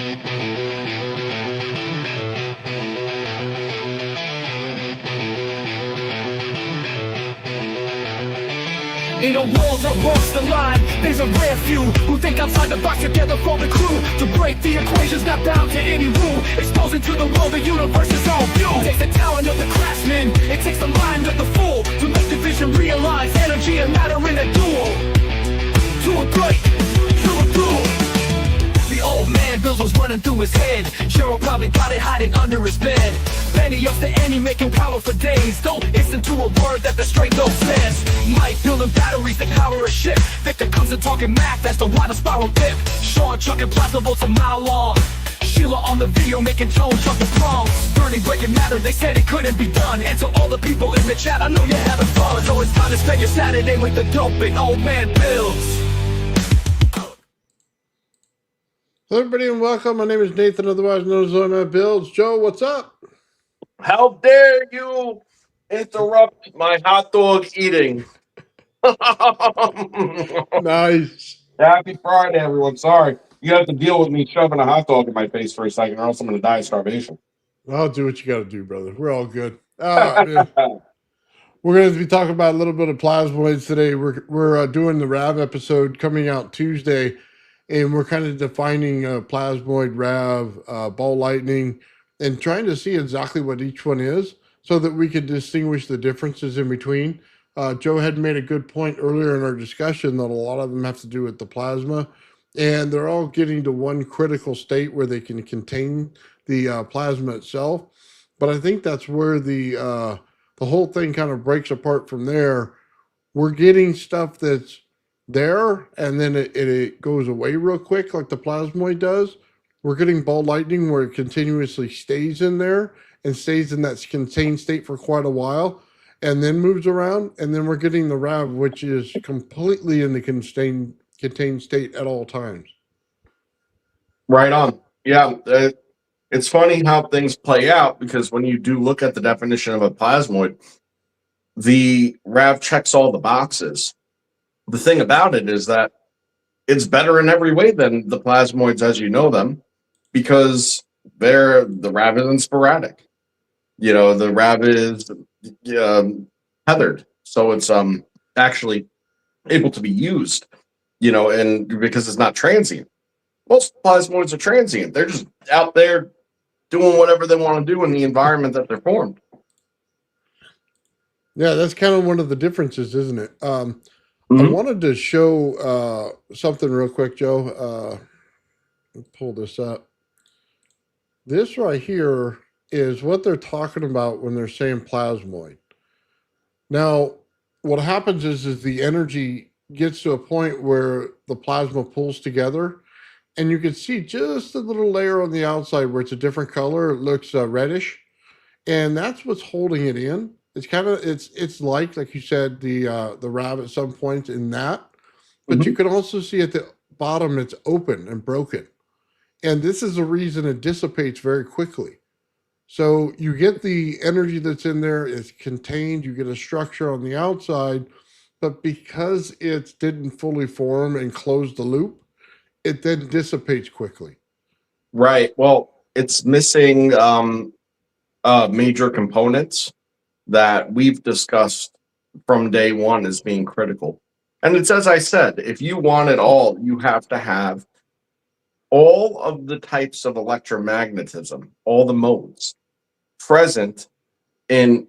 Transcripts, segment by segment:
In a world that walks the line, there's a rare few who think outside the box together for the crew. To break the equations, not bound to any rule. Exposing to the world the universe's own view. It takes the talent of the craftsman, it takes the mind of the fool, to make the vision realize energy and matter in a duel. To a break, to a duel. The old man bills was running through his head. Cheryl probably got it hiding under his bed. Penny up to Annie making power for days. Don't listen to a word that the straight dope says. Mike building batteries that power a ship. Victor comes and talking math, that's the water spiral dip. Sean chucking plasma bolts a mile long. Sheila on the video making tones of the prongs. Burning breaking matter, they said it couldn't be done. And to all the people in the chat, I know you're having fun. So it's time to spend your Saturday with the dope and old man Bills. Hello everybody and welcome. My name is Nathan, otherwise known as Old Man Bills. Joe, what's up? How dare you interrupt my hot dog eating? Nice. Happy Friday, everyone. Sorry. You have to deal with me shoving a hot dog in my face for a second, or else I'm going to die of starvation. I'll do what you got to do, brother. We're all good. We're going to be talking about a little bit of plasmoids today. We're doing the RAV episode coming out Tuesday, and we're kind of defining plasmoid, RAV, ball lightning, and trying to see exactly what each one is so that we can distinguish the differences in between. Joe had made a good point earlier in our discussion that a lot of them have to do with the plasma, and they're all getting to one critical state where they can contain the plasma itself. But I think that's where the whole thing kind of breaks apart from there. We're getting stuff that's there, and then it goes away real quick like the plasmoid does. We're getting ball lightning where it continuously stays in there and stays in that contained state for quite a while and then moves around. And then we're getting the RAV, which is completely in the contained state at all times. Right on. Yeah. It's funny how things play out, because when you do look at the definition of a plasmoid, the RAV checks all the boxes. The thing about it is that it's better in every way than the plasmoids as you know them, because the RAV isn't sporadic. You know, the RAV is tethered, so it's actually able to be used, you know, and because it's not transient. Most plasmoids are transient. They're just out there doing whatever they want to do in the environment that they're formed. Yeah, that's kind of one of the differences, isn't it? I wanted to show something real quick, Joe. Pull this up. This right here is what they're talking about when they're saying plasmoid. Now, what happens is the energy gets to a point where the plasma pulls together, and you can see just a little layer on the outside where it's a different color. It looks reddish, and that's what's holding it in. It's kind of it's like you said, the RAV at some point in that, but you can also see at the bottom it's open and broken, and this is the reason it dissipates very quickly. So you get the energy that's in there, it's contained. You get a structure on the outside, but because it didn't fully form and close the loop, it then dissipates quickly. Right. Well, it's missing major components that we've discussed from day one as being critical. And it's, as I said, if you want it all, you have to have all of the types of electromagnetism, all the modes present in,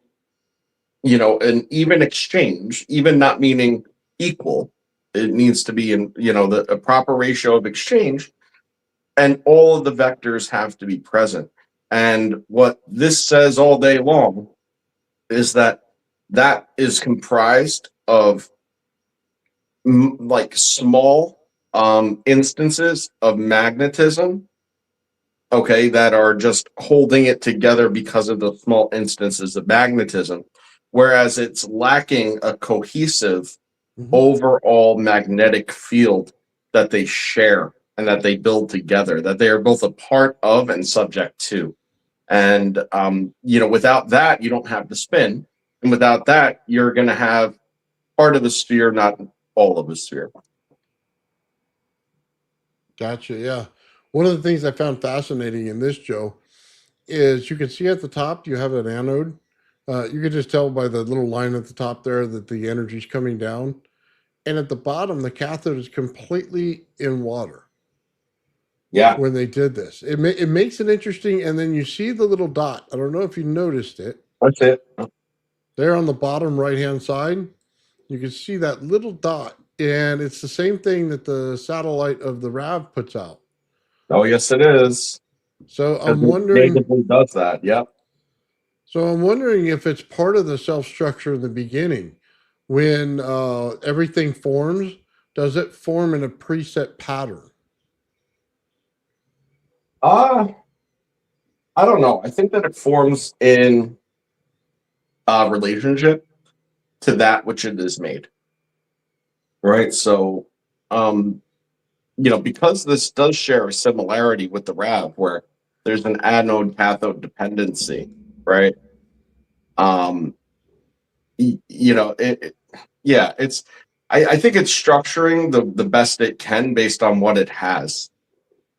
you know, an even exchange, even not meaning equal. It needs to be in, you know, a proper ratio of exchange, and all of the vectors have to be present. And what this says all day long is that is comprised of like small instances of magnetism, okay, that are just holding it together because of the small instances of magnetism, whereas it's lacking a cohesive overall magnetic field that they share and that they build together, that they are both a part of and subject to. And, you know, without that, you don't have the spin. And without that, you're going to have part of the sphere, not all of the sphere. Gotcha. Yeah. One of the things I found fascinating in this, Joe, is you can see at the top you have an anode. You can just tell by the little line at the top there that the energy is coming down. And at the bottom, the cathode is completely in water Yeah, when they did this. It makes it interesting. And then you see the little dot. I don't know if you noticed it. that's it. There on the bottom right-hand side, you can see that little dot. And it's the same thing that the satellite of the RAV puts out. Oh, yes, it is. So Because I'm it wondering. natively does that. Yep. So I'm wondering if it's part of the self structure in the beginning, when everything forms. Does it form in a preset pattern? Uh, I don't know. I think that it forms in relationship to that which it is made. Right. So, because this does share a similarity with the RAV, where there's an anode cathode dependency, right? Um, yeah, it's. I think it's structuring the best it can based on what it has.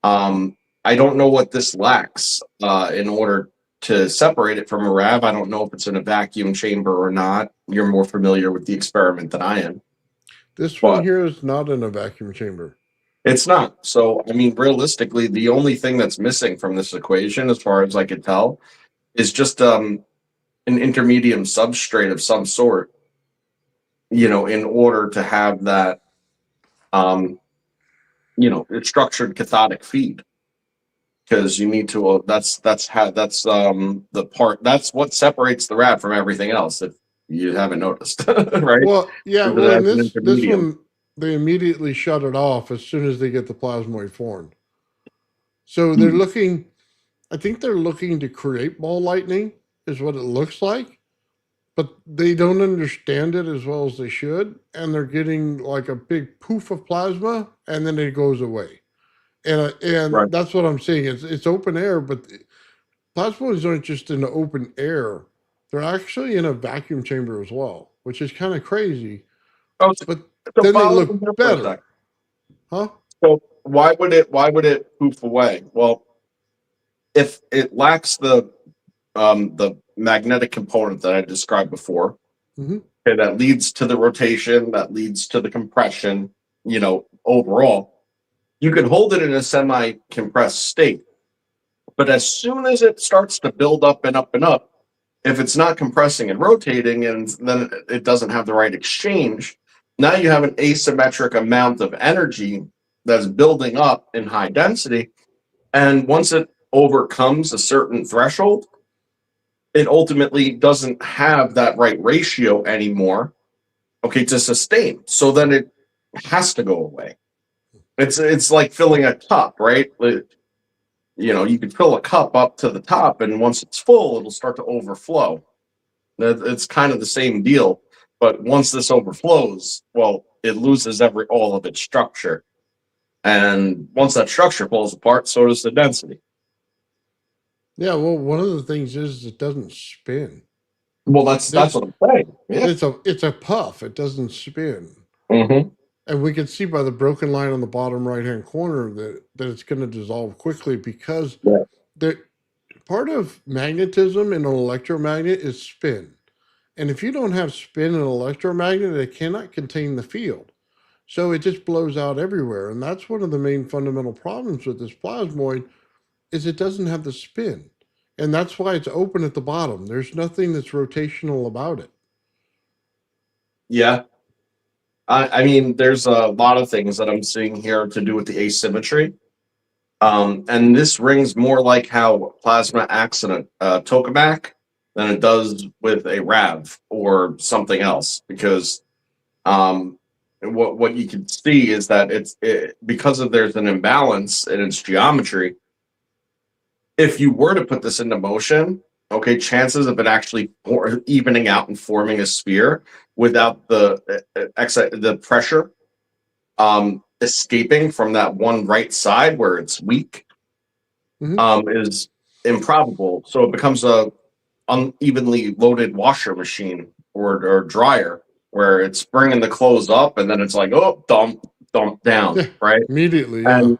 I don't know what this lacks in order to separate it from a RAV. I don't know if it's in a vacuum chamber or not. You're more familiar with the experiment than I am, This one but here is not in a vacuum chamber. it's not. So, I mean, realistically, the only thing that's missing from this equation, as far as I could tell, is just an intermediate substrate of some sort, in order to have that, it's structured cathodic feed. Because you need to, the part, that's what separates the RAV from everything else, if you haven't noticed, right? Well, yeah. Because it Well, in has an this intermedium. one, they immediately shut it off as soon as they get the plasmoid formed. So they're looking. I think they're looking to create ball lightning, is what it looks like. But they don't understand it as well as they should, and they're getting like a big poof of plasma, and then it goes away. And Right. that's what I'm saying. It's open air, but plasmoids aren't just in the open air; they're actually in a vacuum chamber as well, which is kind of crazy. Oh, But so then they follow look me here for a better, sec. huh? So why would it poof away? Well, if it lacks the magnetic component that I described before, Hmm. okay, that leads to the rotation, that leads to the compression, overall, you can hold it in a semi-compressed state. But as soon as it starts to build up and up and up, if it's not compressing and rotating, and then it doesn't have the right exchange, now you have an asymmetric amount of energy that's building up in high density. And once it overcomes a certain threshold, it ultimately doesn't have that right ratio anymore, okay, to sustain. So then it has to go away. It's like filling a cup, right? You can fill a cup up to the top, and once it's full, it'll start to overflow. It's kind of the same deal, but once this overflows, well, it loses all of its structure, and once that structure falls apart, so does the density. Yeah. Well, one of the things is it doesn't spin. Well, that's There's what I'm saying. Yeah. it's a puff. It doesn't spin. Mm-hmm. And we can see by the broken line on the bottom right hand corner that it's going to dissolve quickly because Yeah. the part of magnetism in an electromagnet is spin. And if you don't have spin in an electromagnet, it cannot contain the field. So it just blows out everywhere. And that's one of the main fundamental problems with this plasmoid is it doesn't have the spin. And that's why it's open at the bottom. There's nothing that's rotational about it. Yeah. I mean, there's a lot of things that I'm seeing here to do with the asymmetry. And this rings more like how plasma acts in a tokamak than it does with a RAV or something else. Because what you can see is that because of there's an imbalance in its geometry. If you were to put this into motion, okay, chances of it actually evening out and forming a sphere without the pressure escaping from that one right side where it's weak is improbable. So it becomes a unevenly loaded washer machine or dryer where it's bringing the clothes up and then it's like, oh, dump down, Yeah, right? immediately. Yeah. And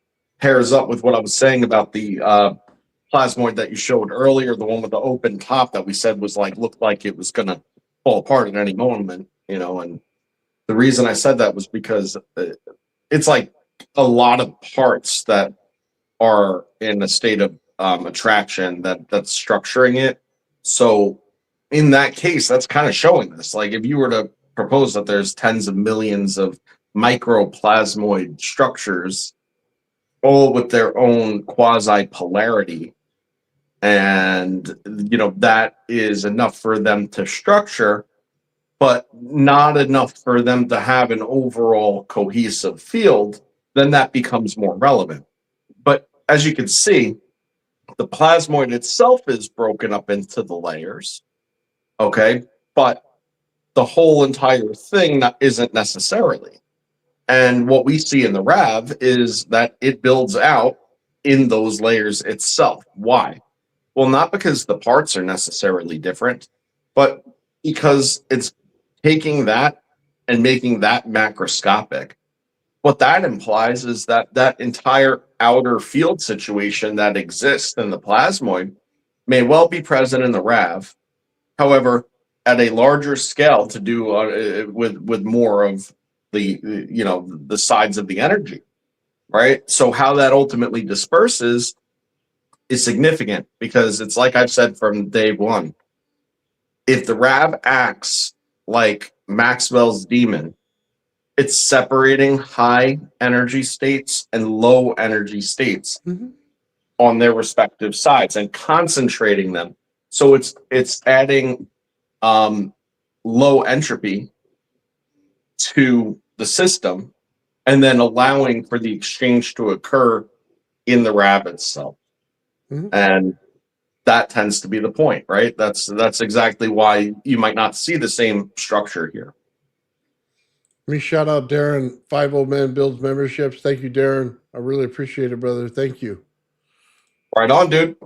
pairs up with what I was saying about the plasmoid that you showed earlier, the one with the open top that we said was like looked like it was gonna fall apart at any moment, you know. And the reason I said that was because it's like a lot of parts that are in a state of attraction that's structuring it. So in that case, that's kind of showing this. Like if you were to propose that there's tens of millions of microplasmoid structures, all with their own quasi polarity, and you know that is enough for them to structure, but not enough for them to have an overall cohesive field, then that becomes more relevant. But as you can see, the plasmoid itself is broken up into the layers, okay? But the whole entire thing isn't necessarily. And what we see in the RAV is that it builds out in those layers itself. Why? Well, not because the parts are necessarily different, but because it's taking that and making that macroscopic. What that implies is that that entire outer field situation that exists in the plasmoid may well be present in the RAV. However, at a larger scale to do with more of the you know the sides of the energy, right? So how that ultimately disperses is significant because it's like I've said from day one. If the RAV acts like Maxwell's demon, it's separating high energy states and low energy states on their respective sides and concentrating them. So it's adding low entropy to the system and then allowing for the exchange to occur in the RAV itself. And that tends to be the point, right? That's exactly why you might not see the same structure here. Let me shout out Darren, 5 Old Man Builds memberships. Thank you, Darren. I really appreciate it, brother. Thank you. Right on, dude.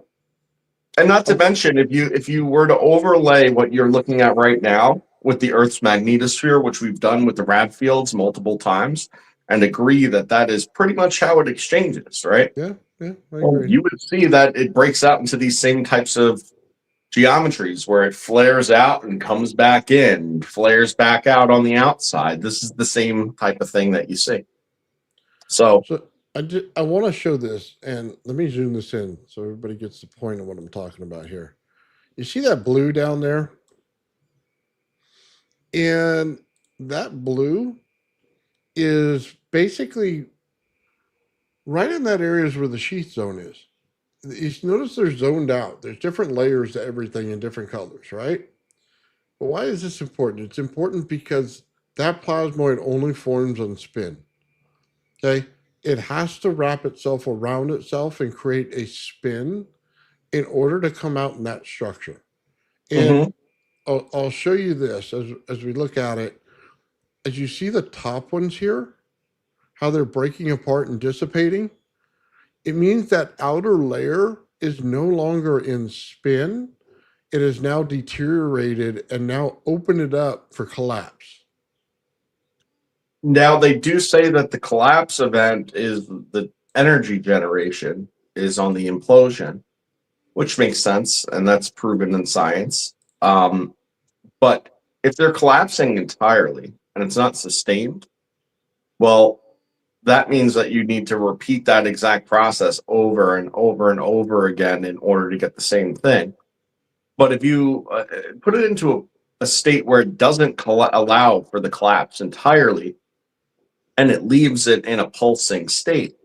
And not to mention, if you were to overlay what you're looking at right now with the Earth's magnetosphere, which we've done with the RAV fields multiple times, and agree that that is pretty much how it exchanges, right? Yeah, I Well, agree. you would see that it breaks out into these same types of geometries where it flares out and comes back in, flares back out on the outside. This is the same type of thing that you see. So I want to show this, and let me zoom this in so everybody gets the point of what I'm talking about here. You see that blue down there? And that blue is basically right in that area is where the sheath zone is. You notice they're zoned out. There's different layers to everything in different colors, right? But why is this important? It's important because that plasmoid only forms on spin. Okay? It has to wrap itself around itself and create a spin in order to come out in that structure. And I'll show you this as we look at it. As you see the top ones here, how they're breaking apart and dissipating, it means that outer layer is no longer in spin. It is now deteriorated and now open it up for collapse. now they do say that the collapse event is the energy generation is on the implosion, which makes sense, and that's proven in science. But if they're collapsing entirely and it's not sustained, well, that means that you need to repeat that exact process over and over and over again in order to get the same thing. But if you put it into a state where it doesn't allow for the collapse entirely and it leaves it in a pulsing state,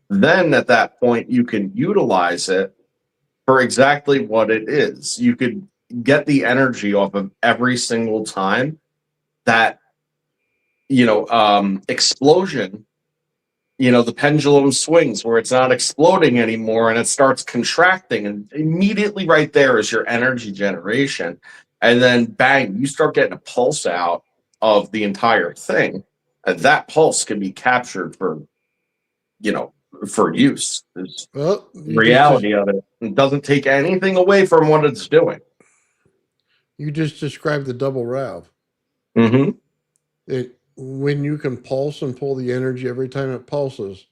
then at that point you can utilize it for exactly what it is. You could get the energy off of every single time that explosion, the pendulum swings where it's not exploding anymore and it starts contracting, and immediately right there is your energy generation. And then bang, you start getting a pulse out of the entire thing, and that pulse can be captured for use. It's Well, reality of it. It doesn't take anything away from what it's doing. you just described the double RAV. When you can pulse and pull the energy every time it pulses,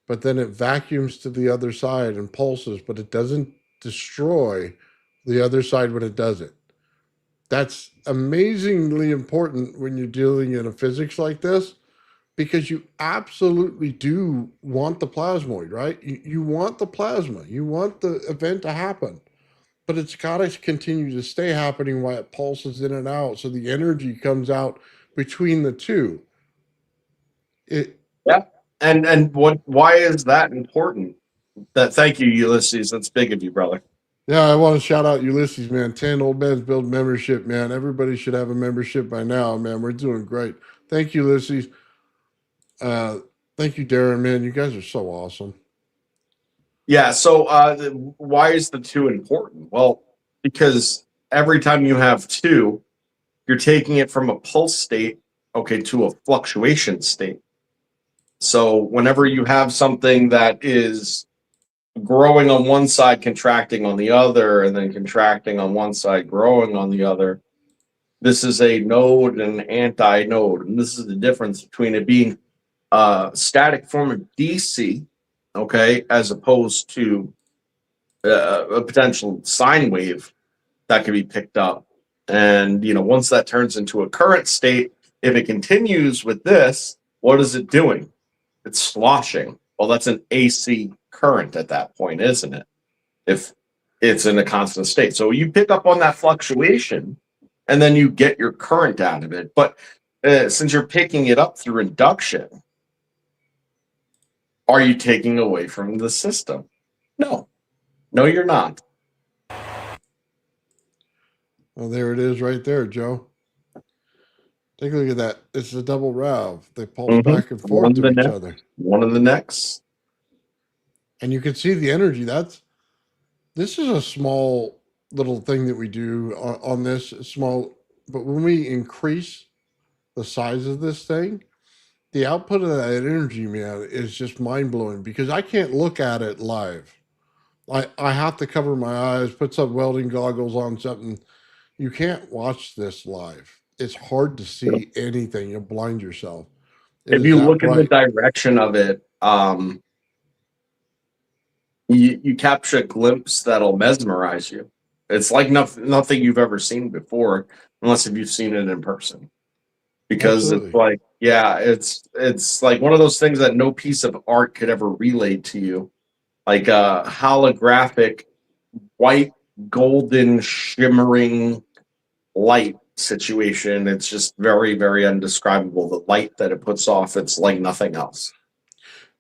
but then it vacuums to the other side and pulses, but it doesn't destroy the other side when it does it. That's amazingly important when you're dealing in a physics like this, because you absolutely do want the plasmoid, right? You want the plasma, you want the event to happen, but it's got to continue to stay happening while it pulses in and out, so the energy comes out between the two. It Yeah. And why is that important? Thank you, Ulysses. That's big of you, brother. Yeah, I want to shout out Ulysses, man. 10 Old Men's Build membership, man. Everybody should have a membership by now, man. We're doing great. Thank you, Ulysses. Uh, thank you, Darren, man. You guys are so awesome. Yeah. So why is the two important? Well, because every time you have two, you're taking it from a pulse state, okay, to a fluctuation state. So whenever you have something that is growing on one side, contracting on the other, and then contracting on one side, growing on the other, this is a node and an anti-node. And this is the difference between it being a static form of DC, okay, as opposed to a potential sine wave that can be picked up. And, once that turns into a current state, if it continues with this, what is it doing? It's sloshing. Well, that's an AC current at that point, isn't it? If it's in a constant state. So you pick up on that fluctuation and then you get your current out of it. But since you're picking it up through induction, are you taking away from the system? No. No, you're not. Well, there it is right there, Joe. Take a look at that. It's a double RAV. They pulse back and One forth of to the each next, other. one of the next. And you can see the energy. This is a small little thing that we do on this small, but when we increase the size of this thing, the output of that energy, man, is just mind blowing, because I can't look at it live. I have to cover my eyes, put some welding goggles on, something. You can't watch this live. It's hard to see anything. You'll blind yourself. It If is you that look in the bright. direction of it, you capture a glimpse that'll mesmerize you. It's like nothing you've ever seen before, unless if you've seen it in person. Because it's Absolutely. like, yeah, it's like one of those things that no piece of art could ever relay to you. Like a holographic, white, golden, shimmering light situation. It's just very, very undescribable. The light that it puts off, it's like nothing else.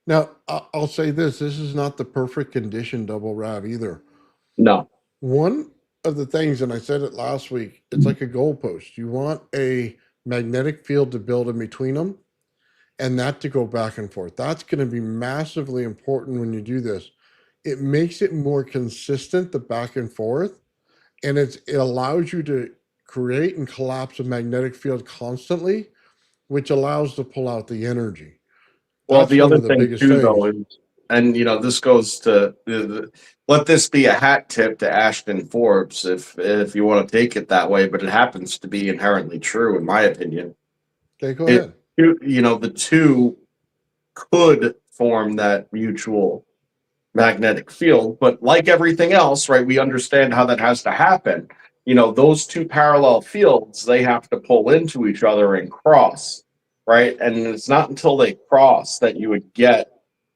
Now, I'll say this: this is not the perfect condition double RAV either. No. One of the things, and I said it last week, it's like a goalpost. You want a magnetic field to build in between them, and that to go back and forth. That's going to be massively important when you do this. It makes it more consistent, the back and forth, and it allows you to create and collapse a magnetic field constantly, which allows to pull out the energy. Well, That's the one other of the thing biggest too, things. though, is, and this goes to let this be a hat tip to Ashton Forbes, if you want to take it that way, but it happens to be inherently true, in my opinion. Okay, go It, ahead. the two could form that mutual magnetic field, but like everything else, right? We understand how that has to happen. Those two parallel fields, they have to pull into each other and cross, right? And it's not until they cross that you would get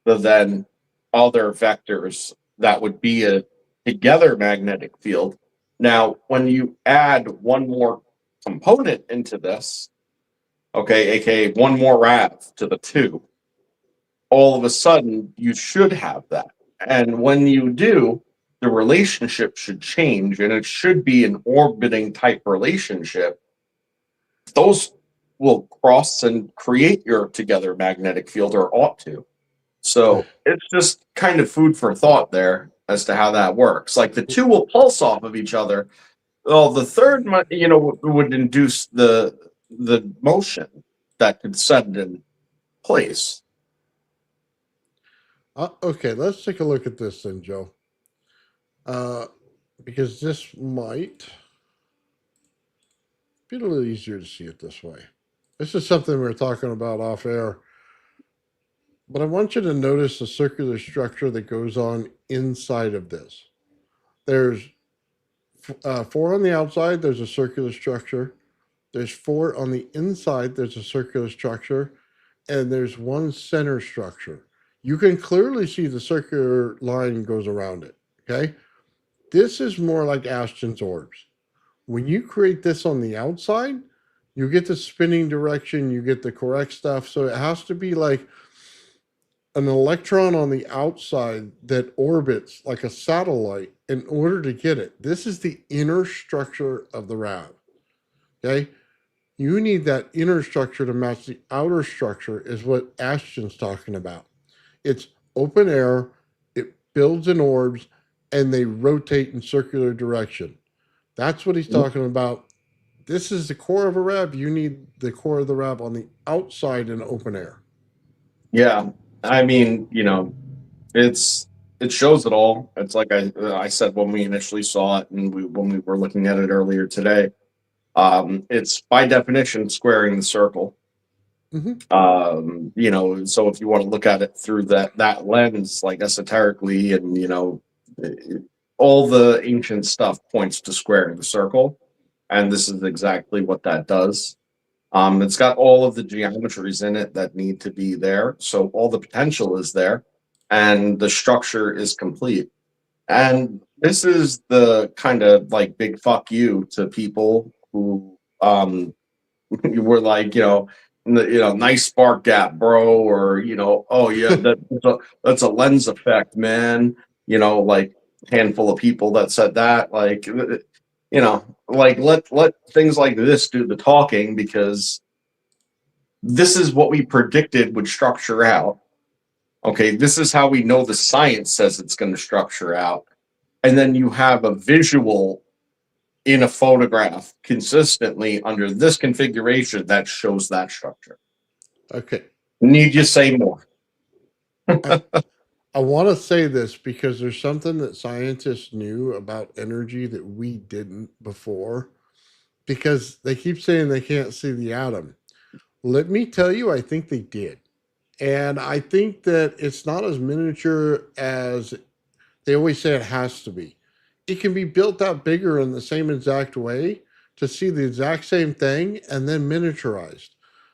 the then other vectors that would be a together magnetic field. Now, when you add one more component into this, okay, aka one more RAV to the two, all of a sudden you should have that. And when you do, the relationship should change and it should be an orbiting type relationship. Those will cross and create your together magnetic field, or ought to. So it's just kind of food for thought there as to how that works. Like the two will pulse off of each other. Well, the third, would induce the motion that could set it in place. Okay, let's take a look at this then, Joe. Because this might be a little easier to see it this way. This is something we were talking about off air. But I want you to notice the circular structure that goes on inside of this. There's 4 on the outside, there's a circular structure. There's 4 on the inside, there's a circular structure. And there's 1 center structure. You can clearly see the circular line goes around it. Okay. This is more like Ashton's orbs. When you create this on the outside, you get the spinning direction, you get the correct stuff. So it has to be like an electron on the outside that orbits like a satellite in order to get it. This is the inner structure of the RAV. Okay. You need that inner structure to match the outer structure, is what Ashton's talking about. It's open air, it builds in orbs, and they rotate in circular direction. That's what he's talking about. This is the core of a RAV. You need the core of the RAV on the outside in open air. Yeah. I mean, it shows it all. It's like I said when we initially saw it, and when we were looking at it earlier today. It's by definition squaring the circle. So if you want to look at it through that lens, like esoterically, and all the ancient stuff points to squaring the circle, and this is exactly what that does. It's got all of the geometries in it that need to be there, so all the potential is there, and the structure is complete. And this is the kind of like big fuck you to people who you were like, nice spark gap, bro, or oh yeah, that's a lens effect, man. Like handful of people that said that, like like let things like this do the talking, because this is what we predicted would structure out. Okay, this is how we know the science says it's going to structure out. And then you have a visual in a photograph consistently under this configuration that shows that structure. Okay. Need you say more? I want to say this because there's something that scientists knew about energy that we didn't before, because they keep saying they can't see the atom. Let me tell you, I think they did. And I think that it's not as miniature as they always say it has to be. It can be built out bigger in the same exact way to see the exact same thing and then miniaturized.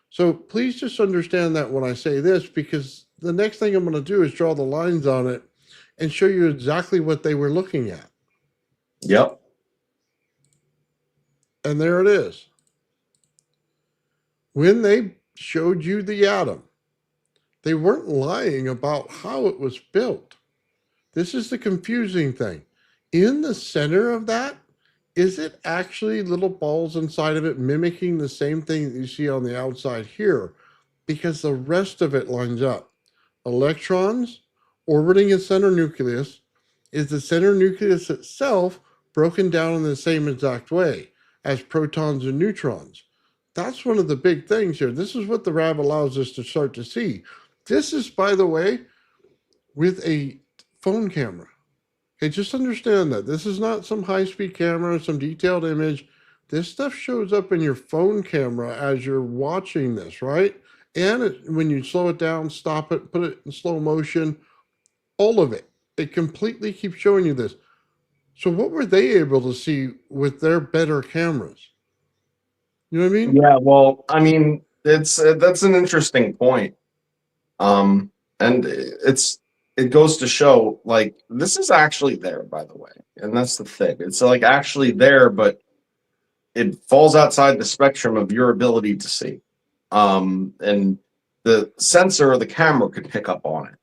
So please just understand that when I say this, because the next thing I'm going to do is draw the lines on it and show you exactly what they were looking at. Yep. And there it is. When they showed you the atom, they weren't lying about how it was built. This is the confusing thing. In the center of that, is it actually little balls inside of it mimicking the same thing that you see on the outside here? Because the rest of it lines up. Electrons orbiting a center nucleus. Is the center nucleus itself broken down in the same exact way as protons and neutrons? That's one of the big things here. This is what the RAV allows us to start to see. This is, by the way, with a phone camera. Okay, just understand that. This is not some high-speed camera, some detailed image. This stuff shows up in your phone camera as you're watching this, right? And when you slow it down, stop it, put it in slow motion, all of it. It completely keeps showing you this. So what were they able to see with their better cameras? You know what I mean? Yeah, well, I mean, that's an interesting point. And it goes to show, like, this is actually there, by the way. And that's the thing. It's like actually there, but it falls outside the spectrum of your ability to see. And the sensor or the camera could pick up on it.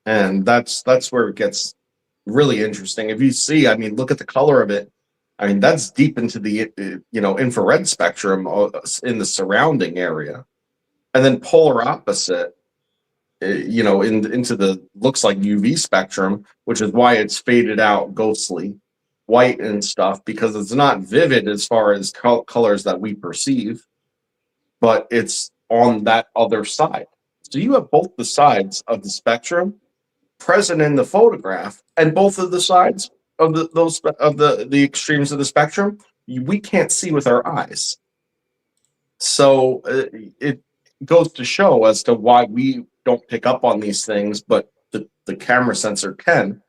And that's where it gets really interesting. If you see, I mean, look at the color of it. I mean, that's deep into the infrared spectrum in the surrounding area. And then polar opposite, into the looks like UV spectrum, which is why it's faded out, ghostly, white and stuff, because it's not vivid as far as colors that we perceive, but it's on that other side. So you have both the sides of the spectrum present in the photograph, and both of the sides of the extremes of the spectrum we can't see with our eyes. So it goes to show as to why we don't pick up on these things, but the camera sensor can.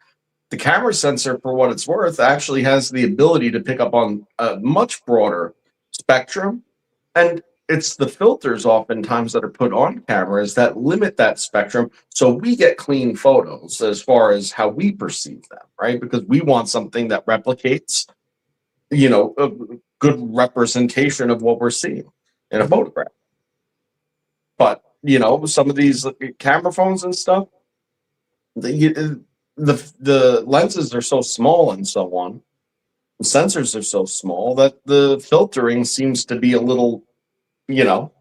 The camera sensor, for what it's worth, actually has the ability to pick up on a much broader spectrum. And it's the filters oftentimes that are put on cameras that limit that spectrum. So we get clean photos as far as how we perceive them, right? Because we want something that replicates, you know, a good representation of what we're seeing in a photograph. But, you know, some of these camera phones and stuff, the lenses are so small and so on, the sensors are so small that the filtering seems to be a little, you know,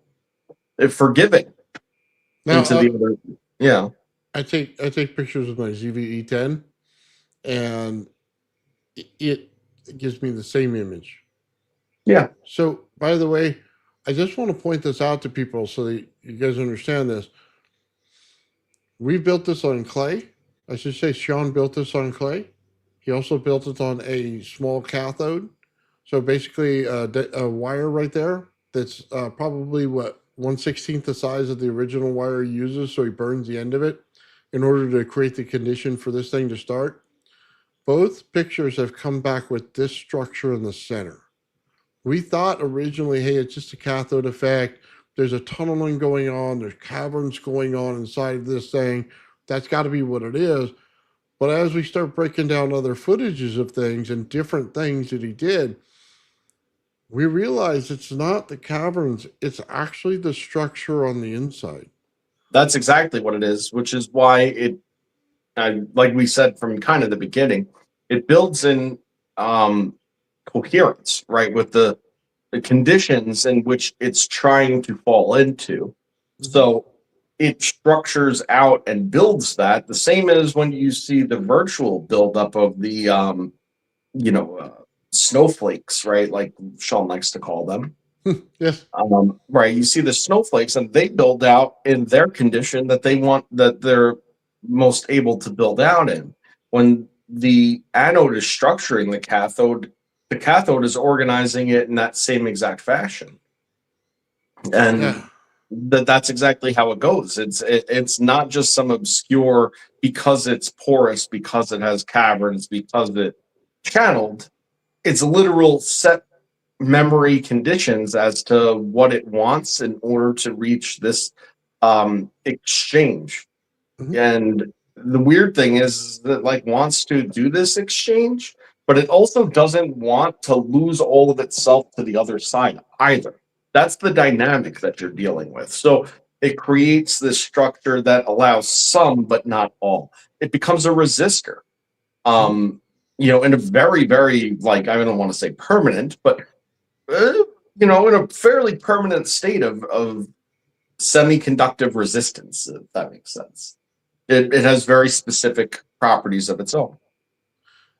forgiving Now, into the other. Yeah. I take pictures of my ZV-E10, and it gives me the same image. Yeah. So, by the way, I just want to point this out to people so that you guys understand this. We built this on clay. I should say Sean built this on clay. He also built it on a small cathode. So basically a wire right there that's probably what 1/16 the size of the original wire he uses. So he burns the end of it in order to create the condition for this thing to start. Both pictures have come back with this structure in the center. We thought originally, hey, it's just a cathode effect. There's a tunneling going on. There's caverns going on inside of this thing. That's got to be what it is. But as we start breaking down other footages of things and different things that he did, we realize it's not the caverns. It's actually the structure on the inside. That's exactly what it is, which is why it, like we said from kind of the beginning, it builds in coherence, right, with the conditions in which it's trying to fall into. So it structures out and builds that the same as when you see the virtual buildup of the snowflakes, right, like Sean likes to call them. Yes. Right, you see the snowflakes and they build out in their condition that they want, that they're most able to build out in. When the anode is structuring the cathode is organizing it in that same exact fashion. And that's exactly how it goes. It's not just some obscure, because it's porous, because it has caverns, because it channeled. It's literal set memory conditions as to what it wants in order to reach this exchange. And the weird thing is that like wants to do this exchange, but it also doesn't want to lose all of itself to the other side either. That's the dynamic that you're dealing with. So it creates this structure that allows some, but not all. It becomes a resistor, in a very, very, like, I don't want to say permanent, but, in a fairly permanent state of semiconductive resistance, if that makes sense. It has very specific properties of its own.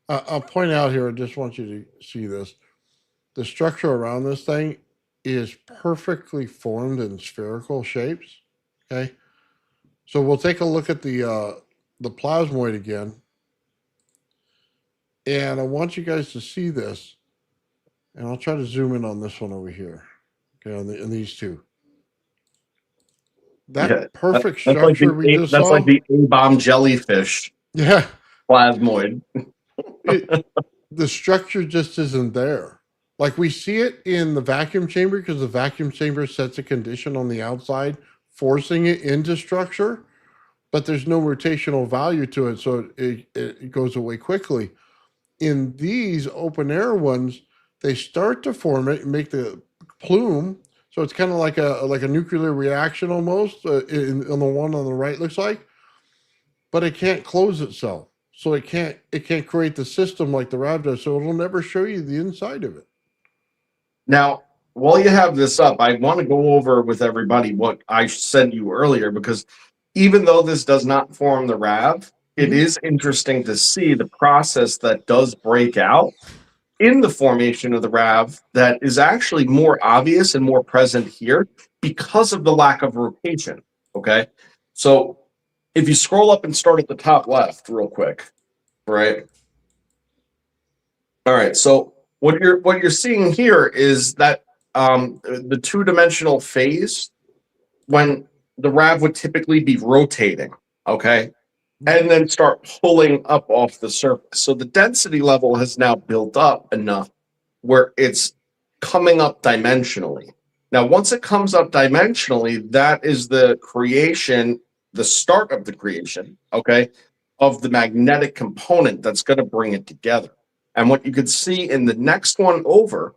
I'll point out here, I just want you to see this. The structure around this thing is perfectly formed in spherical shapes. Okay. So we'll take a look at the plasmoid again. And I want you guys to see this. And I'll try to zoom in on this one over here. Okay, on these two. That perfect structure we just saw. That's like the A-bomb jellyfish. Yeah. Plasmoid. The structure just isn't there. Like we see it in the vacuum chamber because the vacuum chamber sets a condition on the outside, forcing it into structure, but there's no rotational value to it, so it goes away quickly. In these open air ones, they start to form it and make the plume. So it's kind of like a nuclear reaction almost. On the one on the right looks like, but it can't close itself. So it can't create the system like the RAV does. So it'll never show you the inside of it. Now, while you have this up, I want to go over with everybody what I said to you earlier, because even though this does not form the RAV, it is interesting to see the process that does break out in the formation of the RAV that is actually more obvious and more present here because of the lack of rotation. Okay. So if you scroll up and start at the top left real quick, right? All right. So what you're seeing here is that the two-dimensional phase, when the RAV would typically be rotating, okay, and then start pulling up off the surface. So the density level has now built up enough where it's coming up dimensionally. Now, once it comes up dimensionally, that is the creation, the start of the creation, okay, of the magnetic component that's going to bring it together. And what you could see in the next one over,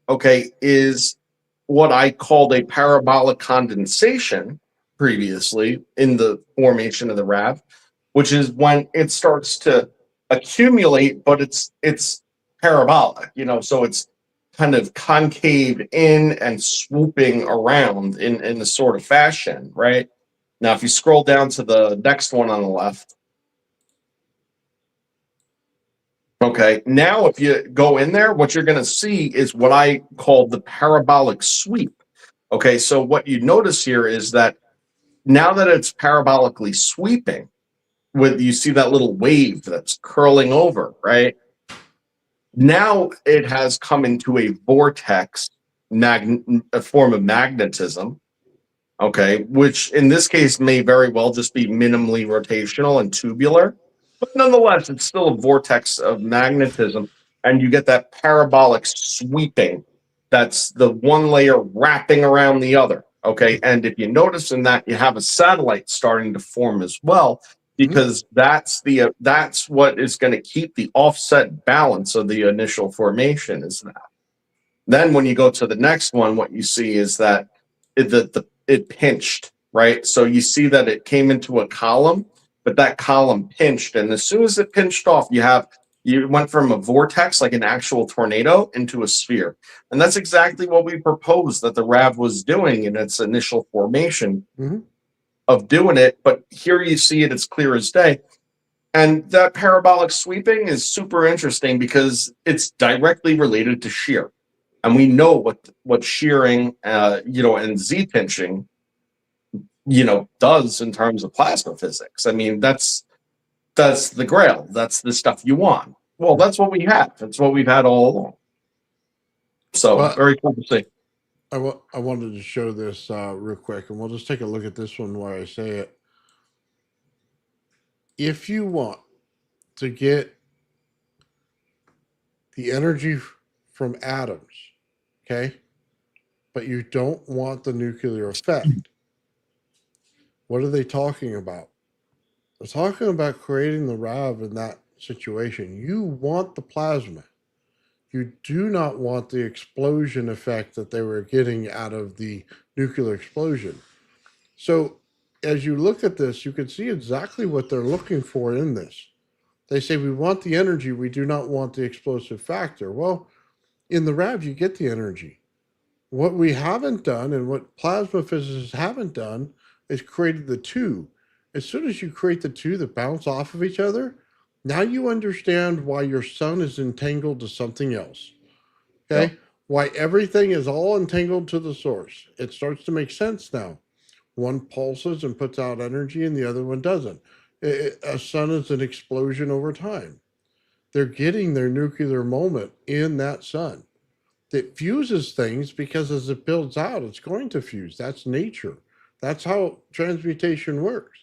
okay, is what I called a parabolic condensation previously in the formation of the RAV, which is when it starts to accumulate, but it's parabolic, so it's kind of concave in and swooping around in a sort of fashion, right? Now, if you scroll down to the next one on the left, okay, now if you go in there, what you're going to see is what I call the parabolic sweep. Okay, so what you notice here is that now that it's parabolically sweeping, you see that little wave that's curling over, right? Now it has come into a vortex, a form of magnetism, okay, which in this case may very well just be minimally rotational and tubular, but nonetheless, it's still a vortex of magnetism, and you get that parabolic sweeping. That's the one layer wrapping around the other, okay? And if you notice in that, you have a satellite starting to form as well, because that's what is going to keep the offset balance of the initial formation is that. Then when you go to the next one, what you see is that it pinched, right? So you see that it came into a column, but that column pinched, and as soon as it pinched off, you went from a vortex, like an actual tornado, into a sphere. And that's exactly what we proposed that the RAV was doing in its initial formation of doing it. But here you see it, it's clear as day. And that parabolic sweeping is super interesting because it's directly related to shear. And we know what shearing, and Z pinching, does in terms of plasma physics. I mean, that's the grail. That's the stuff you want. Well, that's what we have. That's what we've had all along. So very cool to see. I wanted to show this real quick, and we'll just take a look at this one where I say it. If you want to get the energy from atoms, okay, but you don't want the nuclear effect, what are they talking about? They're talking about creating the RAV in that situation. You want the plasma. You do not want the explosion effect that they were getting out of the nuclear explosion. So as you look at this, you can see exactly what they're looking for in this. They say we want the energy, we do not want the explosive factor. Well, in the RAV, you get the energy. What we haven't done and what plasma physicists haven't done is created the two. As soon as you create the two that bounce off of each other, now you understand why your sun is entangled to something else. Okay? Yep. Why everything is all entangled to the source. It starts to make sense now. One pulses and puts out energy and the other one doesn't. A sun is an explosion over time. They're getting their nuclear moment in that sun. It fuses things because as it builds out, it's going to fuse. That's nature. That's how transmutation works.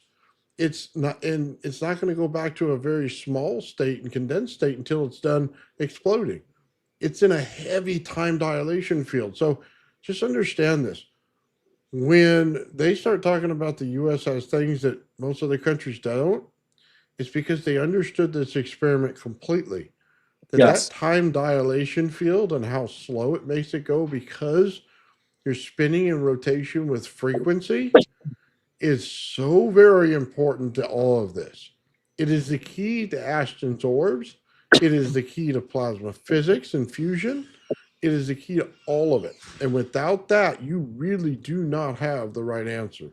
It's not going to go back to a very small state and condensed state until it's done exploding. It's in a heavy time dilation field. So just understand this. When they start talking about the U.S. has things that most other countries don't, it's because they understood this experiment completely. That time dilation field and how slow it makes it go because you're spinning in rotation with frequency is so very important to all of this. It is the key to Ashton's orbs. It is the key to plasma physics and fusion. It is the key to all of it. And without that, you really do not have the right answer.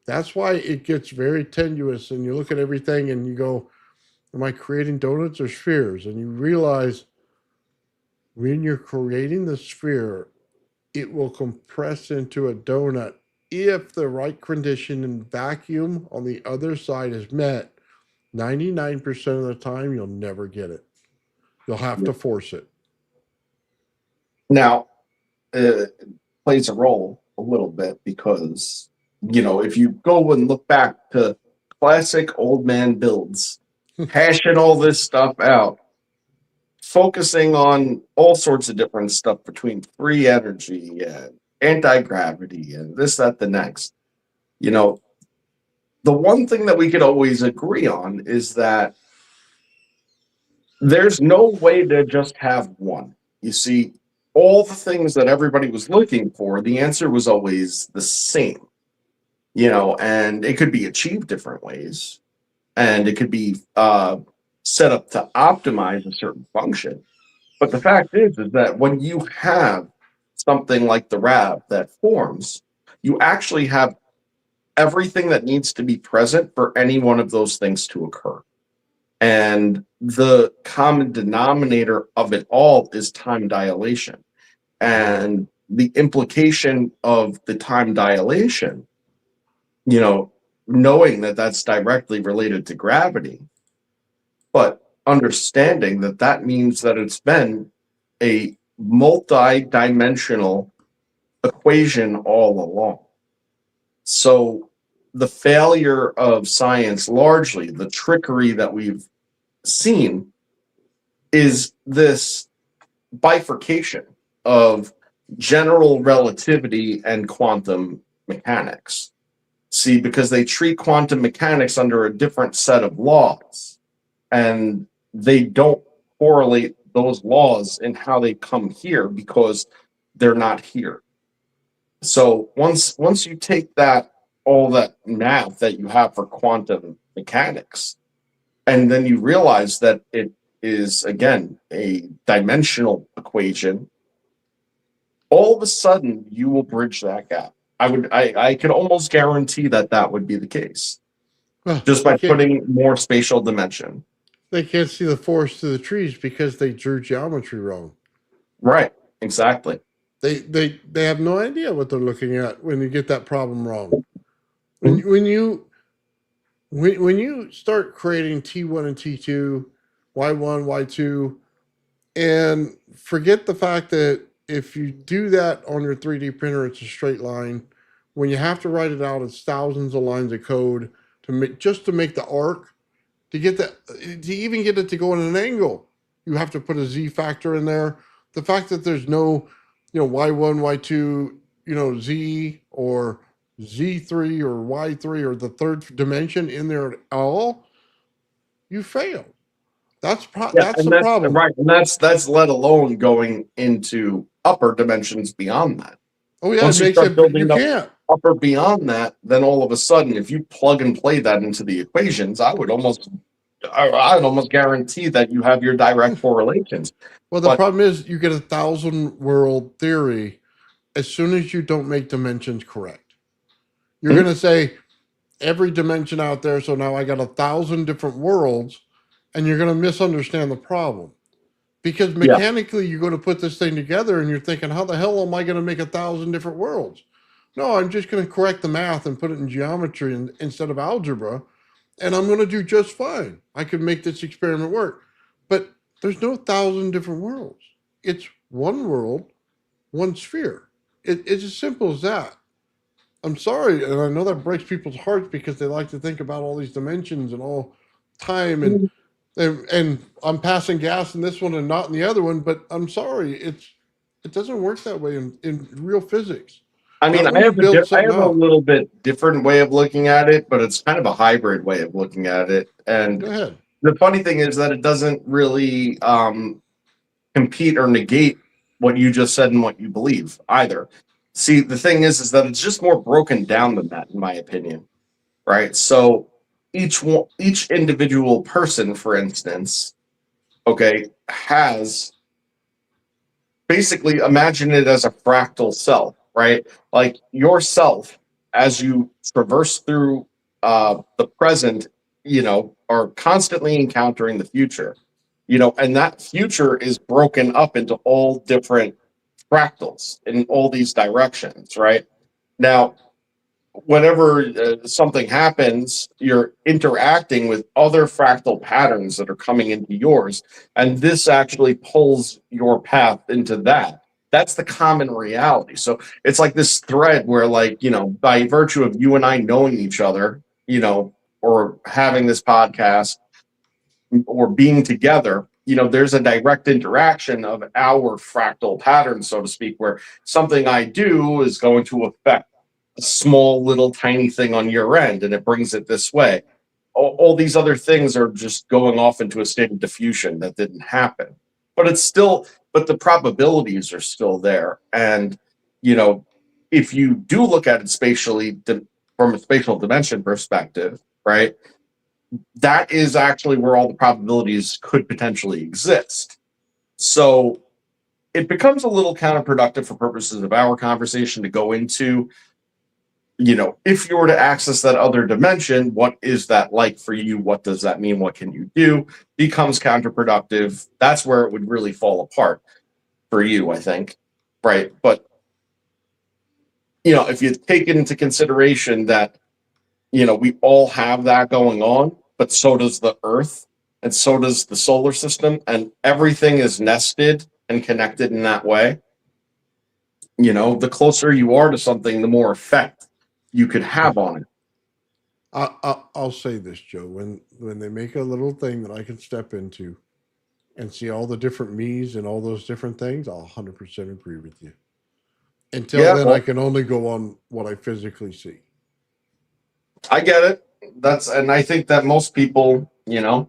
That's why it gets very tenuous and you look at everything and you go, am I creating donuts or spheres? And you realize when you're creating the sphere, it will compress into a donut if the right condition and vacuum on the other side is met. 99% of the time, you'll never get it. You'll have to force it. Now, it plays a role a little bit because if you go and look back to classic old man builds, hashing all this stuff out, focusing on all sorts of different stuff between free energy and anti-gravity and this, that, the next. The one thing that we could always agree on is that there's no way to just have one. You see, all the things that everybody was looking for, the answer was always the same, and it could be achieved different ways, and it could be set up to optimize a certain function. But the fact is that when you have something like the RAV that forms, you actually have everything that needs to be present for any one of those things to occur. And the common denominator of it all is time dilation. And the implication of the time dilation, knowing that that's directly related to gravity, but understanding that that means that it's been a multi-dimensional equation all along. So the failure of science, largely the trickery that we've seen, is this bifurcation of general relativity and quantum mechanics. See, because they treat quantum mechanics under a different set of laws, and they don't correlate those laws in how they come here because they're not here. So once you take all that math that you have for quantum mechanics, and then you realize that it is, again, a dimensional equation, all of a sudden you will bridge that gap. I could almost guarantee that would be the case, just by putting more spatial dimension. They can't see the forest through the trees because they drew geometry wrong. Right, exactly. They have no idea what they're looking at when you get that problem wrong. When you start creating T1 and T2, Y1, Y2, and forget the fact that if you do that on your 3D printer, it's a straight line. When you have to write it out, it's thousands of lines of code to make the arc. To even get it to go in an angle, you have to put a Z factor in there. The fact that there's no, Y1, Y2, Z or Z3 or Y3 or the third dimension in there at all, you fail. That's the problem. Right, and that's let alone going into upper dimensions beyond that. Oh yeah, it makes it you can't. Upper beyond that, then all of a sudden, if you plug and play that into the equations, I'd almost guarantee that you have your direct correlations. Well, the problem is you get a 1,000 world theory as soon as you don't make dimensions correct. You're going to say every dimension out there, so now I got 1,000 different worlds, and you're going to misunderstand the problem. Because mechanically, you're going to put this thing together, and you're thinking, how the hell am I going to make 1,000 different worlds? No, I'm just going to correct the math and put it in geometry instead of algebra, and I'm going to do just fine. I could make this experiment work. But there's no 1,000 different worlds. It's one world, one sphere. It's as simple as that. I'm sorry, and I know that breaks people's hearts because they like to think about all these dimensions and all time, and I'm passing gas in this one and not in the other one, but I'm sorry, it doesn't work that way in real physics. I mean, I have a little bit different way of looking at it, but it's kind of a hybrid way of looking at it. And Go ahead. The funny thing is that it doesn't really compete or negate what you just said and what you believe either. See, the thing is that it's just more broken down than that, in my opinion. Right? So each individual person, for instance, has basically, imagine it as a fractal self, right? Like yourself, as you traverse through the present, are constantly encountering the future, and that future is broken up into all different fractals in all these directions, right? Now, whenever something happens, you're interacting with other fractal patterns that are coming into yours, and this actually pulls your path into that. That's the common reality. So it's like this thread where, like, by virtue of you and I knowing each other, or having this podcast or being together, there's a direct interaction of our fractal pattern, so to speak, where something I do is going to affect a small little tiny thing on your end, and it brings it this way. All these other things are just going off into a state of diffusion that didn't happen. But but the probabilities are still there. And, if you do look at it spatially, from a spatial dimension perspective, right, that is actually where all the probabilities could potentially exist. So it becomes a little counterproductive for purposes of our conversation to go into, if you were to access that other dimension, what is that like for you? What does that mean? What can you do? Becomes counterproductive. That's where it would really fall apart for you, I think. Right. But, if you take into consideration that, we all have that going on, but so does the Earth, and so does the solar system, and everything is nested and connected in that way. The closer you are to something, the more effect you could have on it. I'll say this, Joe. When they make a little thing that I can step into and see all the different me's and all those different things, I'll 100% agree with you. Until then, I can only go on what I physically see. I get it. And I think that most people, kind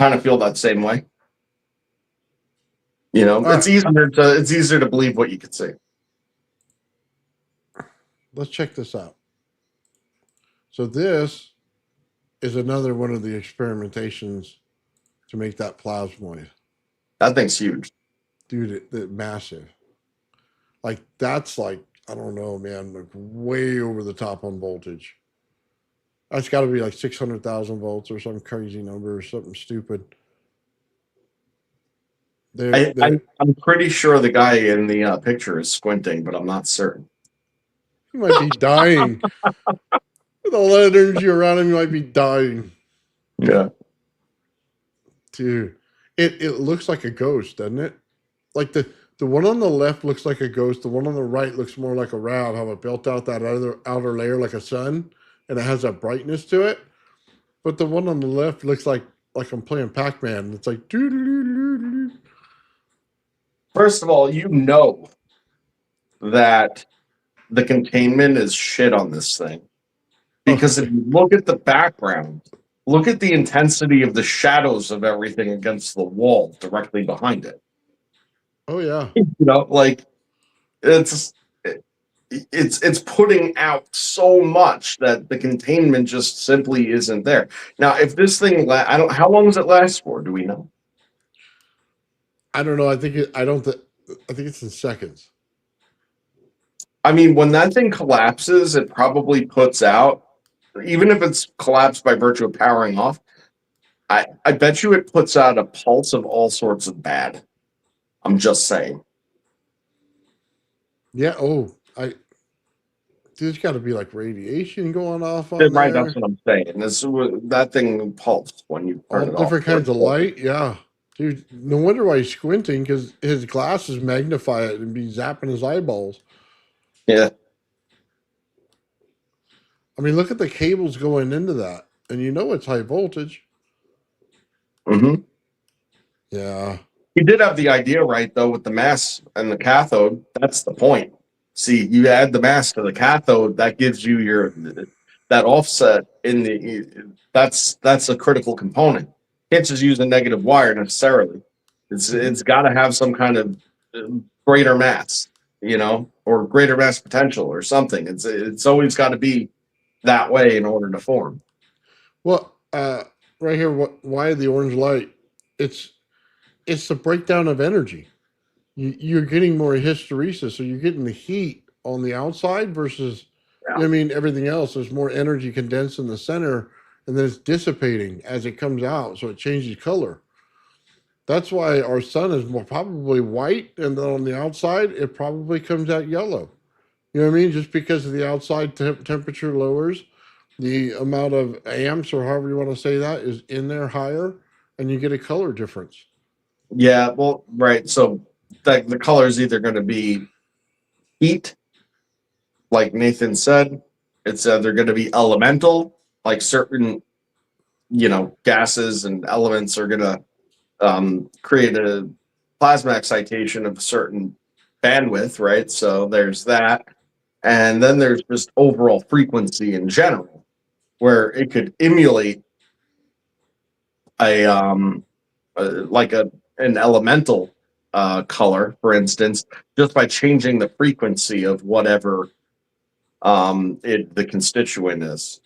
of feel that same way. It's easier to believe what you can see. Let's check this out. So this is another one of the experimentations to make that plasmoid. That thing's huge. Dude, it's massive. Like, that's like, I don't know, man, like way over the top on voltage. That's got to be like 600,000 volts or some crazy number or something stupid. I'm pretty sure the guy in the picture is squinting, but I'm not certain. He might be dying. With all that energy around him, he might be dying. Yeah. Dude, it looks like a ghost, doesn't it? Like the one on the left looks like a ghost. The one on the right looks more like a rad, how it built out that outer layer like a sun, and it has that brightness to it. But the one on the left looks like I'm playing Pac-Man. It's like doo-doo-doo-doo-doo. First of all, that the containment is shit on this thing. Because if you look at the background, look at the intensity of the shadows of everything against the wall directly behind it. Oh yeah. Like it's putting out so much that the containment just simply isn't there. Now, if this thing how long does it last for? Do we know? I don't know. I think it's in seconds. I mean, when that thing collapses, it probably puts out, even if it's collapsed by virtue of powering off, I bet you it puts out a pulse of all sorts of bad. I'm just saying. Yeah. Oh, there's got to be like radiation going off on Right, there. that's what I'm saying. That thing pulsed when you turn it off. All different kinds of light. Yeah. Dude, no wonder why he's squinting, because his glasses magnify it and be zapping his eyeballs. Yeah. I mean, look at the cables going into that, and it's high voltage. Mm-hmm. Yeah. He did have the idea right, though, with the mass and the cathode. That's the point. See, you add the mass to the cathode, that gives you that offset that's a critical component. You can't just use a negative wire necessarily. It's got to have some kind of greater mass, or greater mass potential or something. It's always got to be that way in order to form. Well, right here, why the orange light? It's the breakdown of energy. You're getting more hysteresis, so you're getting the heat on the outside versus, everything else. There's more energy condensed in the center, and then it's dissipating as it comes out, so it changes color. That's why our sun is probably white, and then on the outside, it probably comes out yellow. You know what I mean? Just because of the outside temperature lowers, the amount of amps, or however you want to say that, is in there higher, and you get a color difference. Yeah, well, right. So the color is either going to be heat, like Nathan said. It's either going to be elemental, like certain, gases and elements are going to create a plasma excitation of a certain bandwidth, right? So there's that. And then there's just overall frequency in general, where it could emulate a like an elemental color, for instance, just by changing the frequency of whatever the constituent is.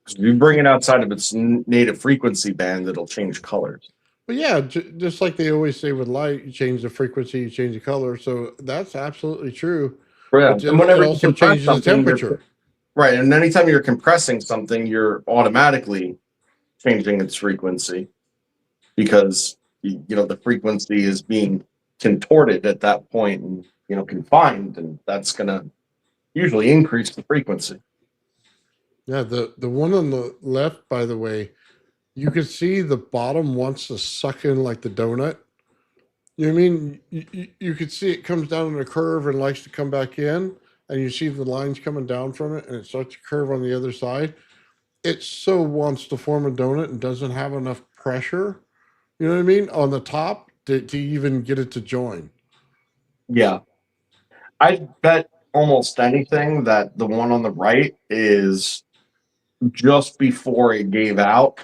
If you bring it outside of its native frequency band, it'll change colors. But yeah, just like they always say with light, you change the frequency, you change the color. So that's absolutely true. Yeah. But And whenever it also changes the temperature. Right. And anytime you're compressing something, you're automatically changing its frequency because, the frequency is being contorted at that point and, confined. And that's going to usually increase the frequency. Yeah. The one on the left, by the way, you can see the bottom wants to suck in like the donut. You know what I mean? You could see it comes down in a curve and likes to come back in, and you see the lines coming down from it, and it starts to curve on the other side. It so wants to form a donut and doesn't have enough pressure, you know what I mean, on the top to even get it to join. Yeah. I bet almost anything that the one on the right is just before it gave out.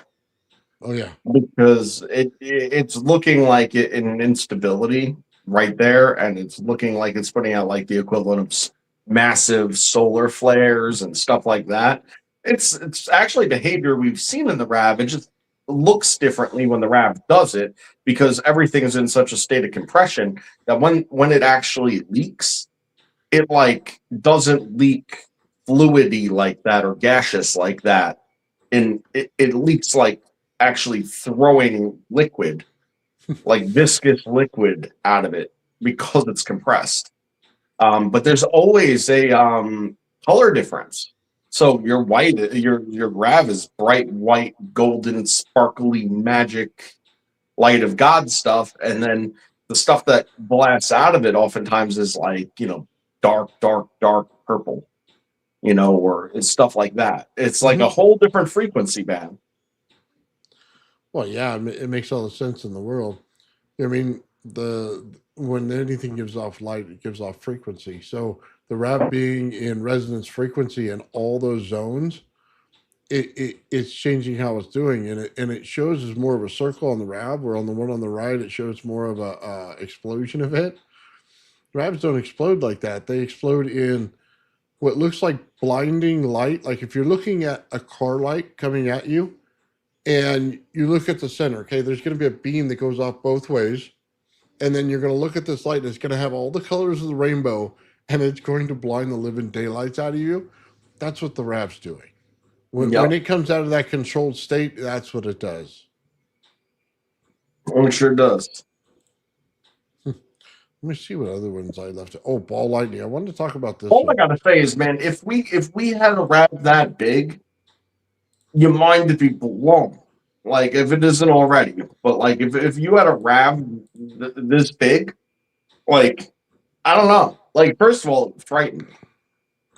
Oh yeah, Because it's looking like an instability right there, and it's looking like it's putting out like the equivalent of massive solar flares and stuff like that. It's actually behavior we've seen in the RAV. It just looks differently when the RAV does it because everything is in such a state of compression that when it actually leaks, it like doesn't leak fluidy like that or gaseous like that, and it leaks like actually throwing liquid, like viscous liquid out of it because it's compressed. But there's always a color difference. So your RAV is bright white, golden, sparkly, magic, light of God stuff, and then the stuff that blasts out of it oftentimes is like dark, dark, dark purple, or it's stuff like that. It's like a whole different frequency band. well, yeah, it makes all the sense in the world. I mean, when anything gives off light, it gives off frequency. So the RAV being in resonance frequency in all those zones, it's changing how it's doing, and it shows as more of a circle on the RAV, where on the one on the right it shows more of a explosion of it. RAVs don't explode like that. They explode in what looks like blinding light. Like if you're looking at a car light coming at you, and you look at the center, okay, there's going to be a beam that goes off both ways. And then you're going to look at this light, and it's going to have all the colors of the rainbow, and it's going to blind the living daylights out of you. That's what the RAV's doing. When it comes out of that controlled state, that's what it does. Oh, it sure does. Let me see what other ones I left. Oh, ball lightning. I wanted to talk about this. All I gotta say is, man, if we had a RAV that big, your mind would be blown. Like if it isn't already, but like if you had a RAV this big, like I don't know. Like first of all, it's frightening.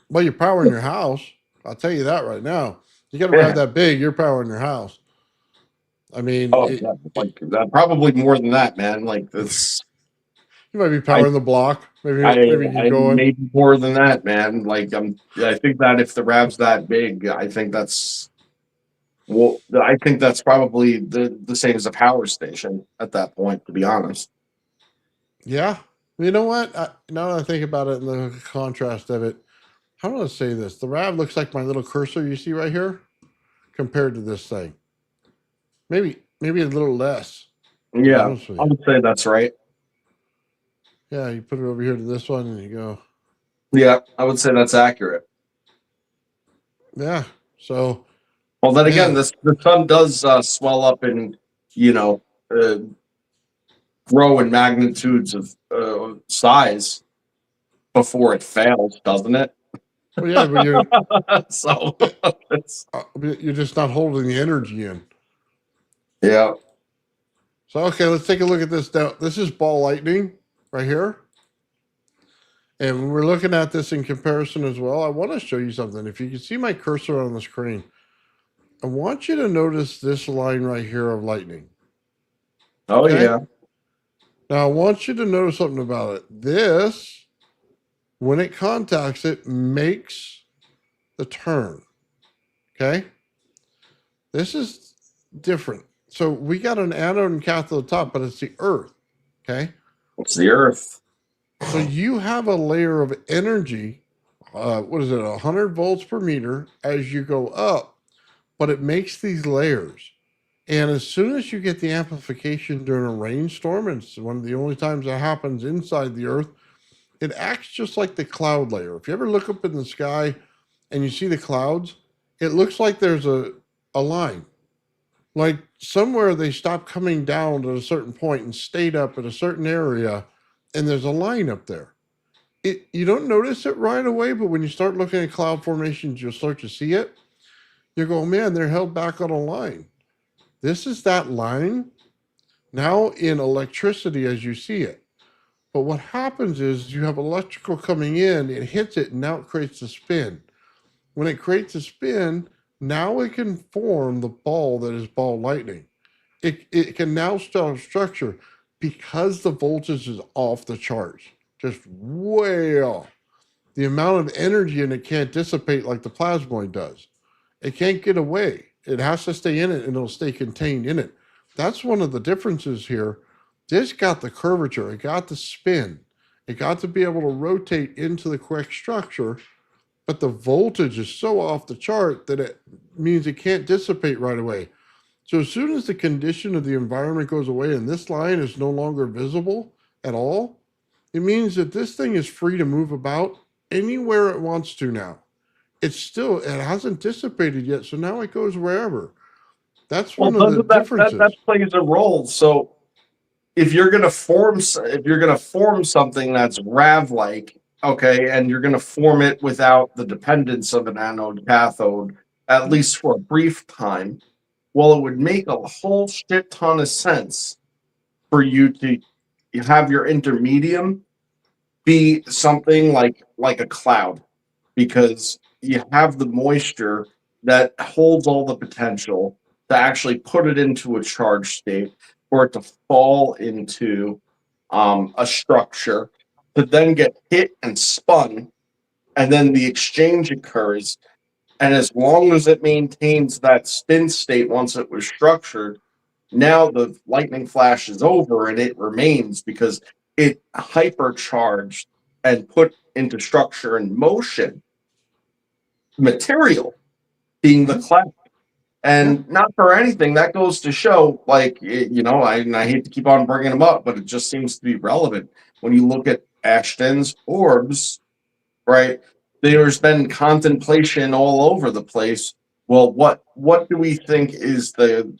Well, you're powering your house. I'll tell you that right now. You got a RAV that big, you're powering your house. I mean, like that, probably more than that, man. Like this, you might be powering the block. Maybe keep going. Maybe more than that, man. Like I think that if the RAV's that big, I think that's probably the same as a power station at that point, to be honest. Yeah. You know what? Now that I think about it and the contrast of it, how do I say this? The RAV looks like my little cursor you see right here compared to this thing. Maybe a little less. Yeah, I would say that's right. Yeah, you put it over here to this one and you go. Yeah, I would say that's accurate. Yeah. So. Well, then again, the sun does swell up and, grow in magnitudes of size before it fails, doesn't it? Well, yeah, but you're just not holding the energy in. Yeah. So, okay, let's take a look at this now. This is ball lightning right here. And when we're looking at this in comparison as well, I want to show you something. If you can see my cursor on the screen, I want you to notice this line right here of lightning. Oh, Okay? yeah. Now, I want you to notice something about it. This, when it contacts it, makes the turn. Okay? This is different. So we got an anode and cathode top, but it's the Earth. Okay? It's the Earth. So you have a layer of energy, what is it, 100 volts per meter as you go up, but it makes these layers. And as soon as you get the amplification during a rainstorm, and it's one of the only times that happens inside the Earth, it acts just like the cloud layer. If you ever look up in the sky and you see the clouds, it looks like there's a line. Like somewhere they stopped coming down at a certain point and stayed up at a certain area, and there's a line up there. You don't notice it right away, but when you start looking at cloud formations, you'll start to see it. You go, man, they're held back on a line. This is that line now in electricity as you see it. But what happens is you have electrical coming in, it hits it, and now it creates a spin. When it creates a spin, now it can form the ball that is ball lightning. It can now start a structure because the voltage is off the charts, just way off. The amount of energy in it can't dissipate like the plasmoid does. It can't get away. It has to stay in it and it'll stay contained in it. That's one of the differences here. This got the curvature, it got the spin, it got to be able to rotate into the correct structure, but the voltage is so off the chart that it means it can't dissipate right away. So as soon as the condition of the environment goes away and this line is no longer visible at all, it means that this thing is free to move about anywhere it wants to now. It hasn't dissipated yet, so now it goes wherever. That's one of the differences. That plays a role. So if you're gonna form something that's Rav-like, okay, and you're gonna form it without the dependence of an anode cathode, at least for a brief time, well, it would make a whole shit ton of sense for you to have your intermedium be something like a cloud, because you have the moisture that holds all the potential to actually put it into a charged state, for it to fall into a structure, to then get hit and spun, and then the exchange occurs. And as long as it maintains that spin state once it was structured, now the lightning flash is over and it remains because it hypercharged and put into structure and motion material, being the cloud. And not for anything, that goes to show, like, I hate to keep on bringing them up, but it just seems to be relevant. When you look at Ashton's orbs, right, there's been contemplation all over the place. Well, what do we think is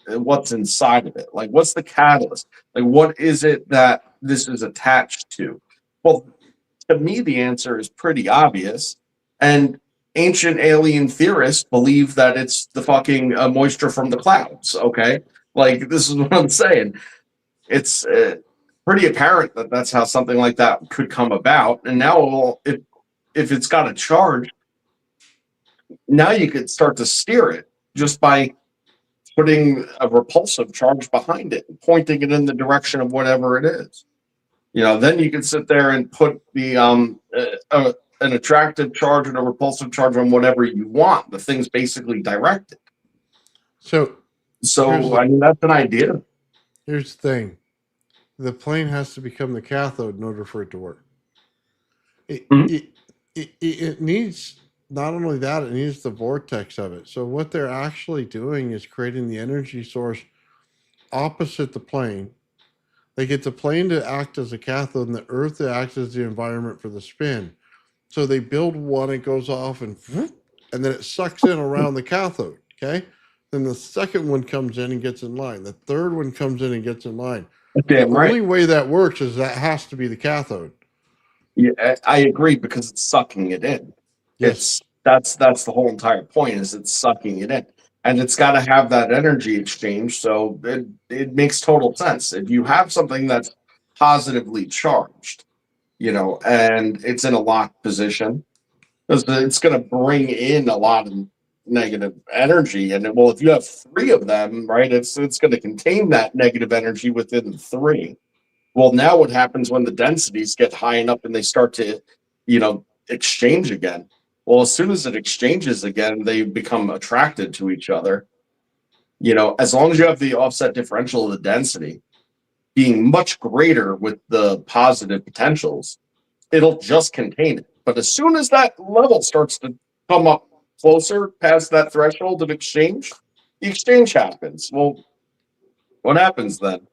what's inside of it? Like, what's the catalyst? Like, what is it that this is attached to? Well, to me, the answer is pretty obvious. And ancient alien theorists believe that it's the fucking moisture from the clouds. Okay, like, this is what I'm saying. It's pretty apparent that that's how something like that could come about. And now, if it's got a charge, now you could start to steer it just by putting a repulsive charge behind it, pointing it in the direction of whatever it is. Then you can sit there and put the an attractive charge and a repulsive charge on whatever you want. The thing's basically directed. So I mean, that's an idea. Here's the thing. The plane has to become the cathode in order for it to work. It needs not only that, it needs the vortex of it. So what they're actually doing is creating the energy source opposite the plane. They get the plane to act as a cathode and the Earth to act as the environment for the spin. So they build one, it goes off, and then it sucks in around the cathode, okay? Then the second one comes in and gets in line. The third one comes in and gets in line. Damn the right. only way that works is that has to be the cathode. Yeah, I agree, because it's sucking it in. Yes. That's the whole entire point, is it's sucking it in. And it's got to have that energy exchange, so it makes total sense. If you have something that's positively charged, and it's in a locked position. It's going to bring in a lot of negative energy, and well, if you have three of them, right, it's going to contain that negative energy within the three. Well, now what happens when the densities get high enough and they start to, exchange again? Well, as soon as it exchanges again, they become attracted to each other. As long as you have the offset differential of the density being much greater with the positive potentials, it'll just contain it. But as soon as that level starts to come up closer past that threshold of exchange, the exchange happens. Well, what happens then?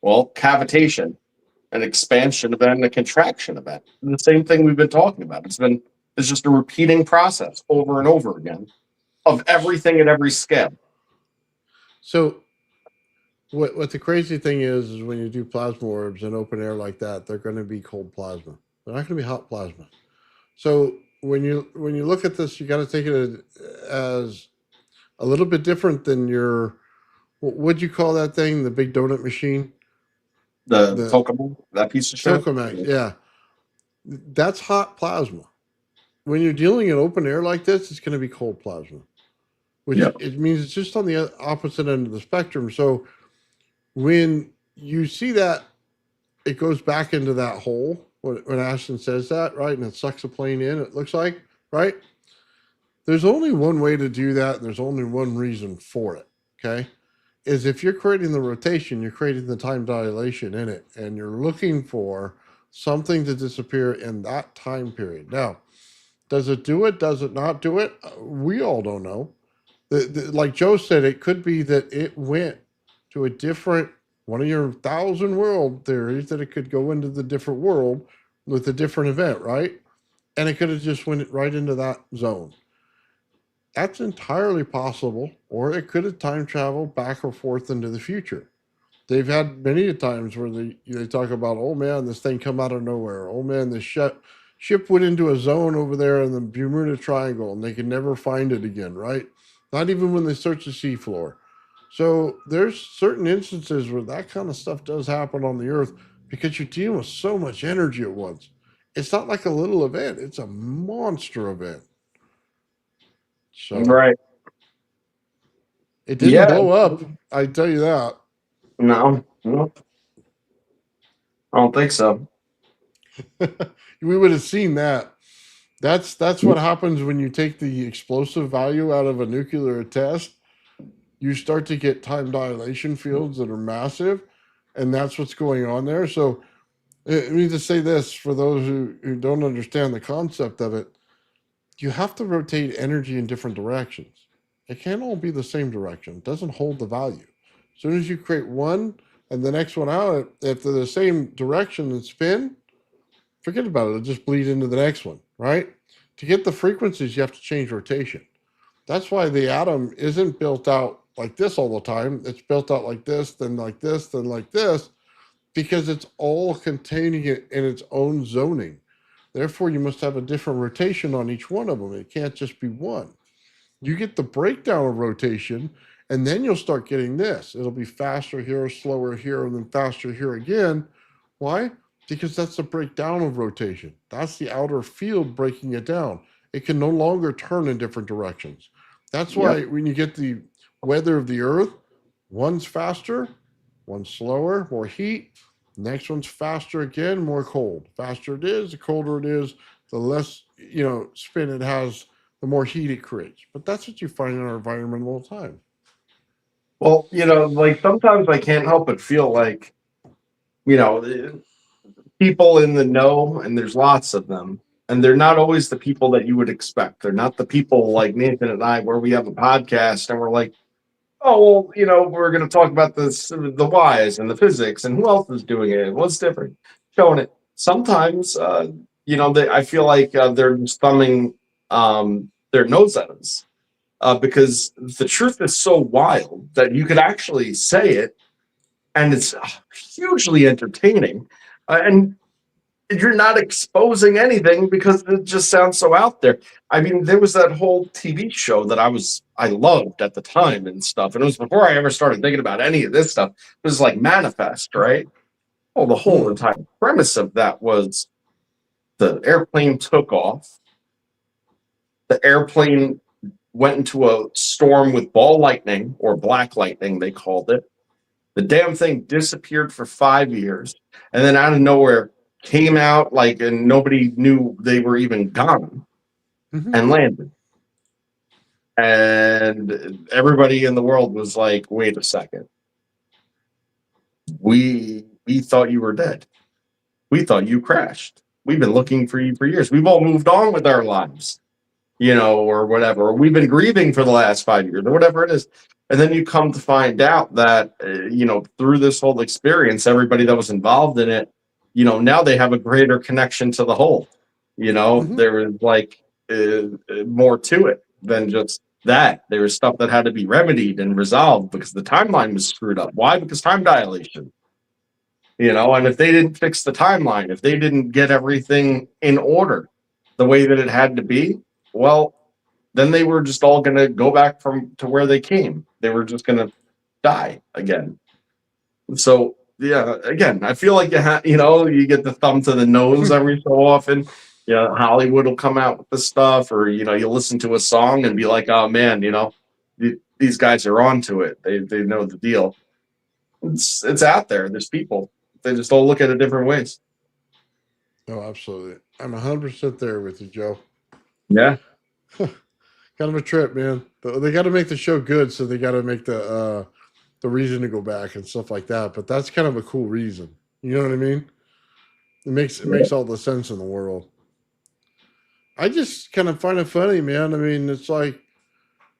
Well, cavitation, an expansion event, and a contraction event. And the same thing we've been talking about. It's just a repeating process over and over again of everything at every scale. So what the crazy thing is when you do plasma orbs in open air like that, they're going to be cold plasma. They're not going to be hot plasma. So when you look at this, you got to take it as a little bit different than your, what'd you call that thing? The big donut machine? The tokamak, that piece of shit? Tokamak, yeah. That's hot plasma. When you're dealing in open air like this, it's going to be cold plasma, which it means it's just on the opposite end of the spectrum. So when you see that, it goes back into that hole when Ashton says that, right? And it sucks a plane in, it looks like, right? There's only one way to do that, and there's only one reason for it, okay? Is if you're creating the rotation, you're creating the time dilation in it, and you're looking for something to disappear in that time period. Now, does it do it? Does it not do it? We all don't know. Like Joe said, it could be that it went to a different, one of your 1,000 world theories, that it could go into the different world with a different event, right? And it could have just went right into that zone. That's entirely possible, or it could have time traveled back or forth into the future. They've had many times where they talk about, oh man, this thing come out of nowhere. Oh man, this ship went into a zone over there in the Bermuda Triangle, and they can never find it again, right? Not even when they search the seafloor. So there's certain instances where that kind of stuff does happen on the Earth because you're dealing with so much energy at once. It's not like a little event. It's a monster event. So right. It didn't blow up, I tell you that. No. I don't think so. We would have seen that. That's what happens when you take the explosive value out of a nuclear test. You start to get time dilation fields that are massive, and that's what's going on there. So I need to say this for those who don't understand the concept of it. You have to rotate energy in different directions. It can't all be the same direction. It doesn't hold the value. As soon as you create one and the next one out, if they're the same direction and spin, forget about it. It'll just bleed into the next one, right? To get the frequencies, you have to change rotation. That's why the atom isn't built out like this all the time. It's built out like this, then like this, then like this, because it's all containing it in its own zoning. Therefore, you must have a different rotation on each one of them. It can't just be one. You get the breakdown of rotation, and then you'll start getting this. It'll be faster here, slower here, and then faster here again. Why? Because that's the breakdown of rotation. That's the outer field breaking it down. It can no longer turn in different directions. That's why when you get the weather of the Earth, one's faster, one's slower, more heat. Next one's faster again, more cold. Faster it is, the colder it is, the less spin it has, the more heat it creates. But that's what you find in our environment all the time. Well, like sometimes I can't help but feel like, people in the know, and there's lots of them, and they're not always the people that you would expect. They're not the people like Nathan and I, where we have a podcast and we're like, oh, well, we're going to talk about this, the whys and the physics, and who else is doing it, what's different, showing it. Sometimes, I feel like they're just thumbing their nose at us because the truth is so wild that you could actually say it, and it's hugely entertaining. And you're not exposing anything because it just sounds so out there. I mean, there was that whole TV show that I loved at the time and stuff. And it was before I ever started thinking about any of this stuff. It was like Manifest, right? Well, the whole entire premise of that was The airplane took off. The airplane went into a storm with ball lightning, or black lightning, they called it. The damn thing disappeared for 5 years, and then out of nowhere came out and nobody knew they were even gone, and landed. And everybody in the world was like, "Wait a second, we thought you were dead. We thought you crashed. We've been looking for you for years. We've all moved on with our lives, or whatever. Or we've been grieving for the last 5 years, or whatever it is." And then you come to find out that, through this whole experience, everybody that was involved in it, now they have a greater connection to the whole. There was more to it than just that. There was stuff that had to be remedied and resolved because the timeline was screwed up. Why? Because time dilation. And if they didn't fix the timeline, if they didn't get everything in order the way that it had to be, well, then they were just all going to go back to where they came. They were just going to die again. So, yeah, again, I feel like you get the thumb to the nose every so often. Hollywood will come out with the stuff, or you'll listen to a song and be like, "Oh man, these guys are onto it. They know the deal." It's out there. There's people. They just all look at it different ways. Oh, absolutely. I'm 100% there with you, Joe. Yeah. Kind of a trip, man. They got to make the show good, so they got to make the reason to go back and stuff like that. But that's kind of a cool reason. You know what I mean? It makes all the sense in the world. I just kind of find it funny, man. I mean, it's like,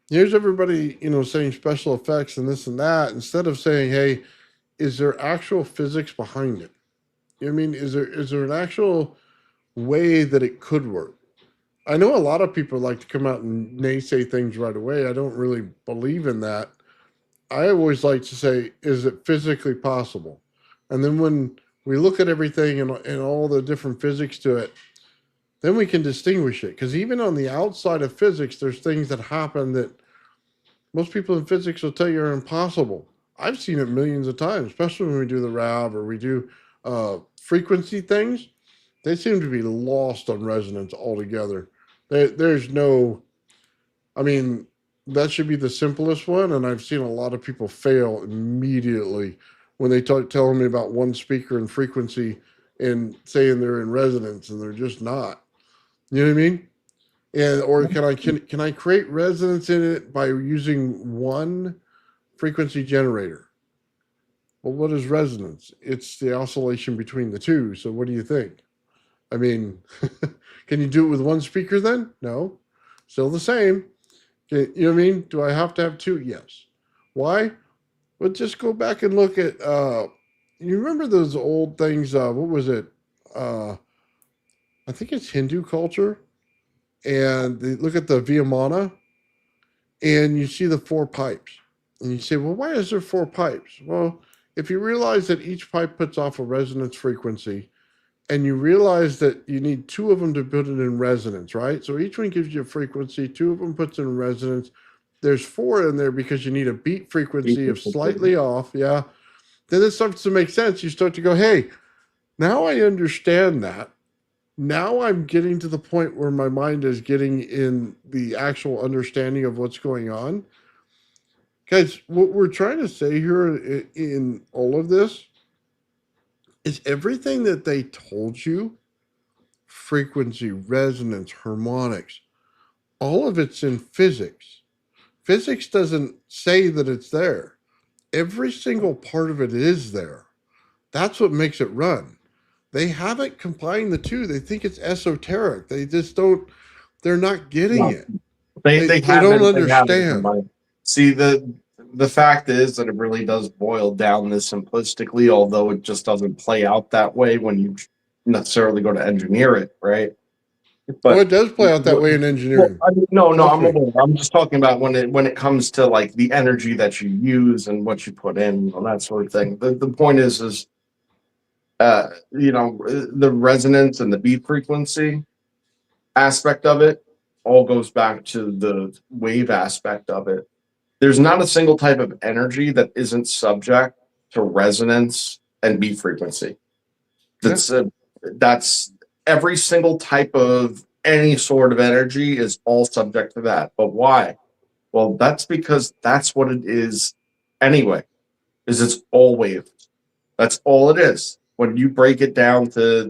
here's everybody, saying special effects and this and that, instead of saying, "Hey, is there actual physics behind it?" You know what I mean? Is there an actual way that it could work? I know a lot of people like to come out and naysay things right away. I don't really believe in that. I always like to say, is it physically possible? And then when we look at everything and all the different physics to it, then we can distinguish it. Because even on the outside of physics, there's things that happen that most people in physics will tell you are impossible. I've seen it millions of times, especially when we do the RAV or we do frequency things. They seem to be lost on resonance altogether. There's no, I mean, that should be the simplest one. And I've seen a lot of people fail immediately when they telling me about one speaker and frequency and saying they're in resonance, and they're just not. You know what I mean? Or can I create resonance in it by using one frequency generator? Well, what is resonance? It's the oscillation between the two. So what do you think? I mean, can you do it with one speaker then? No. Still the same. You know what I mean? Do I have to have two? Yes. Why? Well, just go back and look at, you remember those old things? What was it? I think it's Hindu culture. And they look at the Vimana and you see the four pipes. And you say, well, why is there four pipes? Well, if you realize that each pipe puts off a resonance frequency, and you realize that you need two of them to put it in resonance, right? So each one gives you a frequency, two of them puts in resonance. There's four in there because you need a beat frequency of slightly off, yeah. Then it starts to make sense. You start to go, hey, now I understand that. Now I'm getting to the point where my mind is getting in the actual understanding of what's going on. Guys, what we're trying to say here in all of this is everything that they told you, frequency, resonance, harmonics, all of it's in physics. Physics doesn't say that it's there. Every single part of it is there. That's what makes it run. They haven't combined the two. They think it's esoteric. They just don't, they're not getting it. They don't understand. See, the fact is that it really does boil down this simplistically, although it just doesn't play out that way when you necessarily go to engineer it, right? But it does play out that way in engineering. Well, I'm just talking about when it comes to like the energy that you use and what you put in and that sort of thing. The point is the resonance and the beat frequency aspect of it all goes back to the wave aspect of it. There's not a single type of energy that isn't subject to resonance and beat frequency. That's every single type of any sort of energy is all subject to that. But why? Well, that's because that's what it is anyway. Is it's all waves. That's all it is. When you break it down to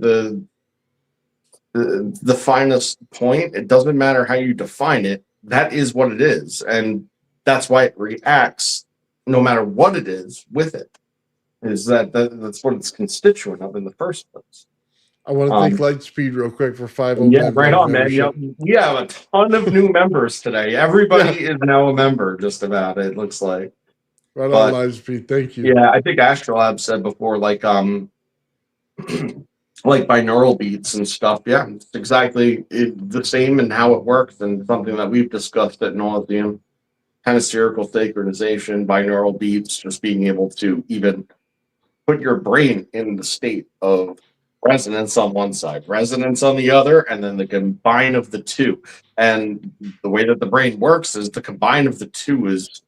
the finest point, it doesn't matter how you define it. That is what it is, and that's why it reacts, no matter what it is, with it. Is that's what it's constituent of in the first place. I want to thank Lightspeed real quick for 5 Yeah, right on, man. membership. We have a ton of new members today. Everybody is now a member, just about. It looks like. Right But, on, Lightspeed. Thank you. Yeah, I think Astrolab said before, like like binaural beats and stuff. Yeah, it's exactly the same in how it works, and something that we've discussed at nauseum. Hemispherical synchronization, binaural beats, just being able to even put your brain in the state of resonance on one side, resonance on the other, and then the combine of the two. And the way that the brain works is the combine of the two is,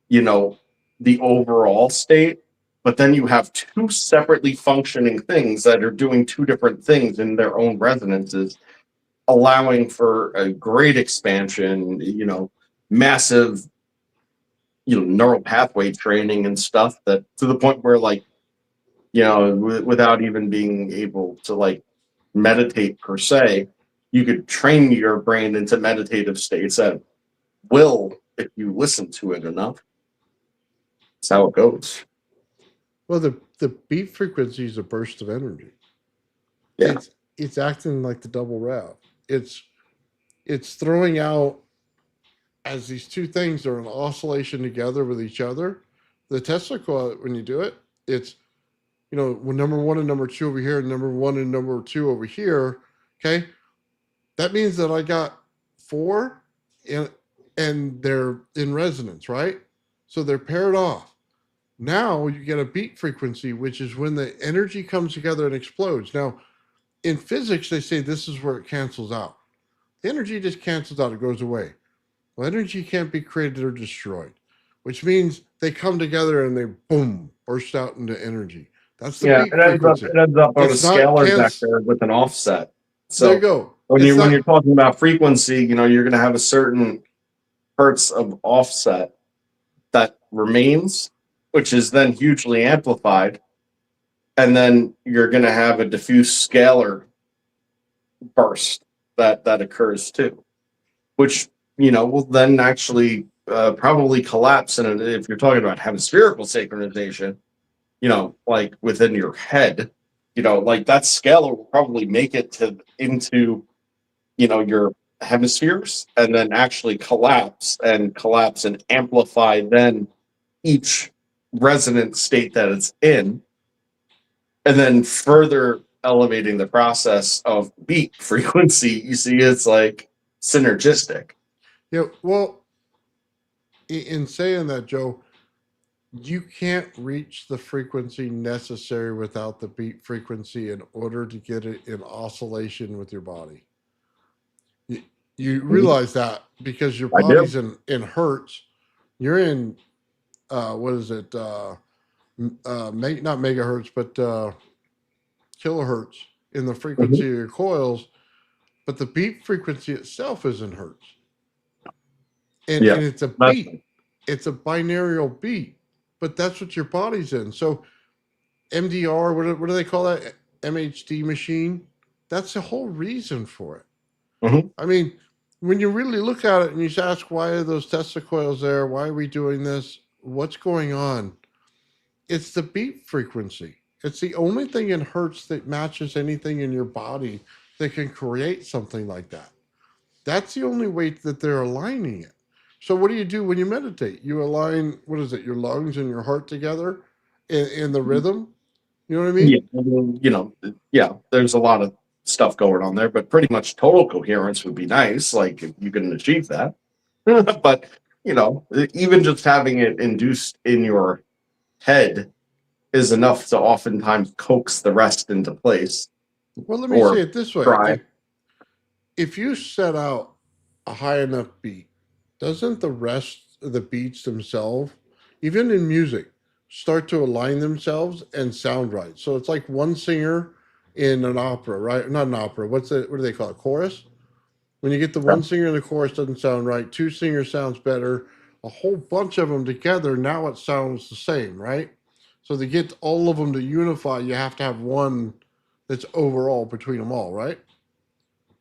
the overall state, but then you have two separately functioning things that are doing two different things in their own resonances, allowing for a great expansion, massive, neural pathway training and stuff, that to the point where, like, without even being able to, like, meditate per se, you could train your brain into meditative states at will if you listen to it enough. That's how it goes. Well, the beat frequency is a burst of energy. Yeah. It's acting like the double rev. It's throwing out, as these two things are in oscillation together with each other. The Tesla coil, when you do it, it's number 1 and number 2 over here, and number 1 and number 2 over here. Okay, that means that I got 4, and they're in resonance, right? So they're paired off. Now you get a beat frequency, which is when the energy comes together and explodes. Now, in physics, they say this is where it cancels out. The energy just cancels out; it goes away. Well, energy can't be created or destroyed, which means they come together and they boom burst out into energy. That's the beat frequency. It ends up on It's a not scalar vector with an offset. So there you go. when It's you're talking about frequency, you're going to have a certain hertz of offset that remains, which is then hugely amplified, and then you're going to have a diffuse scalar burst that occurs too, which will then actually probably collapse. And if you're talking about hemispherical synchronization, like within your head, like that scalar will probably make it into your hemispheres, and then actually collapse and amplify then each resonant state that it's in, and then further elevating the process of beat frequency. You see, it's like synergistic. Yeah, well, in saying that, Joe, you can't reach the frequency necessary without the beat frequency in order to get it in oscillation with your body. You realize that because your body's in hertz. You're in, what is it? Not megahertz, but kilohertz in the frequency of your coils. But the beat frequency itself is in hertz. And it's a beat. It's a binaural beat, but that's what your body's in. So MDR, what do they call that? MHD machine. That's the whole reason for it. I mean, when you really look at it and you ask, why are those Tesla coils there? Why are we doing this? What's going on? It's the beat frequency. It's the only thing in hertz that matches anything in your body that can create something like that. That's the only way that they're aligning it. So what do you do when you meditate? You align, your lungs and your heart together in the rhythm? You know what I mean? There's a lot of stuff going on there, but pretty much total coherence would be nice, like if you can achieve that. But, even just having it induced in your head is enough to oftentimes coax the rest into place. Well, let me say it this way. If you set out a high enough beat, doesn't the rest of the beats themselves, even in music, start to align themselves and sound right? So it's like one singer in an opera, right? Not an opera. What do they call it? Chorus. When you get the one singer in the chorus doesn't sound right, two singers sounds better, a whole bunch of them together, now it sounds the same, right? So to get all of them to unify, you have to have one that's overall between them all, right?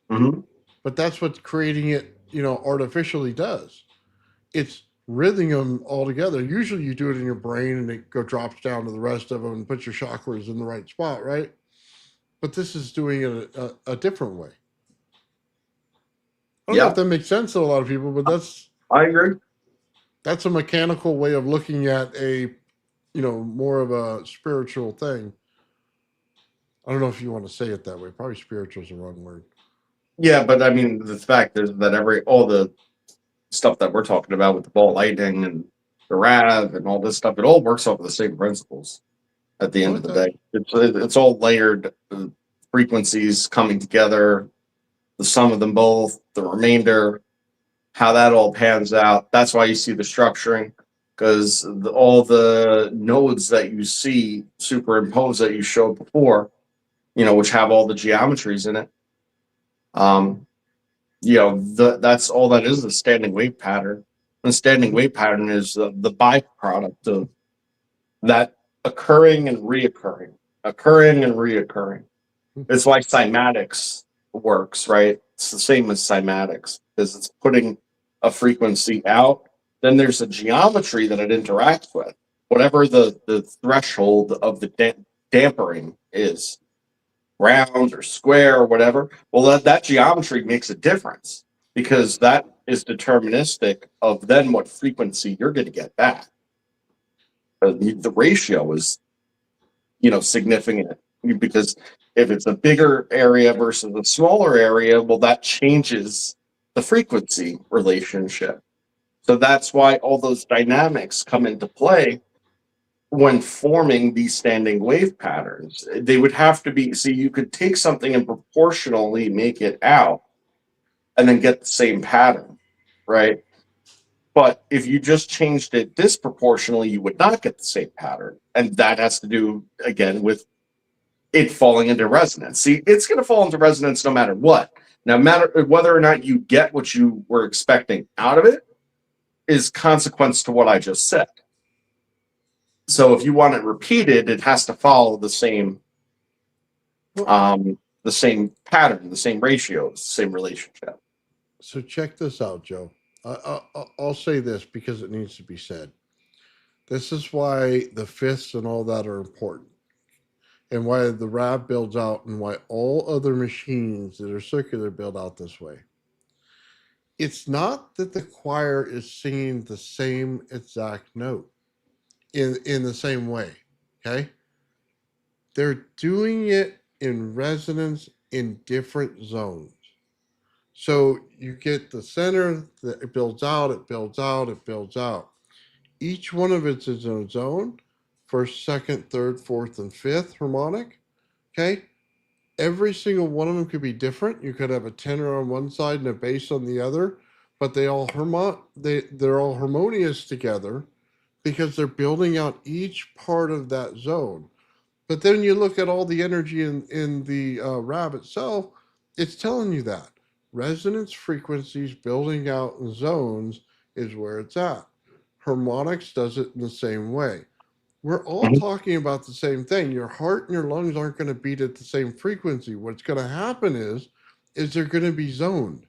Hmm. But that's what creating it, artificially does. It's rhythming them all together. Usually you do it in your brain and it drops down to the rest of them and puts your chakras in the right spot, right? But this is doing it a different way. I don't know if Yeah, that makes sense to a lot of people, but I agree. that's a mechanical way of looking at a more of a spiritual thing. I don't know if you want to say it that way. Probably spiritual is the wrong word. Yeah, but I mean, the fact is that all the stuff that we're talking about with the ball lightning and the RAV and all this stuff, it all works off of the same principles at the Oh, end of it the does. day. It's all layered frequencies coming together, the sum of them both, the remainder, how that all pans out. That's why you see the structuring, because all the nodes that you see superimposed that you showed before, which have all the geometries in it. Um, that's all that is, the standing wave pattern. The standing Mhm. wave pattern is the byproduct of that occurring and reoccurring, occurring and reoccurring. It's like cymatics works, right? It's the same as cymatics, because it's putting a frequency out. Then there's a geometry that it interacts with, whatever the threshold of the dampering is, round or square or whatever. Well, that geometry makes a difference, because that is deterministic of then what frequency you're going to get back. The ratio is significant, because if it's a bigger area versus a smaller area, well, that changes the frequency relationship. So that's why all those dynamics come into play when forming these standing wave patterns. They would have to be, see, you could take something and proportionally make it out and then get the same pattern, right? But if you just changed it disproportionately, you would not get the same pattern. And that has to do, again, with it falling into resonance. See, it's going to fall into resonance no matter what. No matter whether or not you get what you were expecting out of it is consequence to what I just said. So if you want it repeated, it has to follow Well, the same pattern, the same ratios, the same relationship. so check this out, Joe. I'll say this because it needs to be said. This is why the fifths and all that are important, and why the RAV builds out, and why all other machines that are circular build out this way. It's not that the choir is singing the same exact note in the same way. Okay, they're doing it in resonance in different zones. So you get the center that it builds out, it builds out, it builds out. Each one of it's its own zone: first, second, third, fourth, and fifth harmonic. Okay, every single one of them could be different. You could have a tenor on one side and a bass on the other, but they're all harmonious together because they're building out each part of that zone. But then you look at all the energy in the RAV itself, it's telling you that resonance frequencies building out in zones is where it's at. Harmonics does it in the same way. We're all Mhm. talking about the same thing. Your heart and your lungs aren't going to beat at the same frequency. What's going to happen is they're going to be zoned.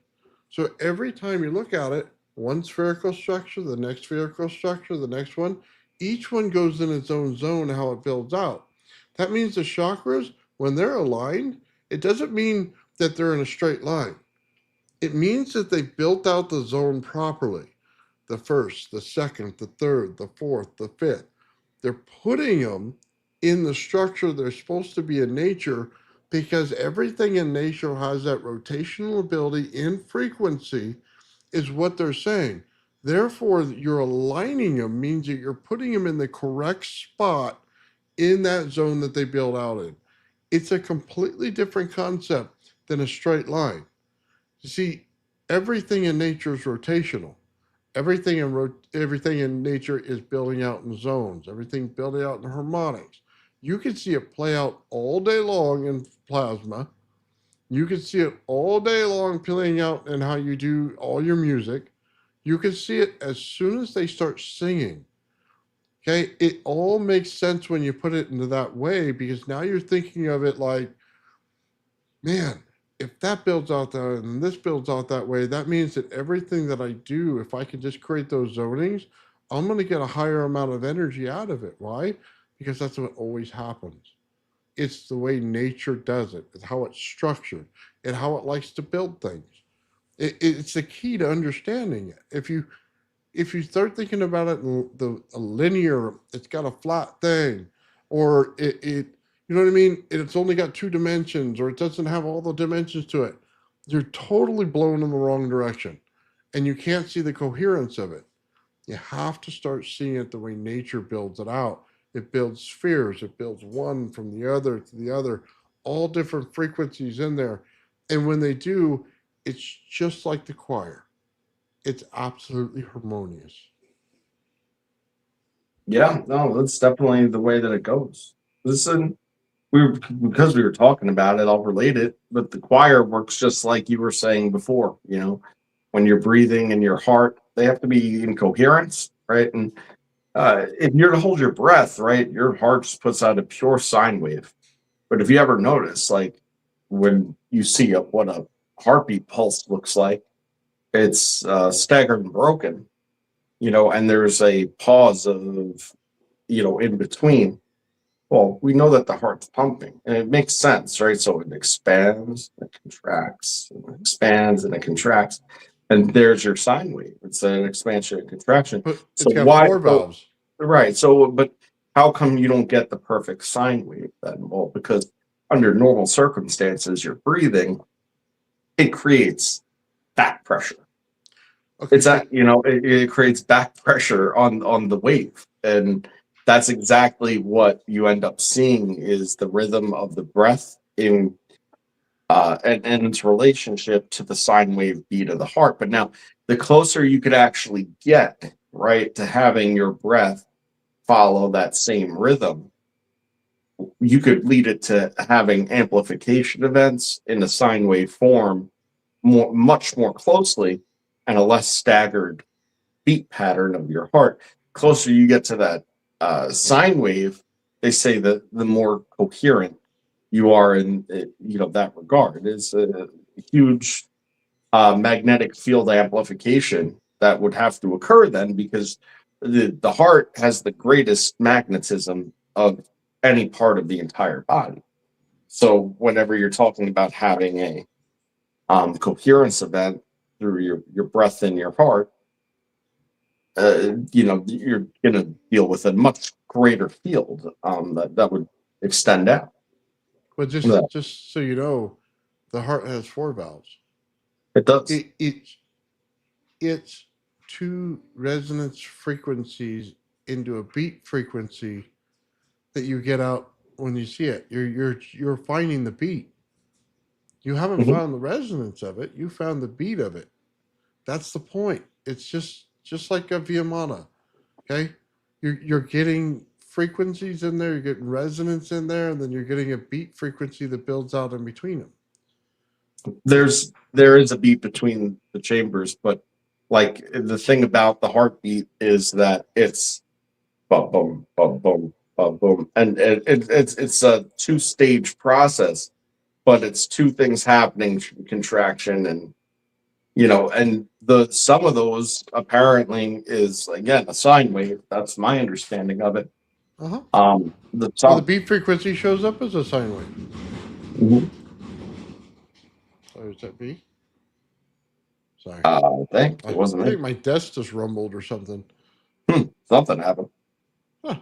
So every time you look at it, one spherical structure, the next spherical structure, the next one, each one goes in its own zone, how it builds out. That means the chakras, when they're aligned, it doesn't mean that they're in a straight line. It means that they built out the zone properly. The first, the second, the third, the fourth, the fifth. They're putting them in the structure they're supposed to be in nature, because everything in nature has that rotational ability in frequency, is what they're saying. Therefore, you're aligning them means that you're putting them in the correct spot in that zone that they build out in. It's a completely different concept than a straight line. You see, everything in nature is rotational. Everything in nature is building out in zones. Everything building out in harmonics. You can see it play out all day long in plasma. You can see it all day long playing out in how you do all your music. You can see it as soon as they start singing. Okay, it all makes sense when you put it into that way, because now you're thinking of it like, man, if that builds out that and this builds out that way, that means that everything that I do, if I can just create those zonings, I'm going to get a higher amount of energy out of it. Why? Because that's what always happens. It's the way nature does it. It's how it's structured and how it likes to build things. It's the key to understanding it. If you start thinking about it in the a linear, it's got a flat thing, or it you know what I mean? It's only got 2 dimensions, or it doesn't have all the dimensions to it. You're totally blown in the wrong direction, and you can't see the coherence of it. You have to start seeing it the way nature builds it out. It builds spheres. It builds one from the other to the other, all different frequencies in there. And when they do, it's just like the choir. It's absolutely harmonious. Yeah, no, that's definitely the way that it goes. Listen, because we were talking about it, I'll relate it, but the choir works just like you were saying before, when you're breathing and your heart, they have to be in coherence, right? And if you're to hold your breath, right, your heart just puts out a pure sine wave. But if you ever notice, like when you see what a heartbeat pulse looks like, it's staggered and broken, and there's a pause of, in between. Well, we know that the heart's pumping, and it makes sense, right? So it expands, it contracts, and it expands, and it contracts, and there's your sine wave. It's an expansion and contraction. But it's So got why? four valves. Right. So, but how come you don't get the perfect sine wave then? Well, because under normal circumstances, you're breathing, it creates back pressure. Okay, It's that it creates back pressure on the wave, and that's exactly what you end up seeing is the rhythm of the breath in and its relationship to the sine wave beat of the heart. But now, the closer you could actually get, right, to having your breath follow that same rhythm, you could lead it to having amplification events in the sine wave form much more closely, and a less staggered beat pattern of your heart. Closer you get to that sine wave, they say that the more coherent you are in that regard. It's a huge magnetic field amplification that would have to occur then, because the heart has the greatest magnetism of any part of the entire body. So whenever you're talking about having a coherence event through your breath in your heart, you're going to deal with a much greater field that would extend out. But Yeah, just so you know, the heart has 4 valves. it does. It's 2 resonance frequencies into a beat frequency that you get out when you see it. You're finding the beat. You haven't Mhm. found the resonance of it. You found the beat of it. That's the point. It's just like a Viamana. Okay, you're getting frequencies in there. You're getting resonance in there, and then you're getting a beat frequency that builds out in between them. There is a beat between the chambers, but like the thing about the heartbeat is that it's bum bum bum bum bum boom, and it's a 2-stage process, but it's 2 things happening: contraction and and the some of those apparently is again a sine wave. That's my understanding of it. Uh huh. The Well, the some. beat frequency shows up as a sine wave. Mhm. Oh, is that B? Sorry. I think it I wasn't think me. my desk just rumbled or something. Something happened. Huh.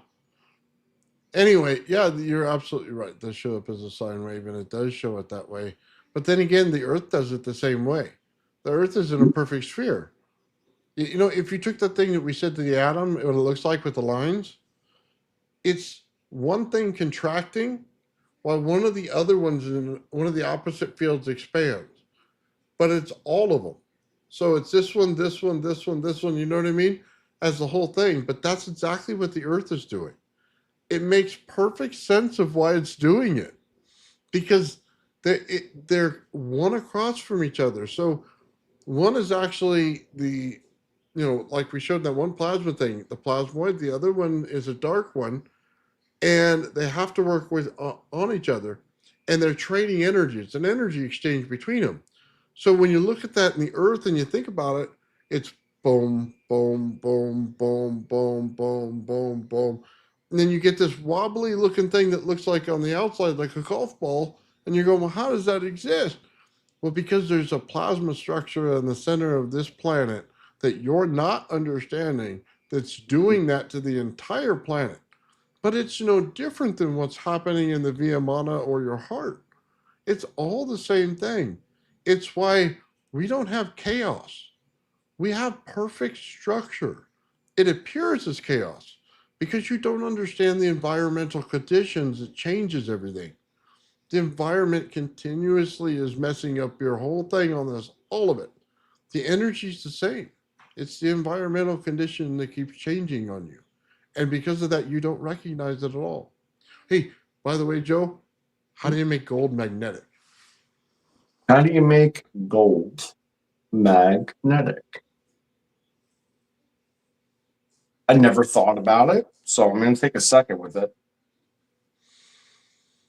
Anyway, yeah, you're absolutely right. It does show up as a sine wave, and it does show it that way. But then again, the Earth does it the same way. The Earth is in a perfect sphere. If you took that thing that we said to the atom, what it looks like with the lines, it's one thing contracting while one of the other ones in one of the opposite fields expands. But it's all of them. So it's this one, this one, this one, this one, you know what I mean? As the whole thing. But that's exactly what the Earth is doing. it makes perfect sense of why it's doing it, because they're one across from each other. So one is actually the, like we showed that one plasma thing, the plasmoid. The other one is a dark one, and they have to work with on each other, and they're trading energy. It's an energy exchange between them. So when you look at that in the earth and you think about it, it's boom, boom, boom, boom, boom, boom, boom, boom. And then you get this wobbly looking thing that looks like on the outside like a golf ball. And you go, well, how does that exist? Well, because there's a plasma structure in the center of this planet that you're not understanding that's doing that to the entire planet. But it's no different than what's happening in the via mana or your heart. It's all the same thing. It's why we don't have chaos. We have perfect structure. It appears as chaos because you don't understand the environmental conditions. It changes everything. The environment continuously is messing up your whole thing on this, all of it. The energy's the same. It's the environmental condition that keeps changing on you. And because of that, you don't recognize it at all. Hey, by the way, Joe, how do you make gold magnetic? How do you make gold magnetic? I never thought about it, so I'm going to take a second with it.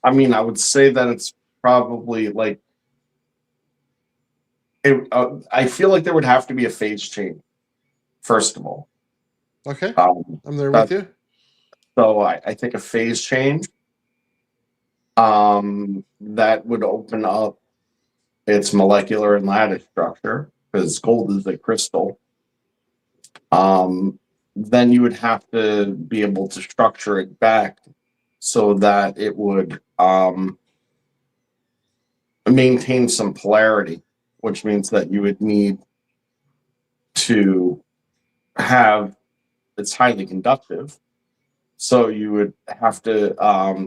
I mean, I would say that it's probably like I feel like there would have to be a phase change, first of all. Okay, I'm there with you. So I think a phase change that would open up its molecular and lattice structure, because gold is a crystal. Then you would have to be able to structure it back so that it would maintain some polarity, which means that you would need to have, it's highly conductive. So you would have to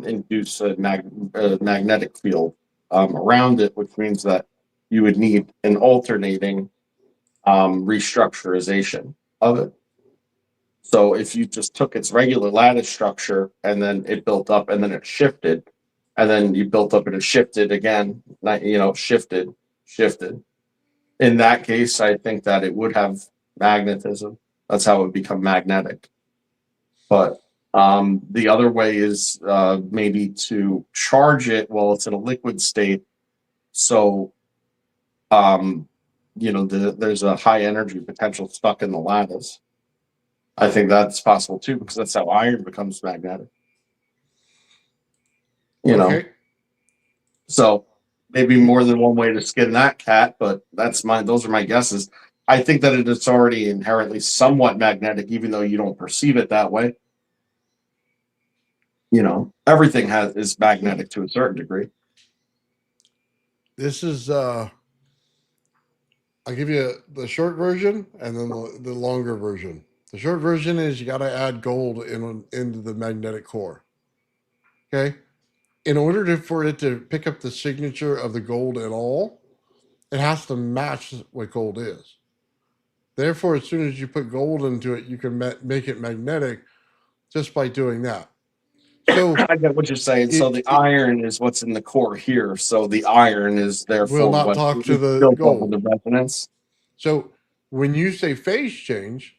induce a magnetic field around it, which means that you would need an alternating restructurization of it. So if you just took its regular lattice structure and then it built up and then it shifted, and then you built up and it shifted again, shifted. In that case, I think that it would have magnetism. That's how it would become magnetic. But the other way is maybe to charge it while it's in a liquid state. So, there's a high energy potential stuck in the lattice. I think that's possible too, because that's how iron becomes magnetic. Okay. So maybe more than one way to skin that cat, but those are my guesses. I think that it is already inherently somewhat magnetic, even though you don't perceive it that way. Everything is magnetic to a certain degree. This is I'll give you the short version and then the longer version. The short version is you got to add gold into the magnetic core. Okay? In order for it to pick up the signature of the gold at all, it has to match what gold is. Therefore, as soon as you put gold into it, you can make it magnetic just by doing that. So I get what you're saying. So the iron is what's in the core here. So the iron is therefore will not talk to the gold. The resonance. So when you say phase change,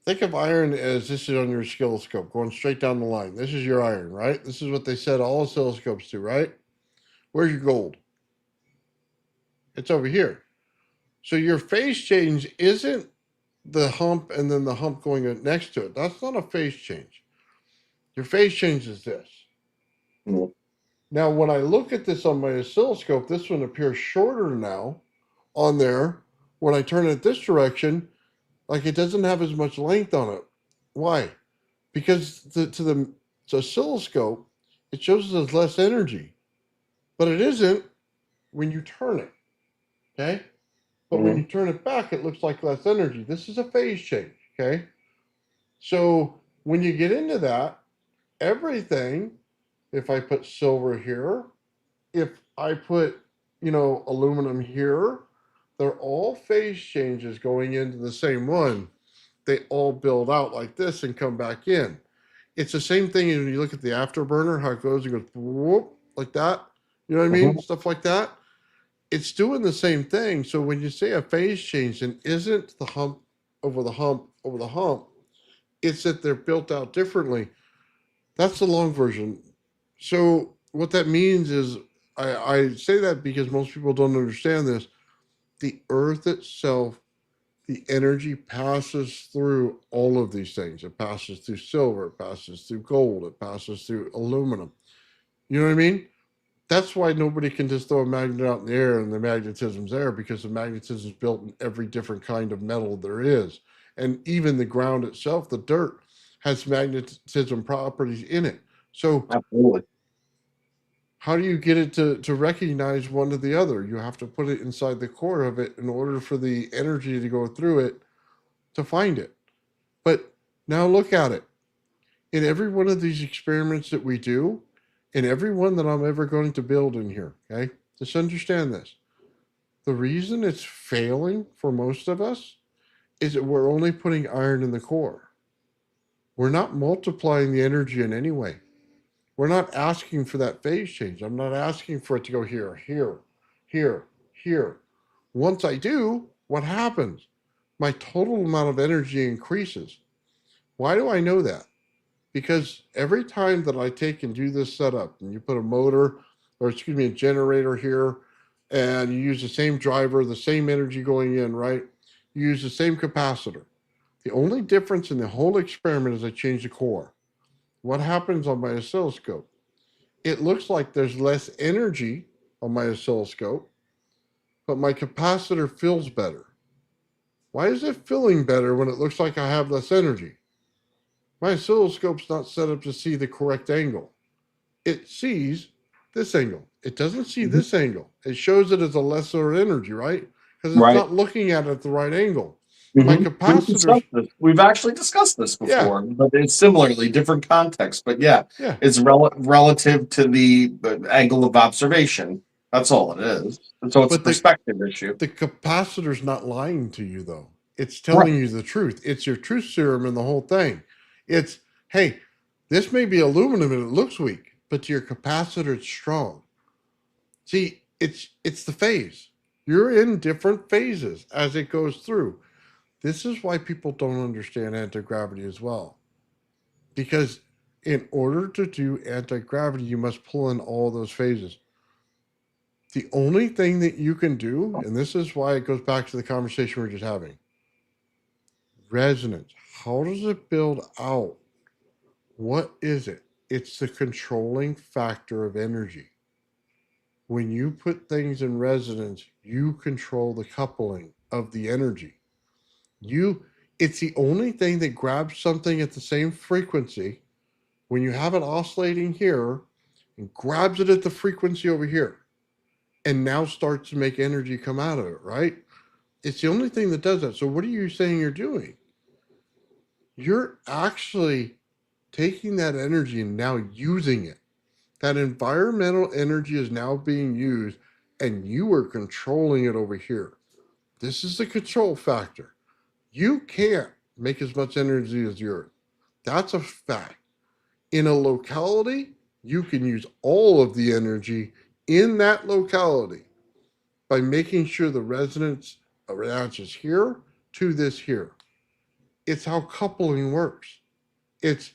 think of iron as this is on your oscilloscope, going straight down the line. This is your iron, right? This is what they said all oscilloscopes do, right? Where's your gold? It's over here. So your phase change isn't the hump and then the hump going next to it. That's not a phase change. Your phase change is this. Mm-hmm. Now, when I look at this on my oscilloscope, this one appears shorter now on there. When I turn it this direction, like it doesn't have as much length on it. Why? Because to the oscilloscope, it shows us less energy, but it isn't when you turn it. Okay? But when you turn it back, it looks like less energy. This is a phase change. Okay? So when you get into that, everything, if I put silver here, if I put, aluminum here, they're all phase changes going into the same one. They all build out like this and come back in. It's the same thing when you look at the afterburner, how it goes and goes whoop, like that. You know what I mean? Mhm. Stuff like that. It's doing the same thing. So when you say a phase change, then isn't the hump over the hump over the hump? It's that they're built out differently. That's the long version. So what that means is, I say that because most people don't understand this. The Earth itself, the energy passes through all of these things. It passes through silver, it passes through gold, it passes through aluminum. You know what I mean? That's why nobody can just throw a magnet out in the air and the magnetism's there, because the magnetism is built in every different kind of metal there is. And even the ground itself, the dirt, has magnetism properties in it. So Absolutely. how do you get it to recognize one to the other? You have to put it inside the core of it in order for the energy to go through it to find it. But now look at it. In every one of these experiments that we do, in every one that I'm ever going to build in here, okay, just understand this. The reason it's failing for most of us is that we're only putting iron in the core. We're not multiplying the energy in any way. We're not asking for that phase change. I'm not asking for it to go here, here, here, here. Once I do, what happens? My total amount of energy increases. Why do I know that? Because every time that I take and do this setup, and you put a motor, or excuse me, a generator here, and you use the same driver, the same energy going in, right? You use the same capacitor. The only difference in the whole experiment is I change the core. What happens on my oscilloscope? It looks like there's less energy on my oscilloscope, but my capacitor feels better. Why is it feeling better when it looks like I have less energy? My oscilloscope's not set up to see the correct angle. It sees this angle. It doesn't see Mhm. this angle. It shows it as a lesser energy, right? Because it's Right. not looking at it at the right angle. My Mhm. We've capacitors, discussed this. We've actually discussed this yeah, before, but it's similarly different context. But yeah, yeah. it's relative to the angle of observation. That's all it is. And so it's a But perspective issue. the capacitor's not lying to you, though. It's telling Right. you the truth. It's your truth serum in the whole thing. It's, hey, this may be aluminum and it looks weak, but to your capacitor, it's strong. See, it's the phase. You're in different phases as it goes through. This is why people don't understand anti-gravity as well. Because in order to do anti-gravity, you must pull in all those phases. The only thing that you can do, and this is why it goes back to the conversation we are just having, resonance. How does it build out? What is it? It's the controlling factor of energy. When you put things in resonance, you control the coupling of the energy. You it's the only thing that grabs something at the same frequency when you have it oscillating here and grabs it at the frequency over here and now starts to make energy come out of it, right? It's the only thing that does that. So what are you saying you're doing? You're actually taking that energy and now using it. That environmental energy is now being used and you are controlling it over here. This is the control factor. You can't make as much energy as the Earth. That's a fact. In a locality, you can use all of the energy in that locality by making sure the resonance attaches here to this here. It's how coupling works. It's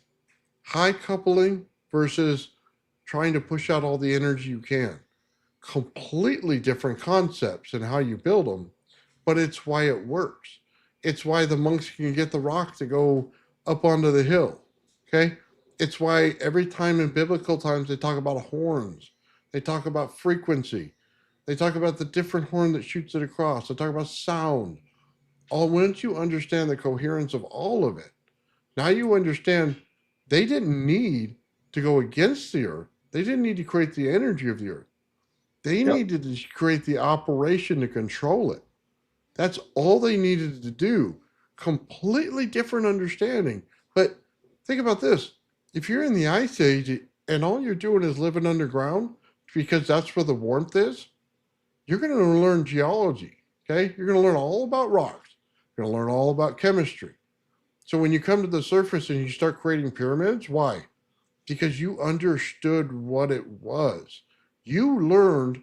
high coupling versus trying to push out all the energy you can. Completely different concepts and how you build them, but it's why it works. It's why the monks can get the rock to go up onto the hill. Okay? It's why every time in biblical times they talk about horns, they talk about frequency, they talk about the different horn that shoots it across, they talk about sound. All once you understand the coherence of all of it, now you understand they didn't need to go against the earth. They didn't need to create the energy of the earth. They Yep. needed to create the operation to control it. That's all they needed to do. Completely different understanding. But think about this. If you're in the ice age and all you're doing is living underground because that's where the warmth is, you're going to learn geology. Okay? You're going to learn all about rocks. You're going to learn all about chemistry. So when you come to the surface and you start creating pyramids, why? Because you understood what it was. You learned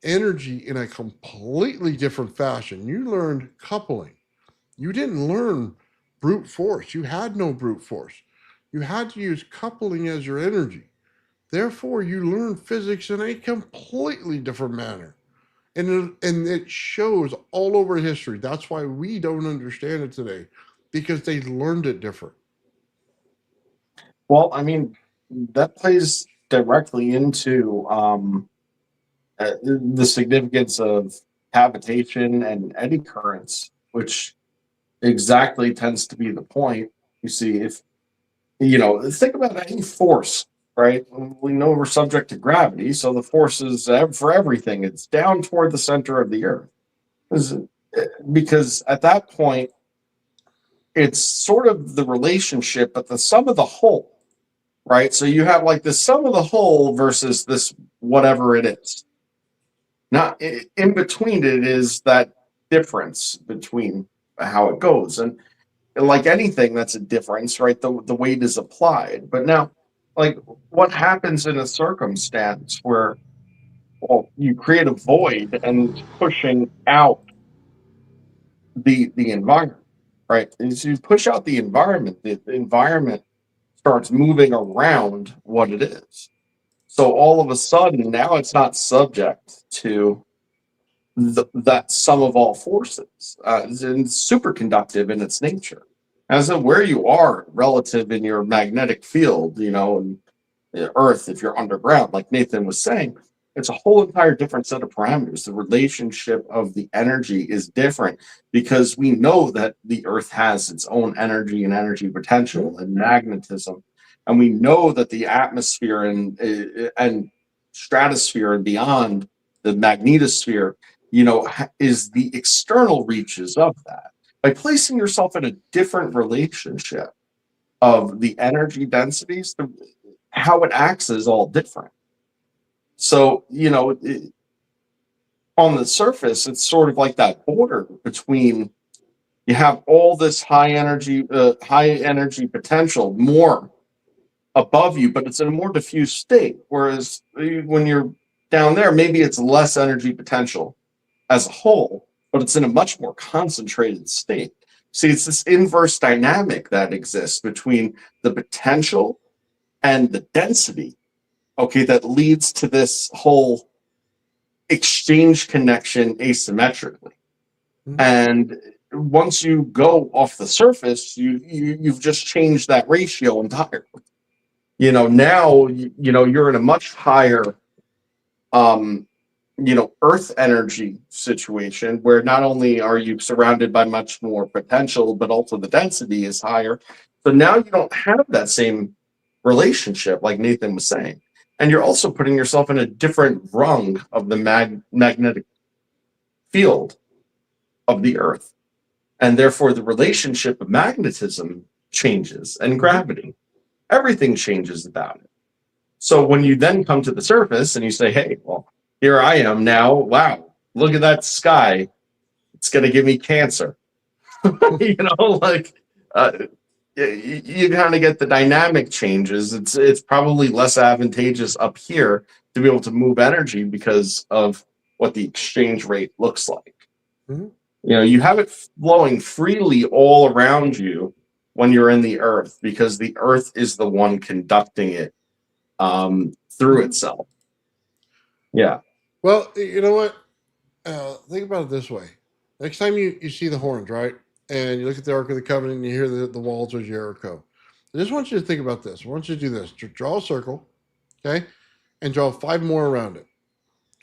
energy in a completely different fashion. You learned coupling. You didn't learn brute force. You had no brute force. You had to use coupling as your energy. Therefore, you learn physics in a completely different manner. And it shows all over history. That's why we don't understand it today, because they learned it different. Well, I mean, that plays directly into the significance of cavitation and eddy currents, which exactly tends to be the point. You see, if think about any force, right? We know we're subject to gravity, so the force is for everything. It's down toward the center of the earth. Because at that point, it's sort of the relationship, but the sum of the whole, right? So you have like the sum of the whole versus this whatever it is. Now, in between it is that difference between how it goes. And like anything that's a difference, right? The weight is applied. But now, like what happens in a circumstance where you create a void and it's pushing out the environment, right? As you push out the environment starts moving around what it is. So all of a sudden, now it's not subject to that sum of all forces. It's superconductive in its nature. As of where you are relative in your magnetic field, and the Earth, if you're underground, like Nathan was saying, it's a whole entire different set of parameters. The relationship of the energy is different because we know that the Earth has its own energy and energy potential and magnetism, and we know that the atmosphere and stratosphere and beyond the magnetosphere, is the external reaches of that. By placing yourself in a different relationship of the energy densities, how it acts is all different. So, on the surface, it's sort of like that border between you have all this high energy potential more above you, but it's in a more diffuse state. Whereas when you're down there, maybe it's less energy potential as a whole, but it's in a much more concentrated state. See, it's this inverse dynamic that exists between the potential and the density, okay, that leads to this whole exchange connection asymmetrically. And once you go off the surface, you've just changed that ratio entirely. Now you're in a much higher earth energy situation where not only are you surrounded by much more potential, but also the density is higher. So now you don't have that same relationship like Nathan was saying. And you're also putting yourself in a different rung of the magnetic field of the earth. And therefore the relationship of magnetism changes and gravity. Everything changes about it. So when you then come to the surface and you say, hey, well, here I am now. Wow, look at that sky. It's going to give me cancer. you kind of get the dynamic changes. It's probably less advantageous up here to be able to move energy because of what the exchange rate looks like. Mm-hmm. You have it flowing freely all around you when you're in the earth because the earth is the one conducting it through itself. Yeah. Well, you know what? Think about it this way. Next time you see the horns, right? And you look at the Ark of the Covenant and you hear the walls of Jericho. I just want you to think about this. I want you to do this. Draw a circle, okay? And draw 5 more around it,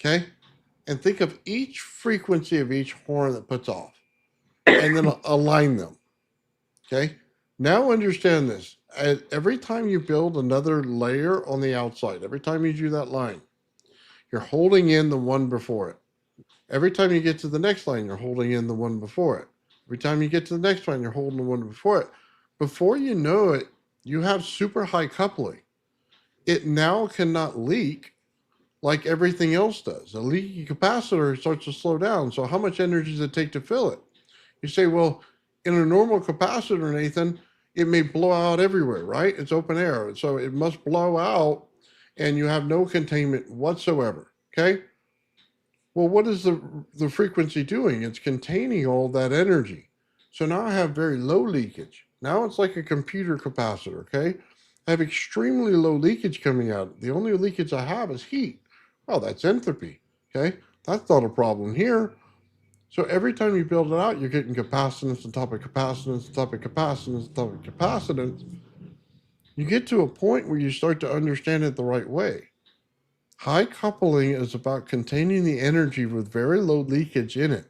okay? And think of each frequency of each horn that puts off. And then align them, okay? Now understand this. Every time you build another layer on the outside, every time you do that line, you're holding in the one before it. Every time you get to the next line, you're holding in the one before it. Every time you get to the next line, you're holding the one before it. Before you know it, you have super high coupling. It now cannot leak like everything else does. A leaky capacitor starts to slow down. So how much energy does it take to fill it? You say, well, in a normal capacitor, Nathan, it may blow out everywhere, right? It's open air. So it must blow out and you have no containment whatsoever. Okay. Well, what is the frequency doing? It's containing all that energy. So now I have very low leakage. Now it's like a computer capacitor. Okay. I have extremely low leakage coming out. The only leakage I have is heat. Oh, that's entropy. Okay. That's not a problem here. So every time you build it out, you're getting capacitance on top of capacitance on top of capacitance on top of capacitance. You get to a point where you start to understand it the right way. High coupling is about containing the energy with very low leakage in it,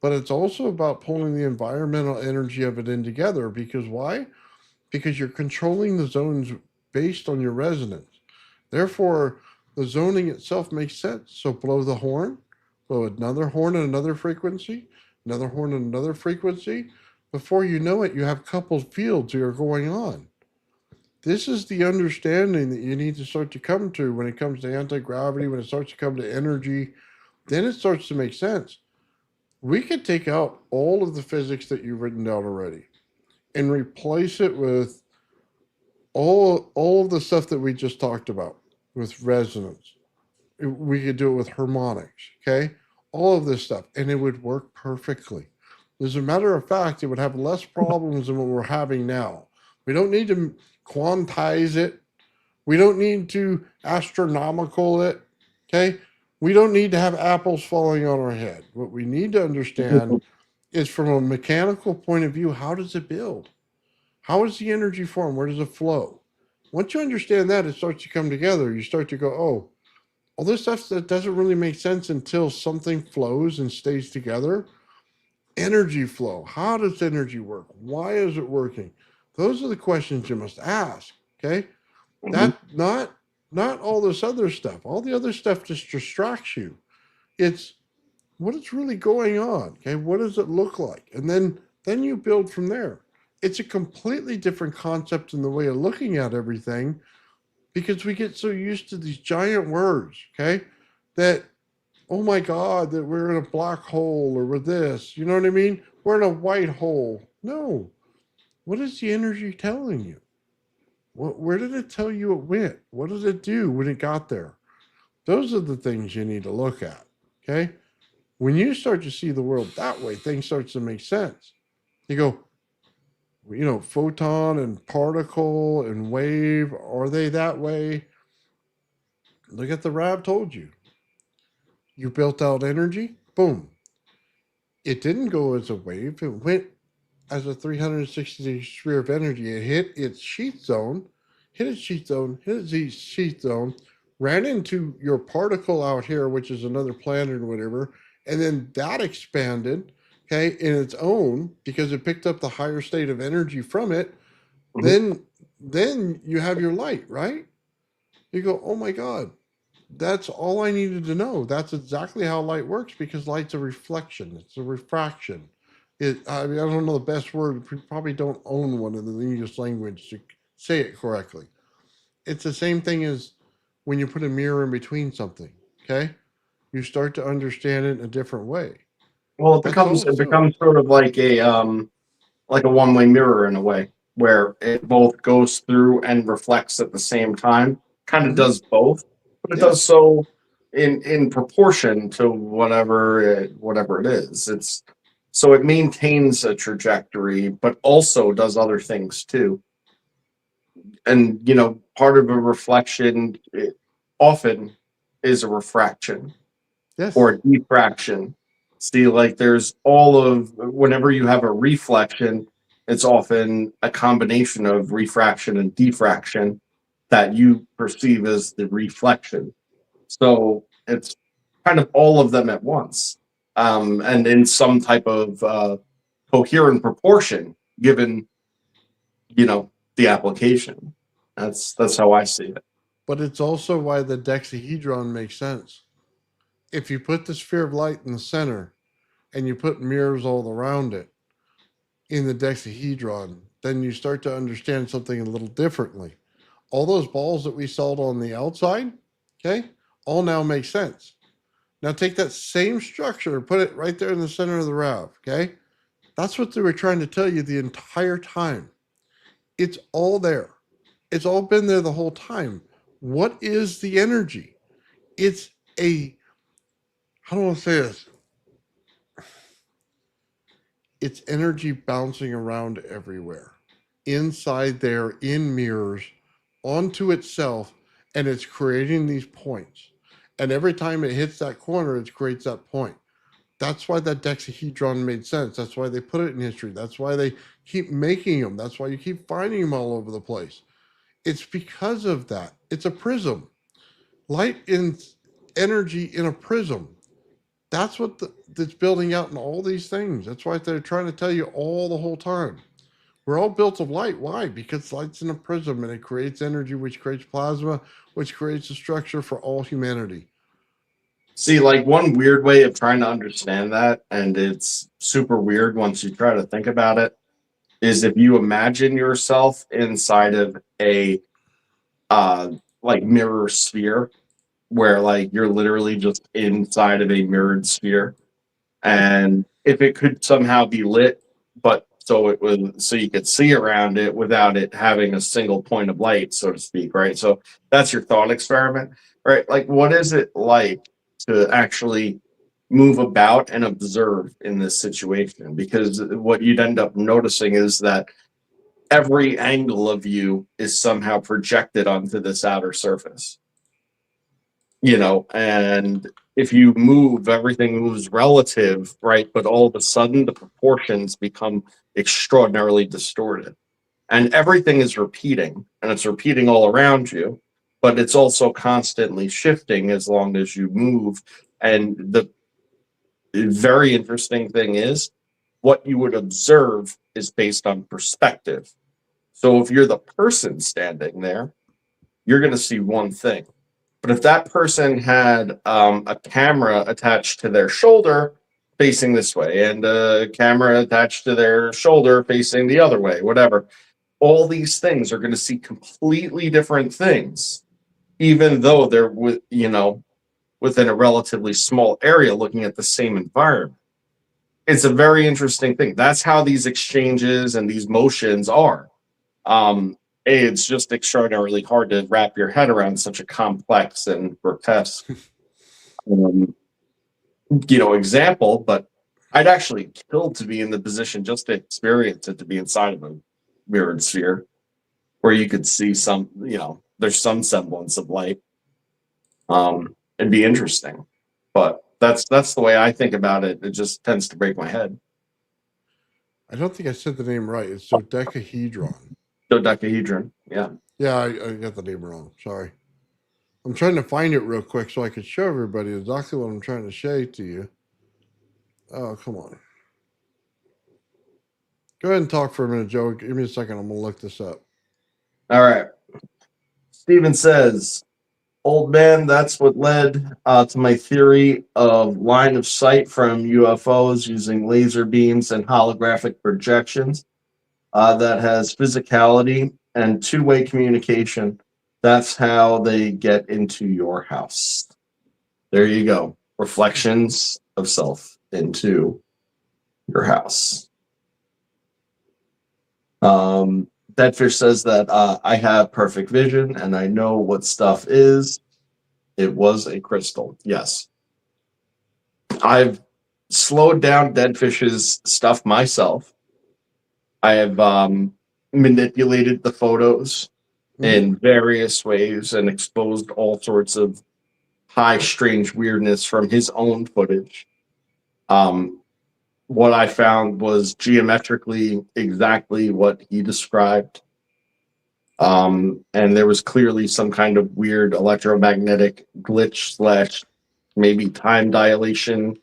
but it's also about pulling the environmental energy of it in together. Because why? Because you're controlling the zones based on your resonance. Therefore, the zoning itself makes sense. So blow the horn, blow another horn at another frequency, another horn at another frequency. Before you know it, you have coupled fields that are going on. This is the understanding that you need to start to come to when it comes to anti-gravity, when it starts to come to energy. Then it starts to make sense. We could take out all of the physics that you've written down already and replace it with all of the stuff that we just talked about with resonance. We could do it with harmonics, okay? All of this stuff, and it would work perfectly. As a matter of fact, it would have less problems than what we're having now. We don't need to quantize it. We don't need to astronomical it, okay? We don't need to have apples falling on our head. What we need to understand is from a mechanical point of view, how does it build? How is the energy form? Where does it flow? Once you understand that, it starts to come together. You start to go, oh, all this stuff that doesn't really make sense until something flows and stays together. Energy flow. How does energy work? Why is it working? Those are the questions you must ask. Okay. That not all this other stuff. All the other stuff just distracts you. It's what is really going on. Okay. What does it look like? And then you build from there. It's a completely different concept in the way of looking at everything because we get so used to these giant words, okay? That, oh my God, that we're in a black hole or we're this, you know what I mean? We're in a white hole. No. What is the energy telling you? Where did it tell you it went? What did it do when it got there? Those are the things you need to look at, okay? When you start to see the world that way, things start to make sense. You go, photon and particle and wave, are they that way? Look at the Rab told you. You built out energy, boom. It didn't go as a wave, it went as a 360 sphere of energy. It hit its sheath zone, hit its sheath zone, ran into your particle out here, which is another planet or whatever, and then that expanded, okay, in its own because it picked up the higher state of energy from it. Then you have your light, right? You go, oh my God, that's all I needed to know. That's exactly how light works because light's a reflection. It's a refraction. I don't know the best word. We probably don't own one in the English language to say it correctly. It's the same thing as when you put a mirror in between something, okay? You start to understand it in a different way. Well, it That's all becomes it's doing. sort of like a one-way mirror in a way, where it both goes through and reflects at the same time. Kind of does both, but it does Yes. so in proportion to whatever it is. It's so it maintains a trajectory, but also does other things too. And part of a reflection often is a refraction Yes. or a diffraction. See, like there's all of whenever you have a reflection, it's often a combination of refraction and diffraction that you perceive as the reflection. So it's kind of all of them at once, and in some type of coherent proportion, given the application. That's how I see it. But it's also why the dexahedron makes sense. If you put the sphere of light in the center and you put mirrors all around it in the dexahedron, then you start to understand something a little differently. All those balls that we saw on the outside, okay, all now make sense. Now take that same structure and put it right there in the center of the RAV, okay? That's what they were trying to tell you the entire time. It's all there. It's all been there the whole time. What is the energy? It's a, how do I want to say this? It's energy bouncing around everywhere, inside there, in mirrors, onto itself, and it's creating these points. And every time it hits that corner, it creates that point. That's why that dexahedron made sense. That's why they put it in history. That's why they keep making them. That's why you keep finding them all over the place. It's because of that. It's a prism. Light in energy in a prism. That's what that's building out in all these things. That's why they're trying to tell you all the whole time. We're all built of light. Why? Because light's in a prism and it creates energy, which creates plasma, which creates a structure for all humanity. See, like one weird way of trying to understand that, and it's super weird once you try to think about it, is if you imagine yourself inside of a like mirror sphere, where like you're literally just inside of a mirrored sphere, and if it could somehow be lit, but so you could see around it without it having a single point of light, so to speak, right? So that's your thought experiment, right? Like, what is it like to actually move about and observe in this situation? Because what you'd end up noticing is that every angle of you is somehow projected onto this outer surface, and if you move, everything moves relative, right? But all of a sudden, the proportions become extraordinarily distorted. And everything is repeating, and it's repeating all around you, but it's also constantly shifting as long as you move. And the very interesting thing is, what you would observe is based on perspective. So if you're the person standing there, you're going to see one thing. But if that person had a camera attached to their shoulder facing this way and a camera attached to their shoulder facing the other way, whatever, all these things are going to see completely different things, even though they're within a relatively small area looking at the same environment. It's a very interesting thing. That's how these exchanges and these motions are. It's just extraordinarily hard to wrap your head around such a complex and grotesque, example. But I'd actually kill to be in the position just to experience it, to be inside of a mirrored sphere where you could see some, there's some semblance of light. It'd be interesting, but that's the way I think about it. It just tends to break my head. I don't think I said the name right. It's dodecahedron. Dodecahedron, yeah. Yeah, I got the name wrong. Sorry. I'm trying to find it real quick so I could show everybody exactly what I'm trying to say to you. Oh, come on. Go ahead and talk for a minute, Joe. Give me a second. I'm going to look this up. All right. Steven says, old man, that's what led to my theory of line of sight from UFOs using laser beams and holographic projections. That has physicality and two-way communication. That's how they get into your house. There you go. Reflections of self into your house. Deadfish says that I have perfect vision and I know what stuff is. It was a crystal. Yes. I've slowed down Deadfish's stuff myself. I have manipulated the photos in various ways and exposed all sorts of high, strange weirdness from his own footage. What I found was geometrically exactly what he described. And there was clearly some kind of weird electromagnetic glitch / maybe time dilation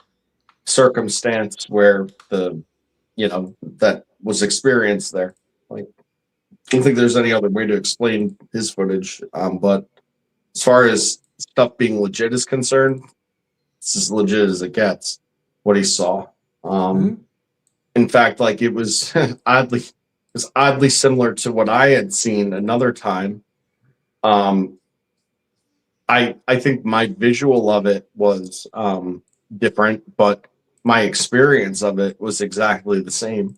circumstance where that was experienced there. Like, I don't think there's any other way to explain his footage. But as far as stuff being legit is concerned, it's as legit as it gets, what he saw. In fact, like it was oddly similar to what I had seen another time. I think my visual of it was different, but my experience of it was exactly the same.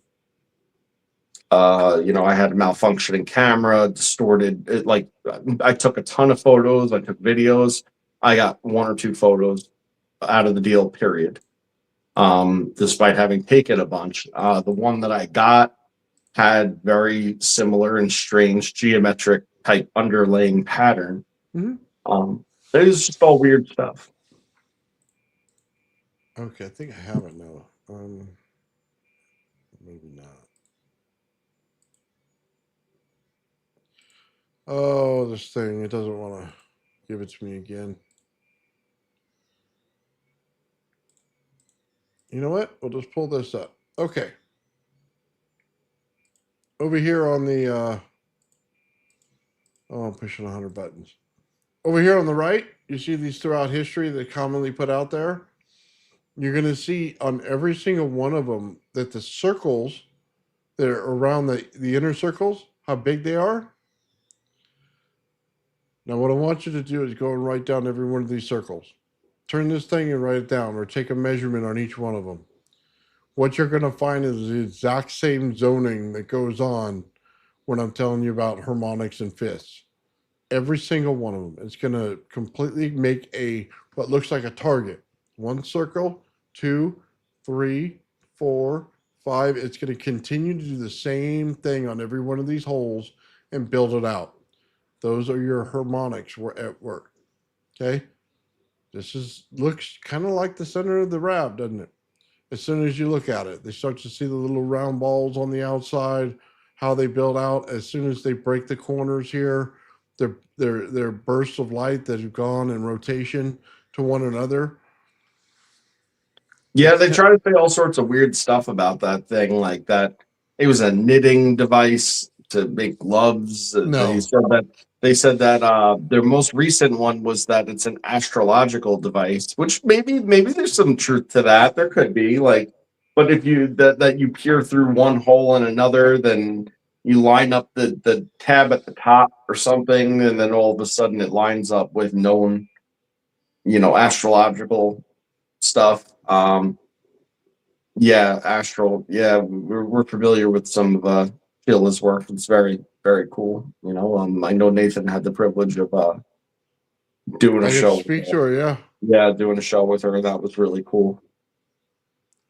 I had a malfunctioning camera, distorted. Like I took a ton of photos. I took videos. I got 1 or 2 photos out of the deal. Period. Despite having taken a bunch, the one that I got had very similar and strange geometric type underlaying pattern. Mhm. It was just all weird stuff. Okay, I think I have it now. Maybe not. Oh, this thing, it doesn't want to give it to me again. You know what? We'll just pull this up. Okay. Over here on the, I'm pushing 100 buttons. Over here on the right, you see these throughout history that commonly put out there. You're going to see on every single one of them that the circles that are around the inner circles, how big they are. Now, what I want you to do is go and write down every one of these circles. Turn this thing and write it down, or take a measurement on each one of them. What you're going to find is the exact same zoning that goes on when I'm telling you about harmonics and fifths. Every single one of them. It's going to completely make what looks like a target. 1 circle, 2, 3, 4, 5. It's going to continue to do the same thing on every one of these holes and build it out. Those are your harmonics at work. Okay? Looks kind of like the center of the rab, doesn't it? As soon as you look at it, they start to see the little round balls on the outside, how they build out. As soon as they break the corners here, they're bursts of light that have gone in rotation to one another. Yeah, they try to say all sorts of weird stuff about that thing, like that it was a knitting device to make gloves. No. They said that their most recent one was that it's an astrological device, which maybe there's some truth to that. There could be, like, but if you that you peer through one hole and another, then you line up the tab at the top or something, and then all of a sudden it lines up with known, astrological stuff. Yeah, astral. Yeah, we're familiar with some of Sheila's work. It's very, very cool. I know Nathan had the privilege of doing a I get to show. speak to her, yeah. Yeah, doing a show with her. That was really cool.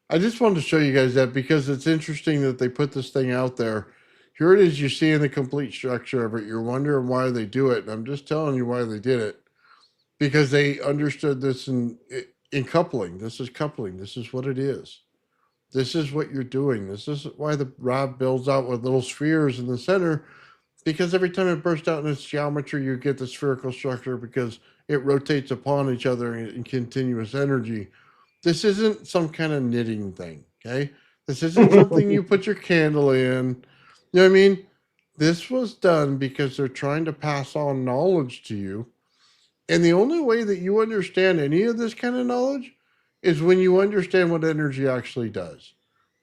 I just wanted to show you guys that because it's interesting that they put this thing out there. Here it is. You're seeing the complete structure of it. You're wondering why they do it. And I'm just telling you why they did it. Because they understood this in coupling. This is coupling. This is what it is. This is what you're doing. This is why the rod builds out with little spheres in the center. Because every time it bursts out in its geometry, you get the spherical structure because it rotates upon each other in continuous energy. This isn't some kind of knitting thing, okay? This isn't something you put your candle in. You know what I mean? This was done because they're trying to pass on knowledge to you. And the only way that you understand any of this kind of knowledge is when you understand what energy actually does.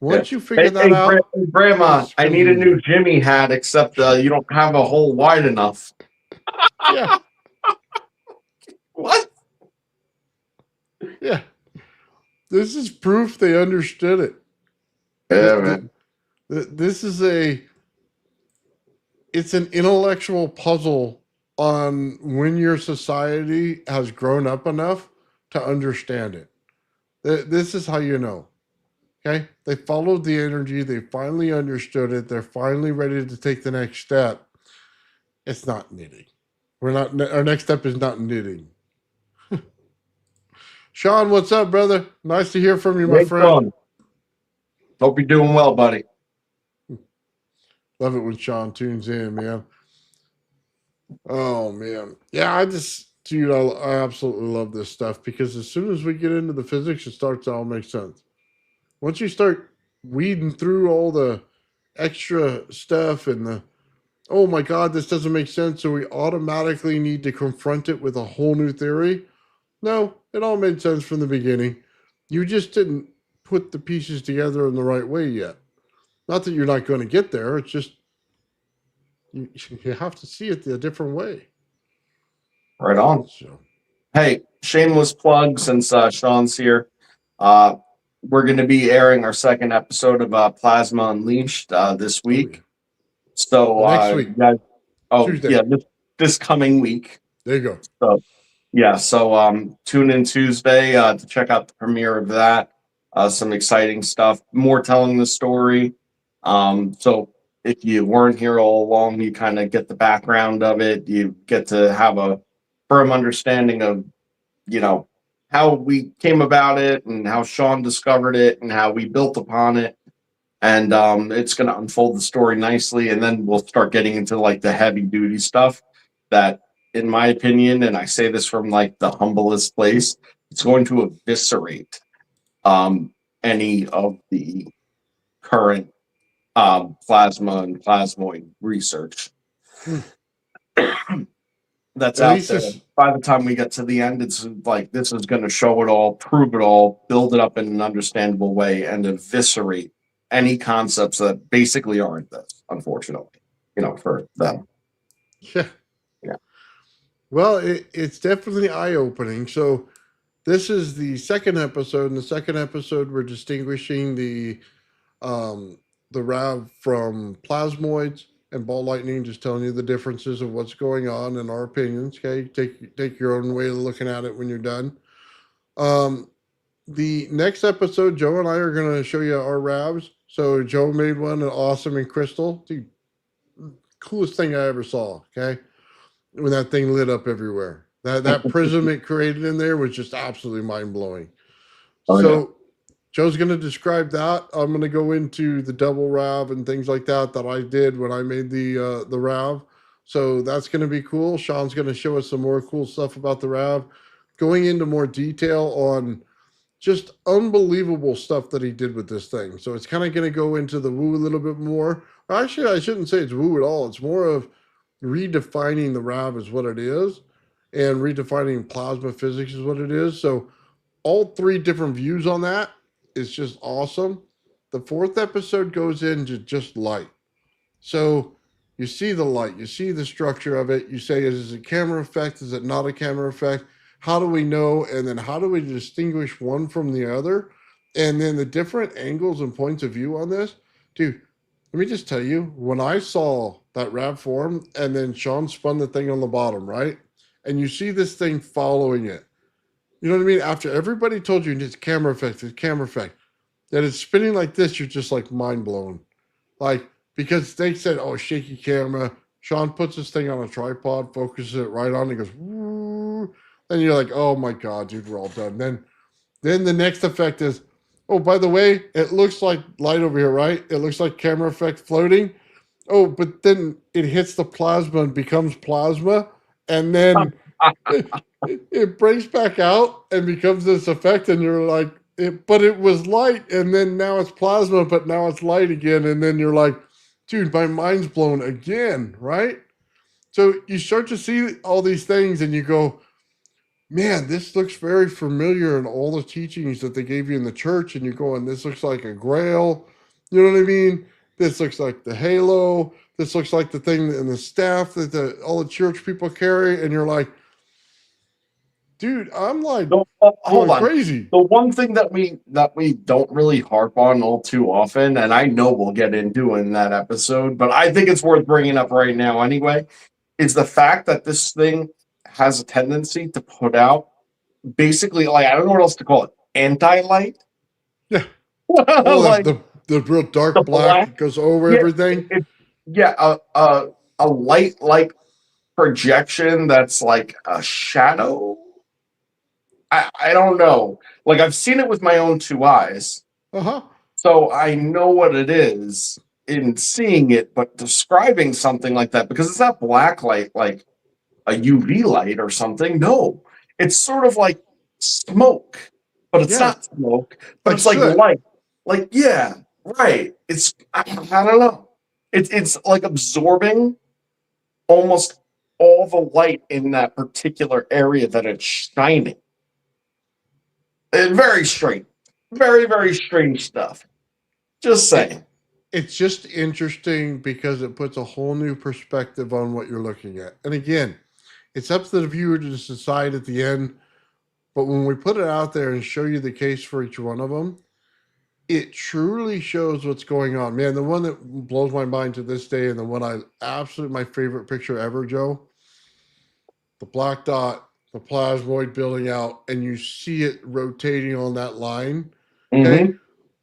Once you figure that out, Grandma, I need a new Jimmy hat, except you don't have a hole wide enough. Yeah. What? Yeah. This is proof they understood it. Yeah, man. This is it's an intellectual puzzle on when your society has grown up enough to understand it. This is how you know. Okay? They followed the energy. They finally understood it. They're finally ready to take the next step. It's not knitting. Our next step is not knitting. Sean, what's up, brother? Nice to hear from you, my friend. Fun. Hope you're doing well, buddy. Love it when Sean tunes in, man. Oh, man. Yeah, dude, I absolutely love this stuff because as soon as we get into the physics, it starts to all make sense. Once you start weeding through all the extra stuff and oh my God, this doesn't make sense, so we automatically need to confront it with a whole new theory. No, it all made sense from the beginning. You just didn't put the pieces together in the right way yet. Not that you're not going to get there. It's just you have to see it a different way. Right on. So. Hey, shameless plug since Sean's here. we're going to be airing our second episode of Plasma Unleashed this week. So, next week, Tuesday. yeah, this coming week. There you go. So, yeah, so tune in Tuesday to check out the premiere of that. Some exciting stuff, more telling the story. So if you weren't here all along, you kind of get the background of it. You get to have a firm understanding of, how we came about it and how Sean discovered it and how we built upon it. And it's going to unfold the story nicely. And then we'll start getting into like the heavy duty stuff that, in my opinion, and I say this from like the humblest place, it's going to eviscerate any of the current plasma and plasmoid research that's At out least there. it's- By the time we get to the end, it's like this is going to show it all, prove it all, build it up in an understandable way, and eviscerate any concepts that basically aren't this, unfortunately, for them. Yeah. Yeah. Well, it's definitely eye-opening. So this is the second episode. In the second episode, we're distinguishing the RAV from plasmoids and ball lightning, just telling you the differences of what's going on and our opinions. Okay, take your own way of looking at it when you're done. The next episode, Joe and I are going to show you our RAVs. So Joe made one, an awesome in crystal. Dude, coolest thing I ever saw. Okay, when that thing lit up everywhere. That prism it created in there was just absolutely mind-blowing. Yeah. Joe's going to describe that. I'm going to go into the double RAV and things like that I did when I made the RAV. So that's going to be cool. Sean's going to show us some more cool stuff about the RAV, going into more detail on just unbelievable stuff that he did with this thing. So it's kind of going to go into the woo a little bit more. Actually, I shouldn't say it's woo at all. It's more of redefining the RAV as what it is, and redefining plasma physics is what it is. So all three different views on that is just awesome. The fourth episode goes into just light. So you see the light, you see the structure of it. You say, is it a camera effect? Is it not a camera effect? How do we know? And then how do we distinguish one from the other? And then the different angles and points of view on this. Dude, let me just tell you, when I saw that RAV form and then Sean spun the thing on the bottom, right? And you see this thing following it. You know what I mean? After everybody told you it's camera effect, that it's spinning like this, you're just like mind blown. Like, because they said, oh, shaky camera. Sean puts this thing on a tripod, focuses it right on, and goes, woo. Then you're like, oh my God, dude, we're all done. Then the next effect is, oh, by the way, it looks like light over here, right? It looks like camera effect floating. Oh, but then it hits the plasma and becomes plasma. And then it breaks back out and becomes this effect, and you're like, but it was light, and then now it's plasma, but now it's light again, and then you're like, dude, my mind's blown again, right? So you start to see all these things, and you go, man, this looks very familiar in all the teachings that they gave you in the church, and you're going, this looks like a grail, you know what I mean? This looks like the halo. This looks like the thing in the staff that all the church people carry, and you're like, dude, I'm like Hold on. crazy. The one thing that we don't really harp on all too often, and I know we'll get into in that episode, but I think it's worth bringing up right now anyway, is the fact that this thing has a tendency to put out basically, like, I don't know what else to call it, anti-light. Yeah. Like the real dark the black that goes over everything. A light like projection that's like a shadow. I don't know. Like, I've seen it with my own two eyes. Uh-huh. So I know what it is in seeing it, but describing something like that, because it's not black light like a UV light or something. No, it's sort of like smoke, but it's not smoke, but it's like light. Like, yeah, right. I don't know. It's like absorbing almost all the light in that particular area that it's shining. Very strange. Very, very strange stuff. Just saying. It's just interesting because it puts a whole new perspective on what you're looking at. And again, it's up to the viewer to decide at the end. But when we put it out there and show you the case for each one of them, it truly shows what's going on. Man, the one that blows my mind to this day, and the one I absolutely my favorite picture ever, Joe, the black dot, the plasmoid building out, and you see it rotating on that line. Okay. Mm-hmm.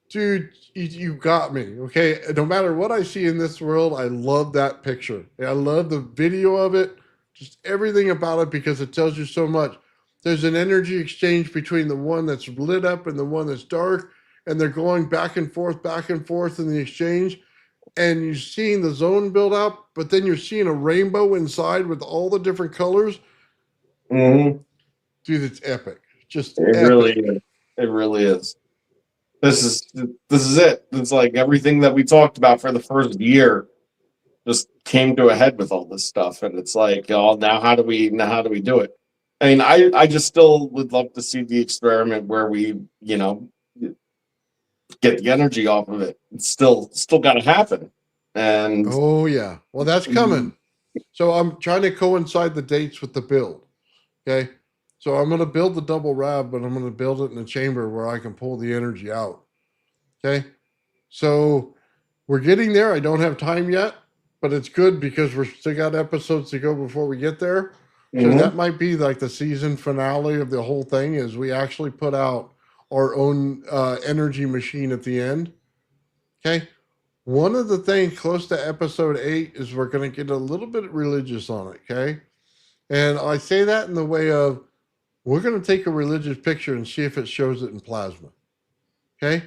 Dude, you got me. Okay. No matter what I see in this world, I love that picture. I love the video of it, just everything about it, because it tells you so much. There's an energy exchange between the one that's lit up and the one that's dark, and they're going back and forth in the exchange. And you're seeing the zone build up, but then you're seeing a rainbow inside with all the different colors. Mm-hmm. Dude, it's epic. Just It really epic. is. It really is. This is it. It's like everything that we talked about for the first year just came to a head with all this stuff, and it's like, oh, now how do we do it? I mean, I just still would love to see the experiment where we, get the energy off of it. It's still got to happen, and Oh yeah. Well, that's coming. So I'm trying to coincide the dates with the build. Okay. So I'm going to build the double rab, but I'm going to build it in a chamber where I can pull the energy out. Okay. So we're getting there. I don't have time yet, but it's good because we're still got episodes to go before we get there. So Mhm. that might be like the season finale of the whole thing is we actually put out our own energy machine at the end. Okay. One of the things close to episode 8 is we're going to get a little bit religious on it. Okay. And I say that in the way of we're going to take a religious picture and see if it shows it in plasma. Okay.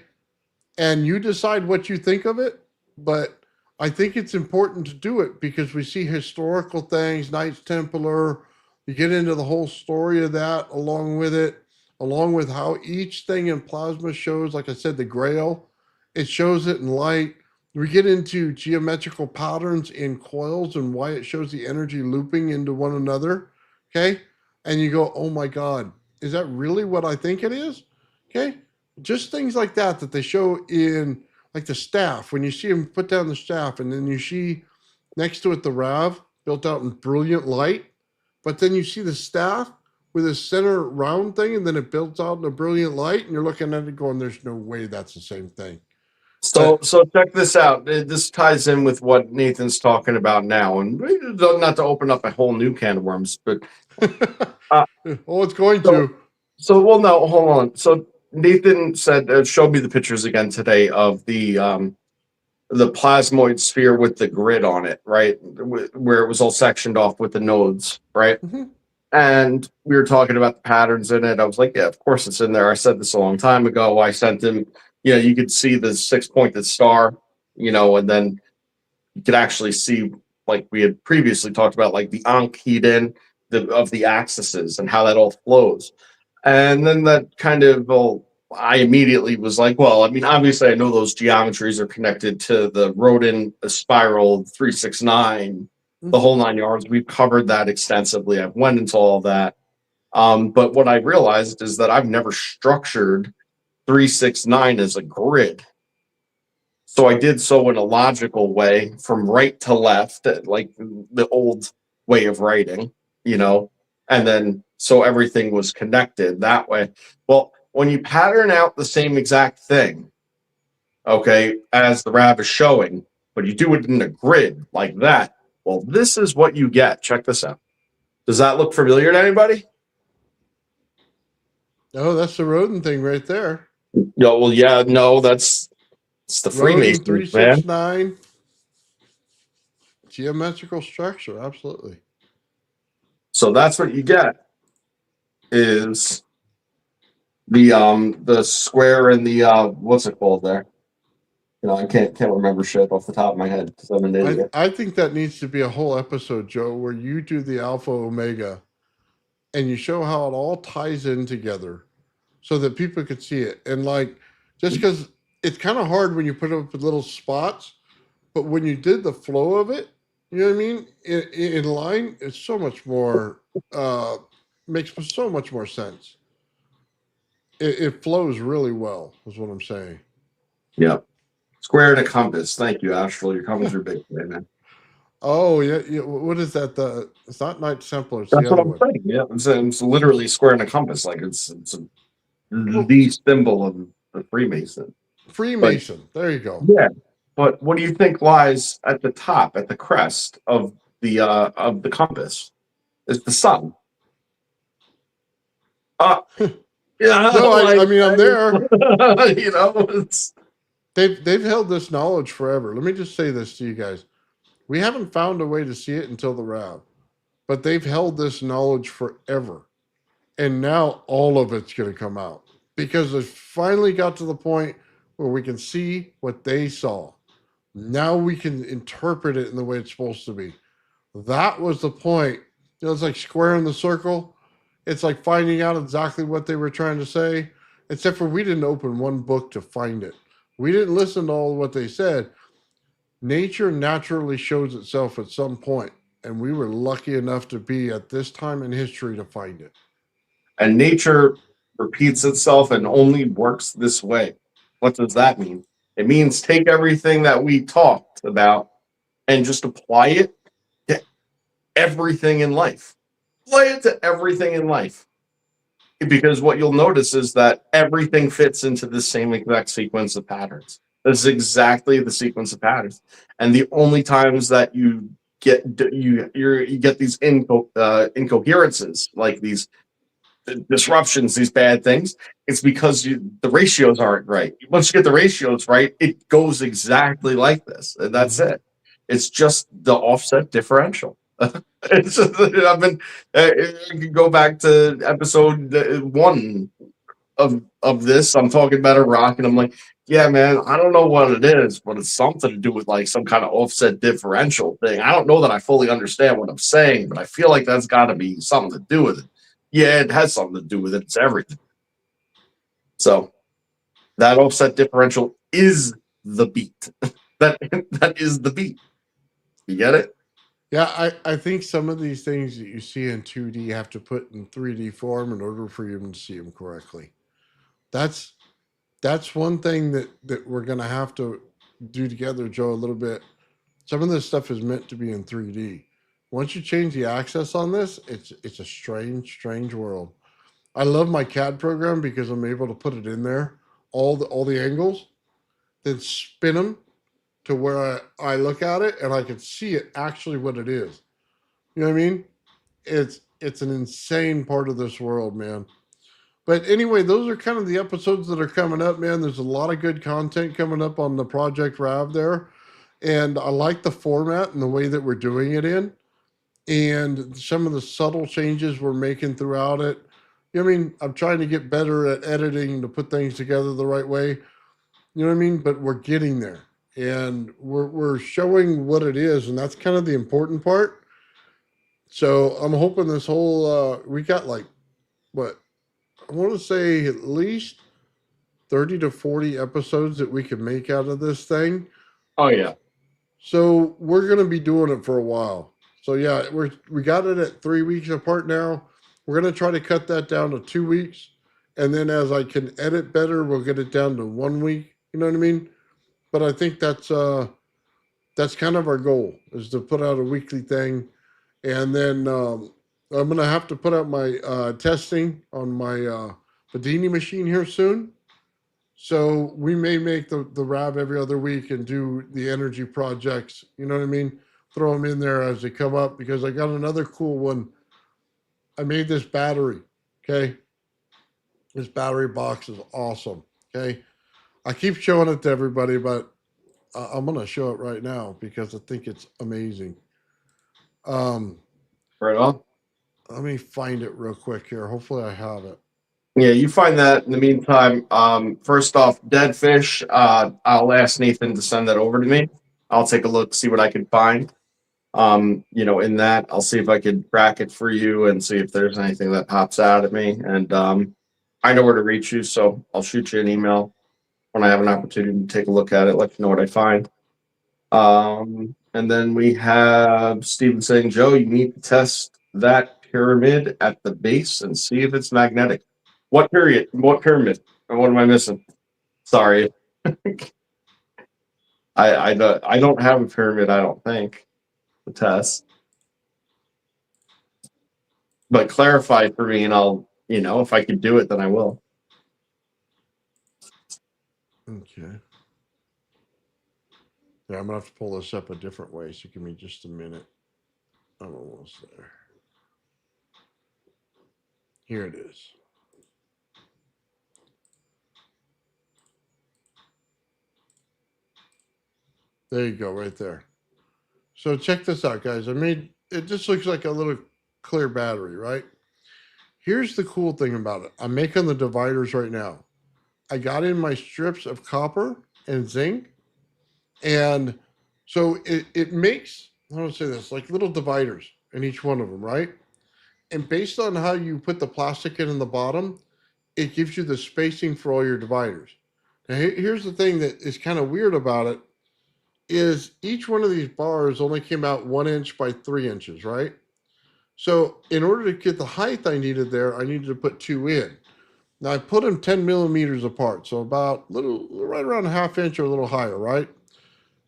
And you decide what you think of it. But I think it's important to do it because we see historical things, Knights Templar. You get into the whole story of that along with it, along with how each thing in plasma shows, like I said, the grail, it shows it in light. We get into geometrical patterns in coils and why it shows the energy looping into one another. Okay. And you go, oh my God, is that really what I think it is? Okay. Just things like that they show in like the staff. When you see them put down the staff and then you see next to it the Rav built out in brilliant light, but then you see the staff with a center round thing and then it builds out in a brilliant light and you're looking at it going, there's no way that's the same thing. So But so check this out. This ties in with what Nathan's talking about now, and not to open up a whole new can of worms, but uh, oh, it's going so to. well, no, hold on. So Nathan said, showed me the pictures again today of the plasmoid sphere with the grid on it, right, where it was all sectioned off with the nodes, right? Mhm. And we were talking about the patterns in it. I was like, yeah, of course it's in there. I said this a long time ago. I sent him, you could see the 6-pointed star, and then you could actually see, like we had previously talked about, like the Ankh heat in of the axes and how that all flows. And then that kind of, well, I immediately was like, well, I mean, obviously I know those geometries are connected to the Rodin spiral 369, the Mhm. whole 9 yards. We've covered that extensively. I've went into all that. But what I realized is that I've never structured 369 as a grid. So I did so in a logical way from right to left, like the old way of writing, and then so everything was connected that way. Well, when you pattern out the same exact thing, okay, as the Rav is showing, but you do it in a grid like that, well, this is what you get. Check this out. Does that look familiar to anybody? Oh, that's the Rodin thing right there. No, well, yeah, no, it's the Rodin Freemasons, man. 369 geometrical structure. Absolutely. So that's what you get is the square and the what's it called there? I can't remember shit off the top of my head because I'm an idiot. I think that needs to be a whole episode, Joe, where you do the alpha omega and you show how it all ties in together so that people could see it. And like, just because it's kind of hard when you put up little spots, but when you did the flow of it, you know what I mean? In line, it's so much more, makes so much more sense. It flows really well, is what I'm saying. Yeah. Square and a compass. Thank you, Astral. You're coming through big today, man. Oh, yeah, yeah. What is that? It's not Night Templar, it's That's the what other I'm one. saying. Yeah, it's literally square and a compass. Like it's Well, the symbol of the Freemason. Freemason. There you go. Yeah, but what do you think lies at the top, at the crest of the compass? It's the sun. Uh, yeah, No, I like mean I'm there. it's They've held this knowledge forever. Let me just say this to you guys. We haven't found a way to see it until the RAV, but they've held this knowledge forever. And now all of it's going to come out because it finally got to the point where we can see what they saw. Now we can interpret it in the way it's supposed to be. That was the point. It's like squaring the circle. It's like finding out exactly what they were trying to say, except for we didn't open one book to find it. We didn't listen to all of what they said. Nature naturally shows itself at some point, and we were lucky enough to be at this time in history to find it. and nature repeats itself and only works this way. What does that mean? It means take everything that we talked about and just apply it to everything in life. Apply it to everything in life. Because what you'll notice is that everything fits into the same exact sequence of patterns. This is exactly the sequence of patterns. And the only times that you get you get these incoherences, like these disruptions, these bad things, it's because the ratios aren't right. Once you get the ratios right, it goes exactly like this, and that's it. It's just the offset differential. It's just, I've been. You can go back to episode 1 of this. I'm talking about a rock, and I'm like, yeah, man, I don't know what it is, but it's something to do with like some kind of offset differential thing. I don't know that I fully understand what I'm saying, but I feel like that's got to be something to do with it. Yeah, it has something to do with it. It's everything. So that offset differential is the beat. that is the beat. You get it? Yeah, I think some of these things that you see in 2D have to put in 3D form in order for you to see them correctly. That's one thing that we're gonna have to do together, Joe, a little bit. Some of this stuff is meant to be in 3D. Once you change the access on this, it's a strange world. I love my CAD program because I'm able to put it in there, all the angles, then spin them to where I look at it and I can see it actually what it is. You know what I mean? It's an insane part of this world, man. But anyway, those are kind of the episodes that are coming up, man. There's a lot of good content coming up on the Project Rav there. And I like the format and the way that we're doing it in. And some of the subtle changes we're making throughout it. You know what I mean? I'm trying to get better at editing to put things together the right way. You know what I mean? But we're getting there. And we're showing what it is, and that's kind of the important part. So I'm hoping this whole we got like what I want to say at least 30 to 40 episodes that we can make out of this thing. Oh yeah. So we're gonna be doing it for a while. So yeah, we got it at 3 weeks apart now. We're gonna try to cut that down to 2 weeks, and then as I can edit better, we'll get it down to 1 week. You know what I mean? But I think that's kind of our goal is to put out a weekly thing, and then I'm gonna have to put out my testing on my Bedini machine here soon. So we may make the RAV every other week and do the energy projects. You know what I mean? Throw them in there as they come up because I got another cool one. I made this battery. Okay, this battery box is awesome. Okay, I keep showing it to everybody, but I'm gonna show it right now because I think it's amazing. Um, Right on. Let me find it real quick here. Hopefully, I have it. Yeah, you find that in the meantime. First off, dead fish. I'll ask Nathan to send that over to me. I'll take a look, see what I can find. In that, I'll see if I could crack it for you and see if there's anything that pops out at me. And I know where to reach you, so I'll shoot you an email when I have an opportunity to take a look at it, let you know what I find. And then we have Steven saying, Joe, you need to test that pyramid at the base and see if it's magnetic. What period? What pyramid? What am I missing? Sorry. I don't have a pyramid, I don't think, to test. But clarify for me and I'll, if I could do it, then I will. Okay. Yeah, I'm gonna have to pull this up a different way, so give me just a minute. I'm almost there. Here it is. There you go, right there. So check this out, guys. I made it just looks like a little clear battery, right? Here's the cool thing about it. I'm making the dividers right now. I got in my strips of copper and zinc, and so it makes, how do I say this, like little dividers in each one of them, right? And based on how you put the plastic in the bottom, it gives you the spacing for all your dividers. Now, here's the thing that is kind of weird about it is each one of these bars only came out 1 inch by 3 inches, right? So in order to get the height I needed there, I needed to put two in. Now I put them 10 millimeters apart, so about little right around a half inch or a little higher, right?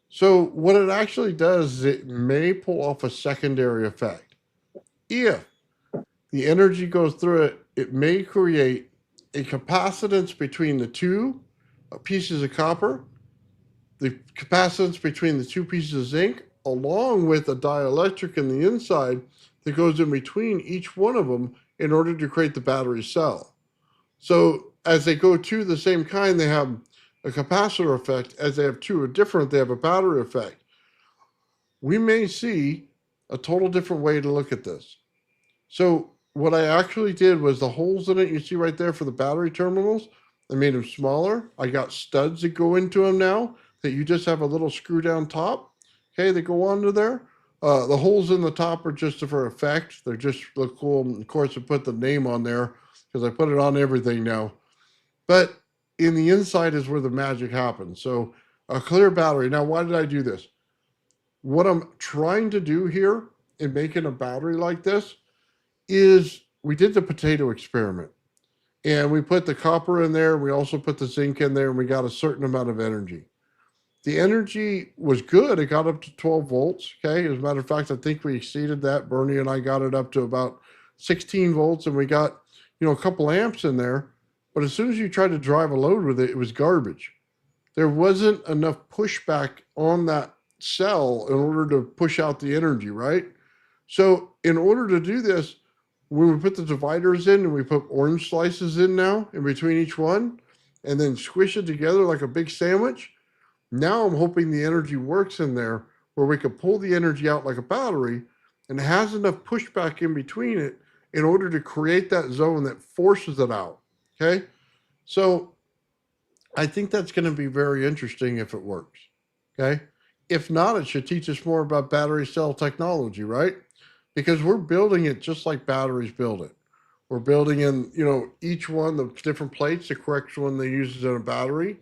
So what it actually does is it may pull off a secondary effect. If the energy goes through it, it may create a capacitance between the two pieces of copper, the capacitance between the two pieces of zinc, along with a dielectric in the inside that goes in between each one of them in order to create the battery cell. So as they go to the same kind, they have a capacitor effect. As they have two are different, they have a battery effect. We may see a total different way to look at this. So what I actually did was the holes in it you see right there for the battery terminals, I made them smaller. I got studs that go into them now that you just have a little screw down top. Okay, they go onto there. The holes in the top are just for effect. They're just look cool. And of course, I put the name on there because I put it on everything now. But in the inside is where the magic happens. So a clear battery. Now, why did I do this? What I'm trying to do here in making a battery like this is we did the potato experiment and we put the copper in there. We also put the zinc in there and we got a certain amount of energy. The energy was good. It got up to 12 volts. Okay. As a matter of fact, I think we exceeded that. Bernie and I got it up to about 16 volts and we got, a couple amps in there. But as soon as you tried to drive a load with it, it was garbage. There wasn't enough pushback on that cell in order to push out the energy, right? So in order to do this, when we put the dividers in and we put orange slices in now in between each one and then squish it together like a big sandwich, now I'm hoping the energy works in there where we could pull the energy out like a battery and it has enough pushback in between it in order to create that zone that forces it out. Okay. So I think that's going to be very interesting if it works. Okay. If not, it should teach us more about battery cell technology, right? Because we're building it just like batteries build it. We're building in, each one, the different plates, the correct one they use in a battery.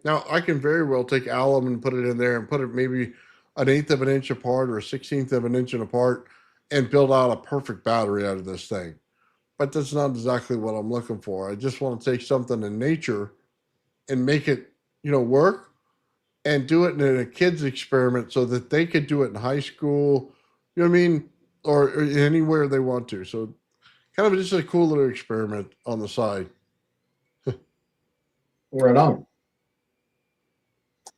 Now, I can very well take alum and put it in there and put it maybe 1/8 of an inch apart or 1/16 of an inch apart and build out a perfect battery out of this thing. But that's not exactly what I'm looking for. I just want to take something in nature and make it, work and do it in a kid's experiment so that they could do it in high school, you know what I mean? Or anywhere they want to. So kind of just a cool little experiment on the side. Right on.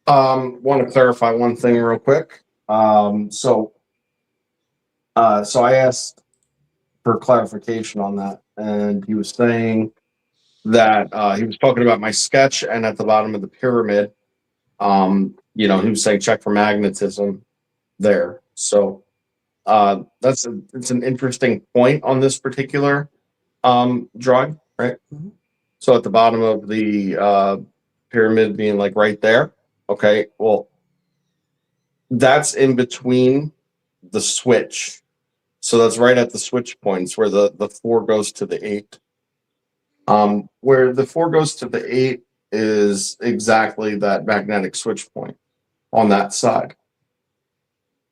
Want to clarify one thing real quick. So I asked for clarification on that, and he was saying that he was talking about my sketch, and at the bottom of the pyramid, he was saying check for magnetism there. So it's an interesting point on this particular drug, right? Mhm. So at the bottom of the pyramid being like right there. Okay, well, that's in between the switch. So that's right at the switch points where the 4 goes to the 8. Where the 4 goes to the 8 is exactly that magnetic switch point on that side.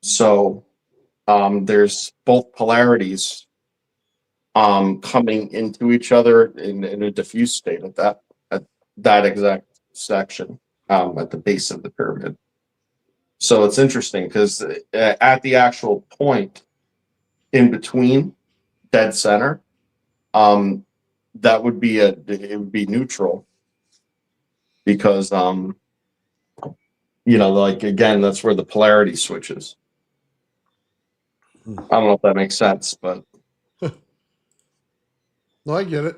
So there's both polarities coming into each other in a diffuse state at that exact section at the base of the pyramid. So it's interesting because at the actual point in between dead center, that would be it would be neutral because like again, that's where the polarity switches. I don't know if that makes sense, but No, I get it.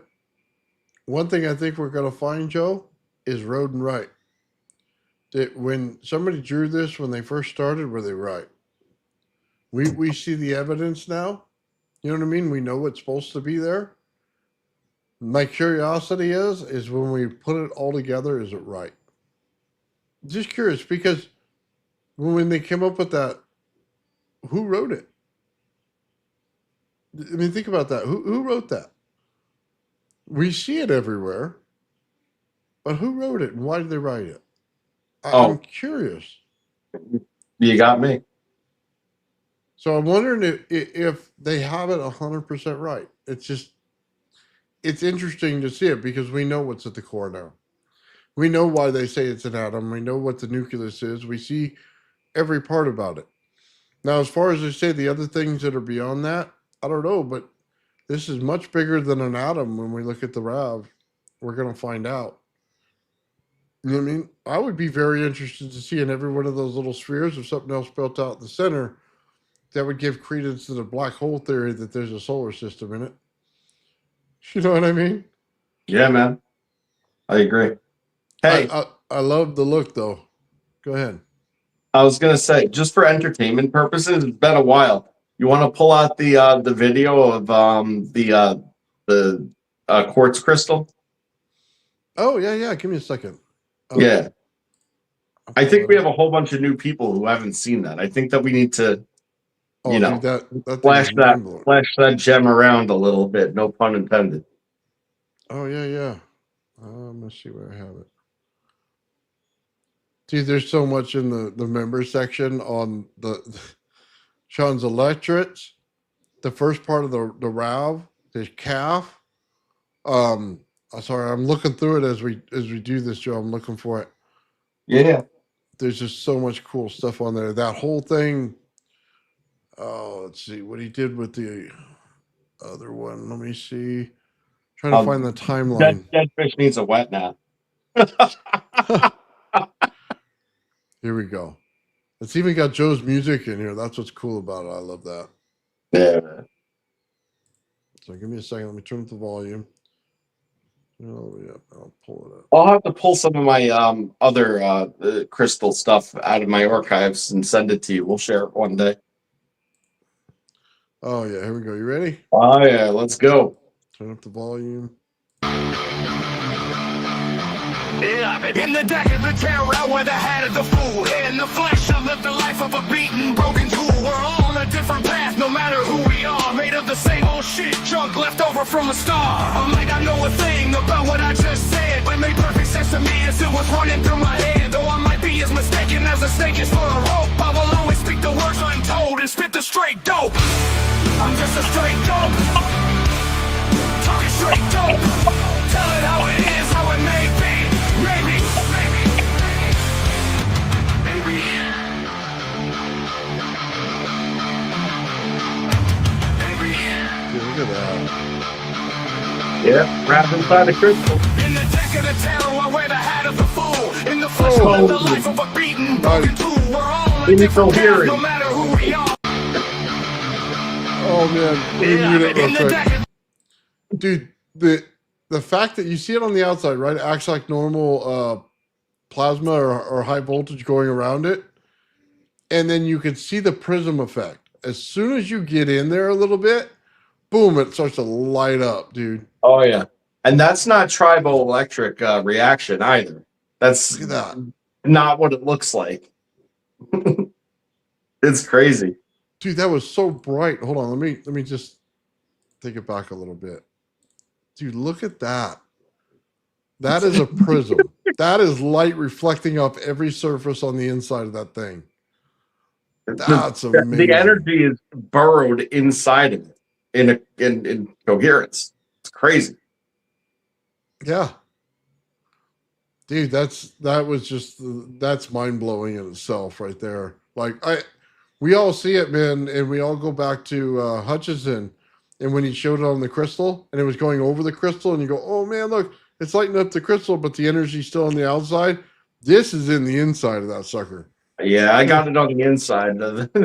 One thing I think we're going to find, Joe, is Rodin right. That when somebody drew this when they first started, were they right? We see the evidence now. You know what I mean? We know what's supposed to be there. My curiosity is when we put it all together, is it right? Just curious, because when they came up with that, who wrote it? I mean, think about that. Who wrote that? We see it everywhere, but who wrote it and why did they write it? I'm curious. You got me. So I'm wondering if they have it 100% right. It's interesting to see it because we know what's at the core now. We know why they say it's an atom. We know what the nucleus is. We see every part about it. Now, as far as they say the other things that are beyond that, I don't know, but this is much bigger than an atom when we look at the RAV. We're going to find out. You know what I mean? I would be very interested to see in every one of those little spheres if something else built out in the center that would give credence to the black hole theory that there's a solar system in it. You know what I mean? Yeah, man. I agree. Hey, I love the look, though. Go ahead. I was gonna say, just for entertainment purposes, it's been a while. You want to pull out the video of the quartz crystal? Oh yeah. Give me a second. Yeah. I think we have a whole bunch of new people who haven't seen that. I think that we need to, dude, that flash that gem around a little bit. No pun intended. Oh yeah. Let's see where I have it. Dude, there's so much in the member section on the Sean's electrodes. The first part of the RAV, the calf. Sorry, I'm looking through it as we do this, Joe. I'm looking for it. Yeah. There's just so much cool stuff on there. That whole thing. Oh, let's see what he did with the other one. Let me see. Trying to find the timeline. Dead fish needs a wet nap. Here we go. It's even got Joe's music in here. That's what's cool about it. I love that. Yeah. So give me a second. Let me turn up the volume. Oh yeah, I'll pull it up. I'll have to pull some of my other crystal stuff out of my archives and send it to you. We'll share it one day. Oh yeah, here we go. You ready? Oh yeah, let's go. Turn up the volume. In the deck of the terror, where the head of the fool. In the flesh, I live the life of a beaten, broken tool. We're all on a different path, no matter who we are. Made of the same old shit, junk left over from a star. I might not know a thing about what I just said, but it made perfect sense to me as it was running through my head. Though I might be as mistaken as a snake is for a rope, I will always speak the words untold and spit the straight dope. I'm just a straight dope, talking straight dope. Tell it how it is, how it may be. Maybe. Dude, look at that. Yeah, wrapped inside the crystal. In the deck of the terror, wear the hat of the fool. In the flesh, live the life of a beaten, broken tool. We're all on a different path, no matter who we are. Oh man, let me mute it real quick. Dude, the fact that you see it on the outside, right? It acts like normal plasma or high voltage going around it. And then you can see the prism effect. As soon as you get in there a little bit, boom, it starts to light up, dude. Oh, yeah. And that's not triboelectric reaction either. That's not what it looks like. It's crazy. Dude, that was so bright. Hold on, let me just take it back a little bit. Dude, look at that. That is a prism. That is light reflecting off every surface on the inside of that thing. That's amazing. The energy is burrowed inside of it in coherence. It's crazy. Yeah. Dude, that's mind blowing in itself right there. Like we all see it, man, and we all go back to Hutchison, and when he showed it on the crystal and it was going over the crystal, and you go, oh man, look, It's lighting up the crystal, but the energy's still on the outside. This is in the inside of that sucker. Yeah, I got it on the inside. That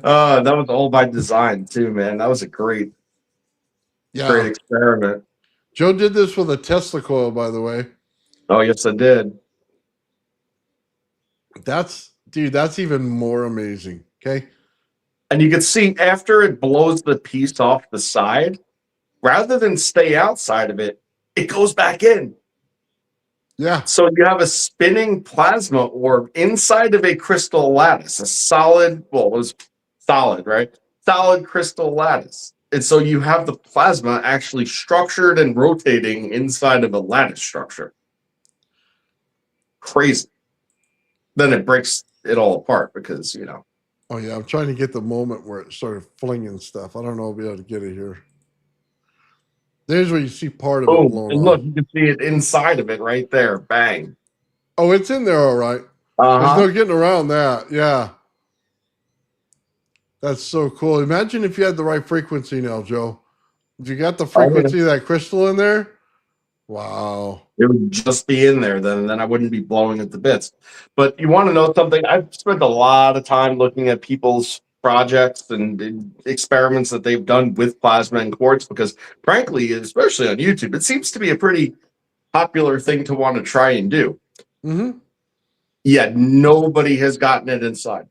was all by design too, man. That was a great experiment. Joe did this with a Tesla coil, by the way. Oh, yes, I did. That's even more amazing. Okay. And you can see after it blows the piece off the side, rather than stay outside of it, it goes back in. Yeah. So you have a spinning plasma orb inside of a crystal lattice, a solid, well, it was solid, right? Solid crystal lattice. And so you have the plasma actually structured and rotating inside of a lattice structure. Crazy. Then it breaks it all apart because, you know. Oh, yeah. I'm trying to get the moment where it started flinging stuff. I don't know if I'll be able to get it here. There's where you see part of it blown and off. look, you can see it inside of it right there. Bang. Oh, it's in there all right. There's no getting around that. Yeah. That's so cool. Imagine if you had the right frequency now, Joe. If you got the frequency of that crystal in there, wow. It would just be in there then I wouldn't be blowing it to bits. But you want to know something? I've spent a lot of time looking at people's projects and experiments that they've done with plasma and quartz because, frankly, especially on YouTube, it seems to be a pretty popular thing to want to try and do. Mm-hmm. Yet nobody has gotten it inside.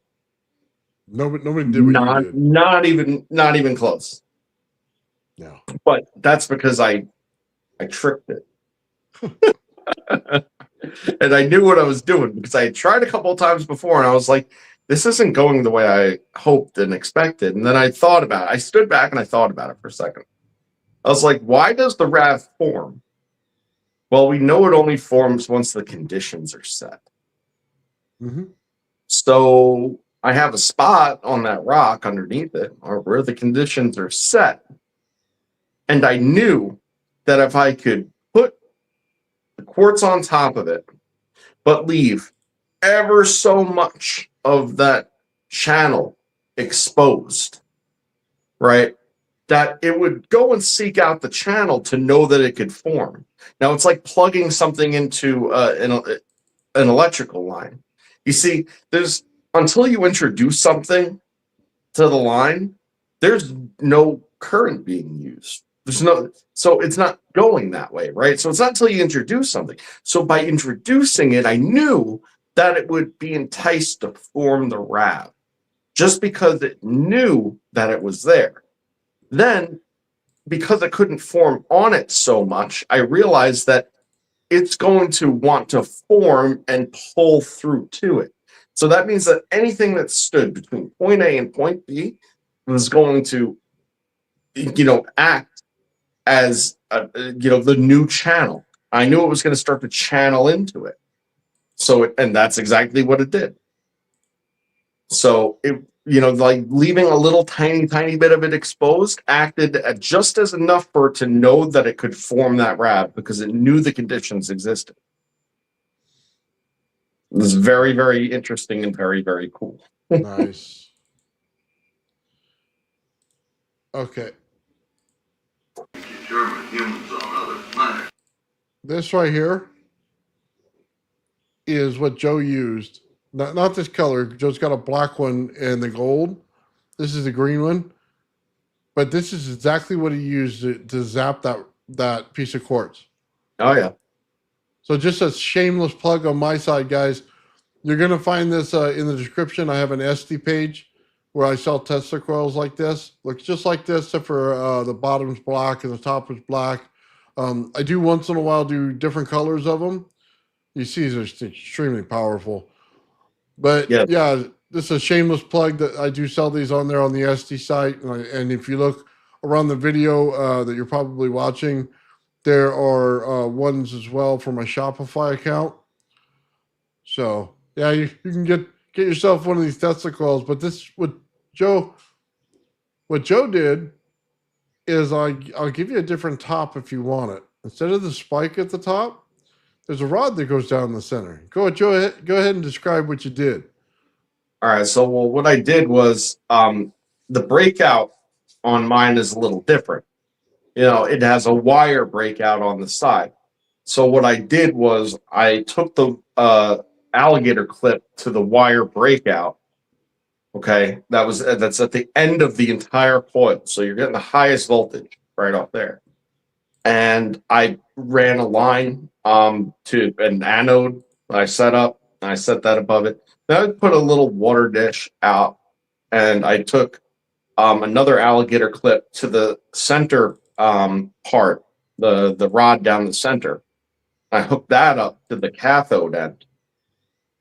Nobody did what you did. Not even close. No. But that's because I tricked it. And I knew what I was doing because I had tried a couple of times before and I was like, this isn't going the way I hoped and expected. And then I thought about it. I stood back and I thought about it for a second. I was like, why does the RAV form? Well, we know it only forms once the conditions are set. Mm-hmm. So I have a spot on that rock underneath it or where the conditions are set. And I knew that if I could put the quartz on top of it, but leave ever so much of that channel exposed, right? That it would go and seek out the channel to know that it could form. Now, it's like plugging something into an electrical line. You see, until you introduce something to the line, there's no current being used. So it's not going that way, right? So it's not until you introduce something. So by introducing it, I knew that it would be enticed to form the RAV just because it knew that it was there. Then, because it couldn't form on it so much, I realized that it's going to want to form and pull through to it. So that means that anything that stood between point A and point B was going to, act as, the new channel. I knew it was going to start to channel into it. And that's exactly what it did. So it, like leaving a little tiny bit of it exposed acted at just as enough for it to know that it could form that RAV because it knew the conditions existed. It was very, very interesting and very, very cool. Nice. Okay. Determine humans on other planets. This right here is what Joe used. Not this color. Joe's got a black one and the gold. This is the green one. But this is exactly what he used to zap that piece of quartz. Oh, yeah. So just a shameless plug on my side, guys. You're going to find this in the description. I have an Esty page where I sell Tesla coils like this. Looks just like this, except for the bottom's black and the top is black. I do once in a while do different colors of them. You see, they're extremely powerful. But yeah, this is a shameless plug that I do sell these on there on the Esty site. And if you look around the video that you're probably watching, there are ones as well for my Shopify account. So yeah, you can get yourself one of these Tesla coils. But what Joe did is I'll give you a different top if you want it. Instead of the spike at the top, there's a rod that goes down the center. Go ahead and describe what you did. All right. So what I did was the breakout on mine is a little different. it has a wire breakout on the side. So what I did was I took the alligator clip to the wire breakout. Okay, that's at the end of the entire coil. So you're getting the highest voltage right off there. And I ran a line to an anode that I set up. And I set that above it. Then I put a little water dish out, and I took another alligator clip to the center part, the rod down the center. I hooked that up to the cathode end.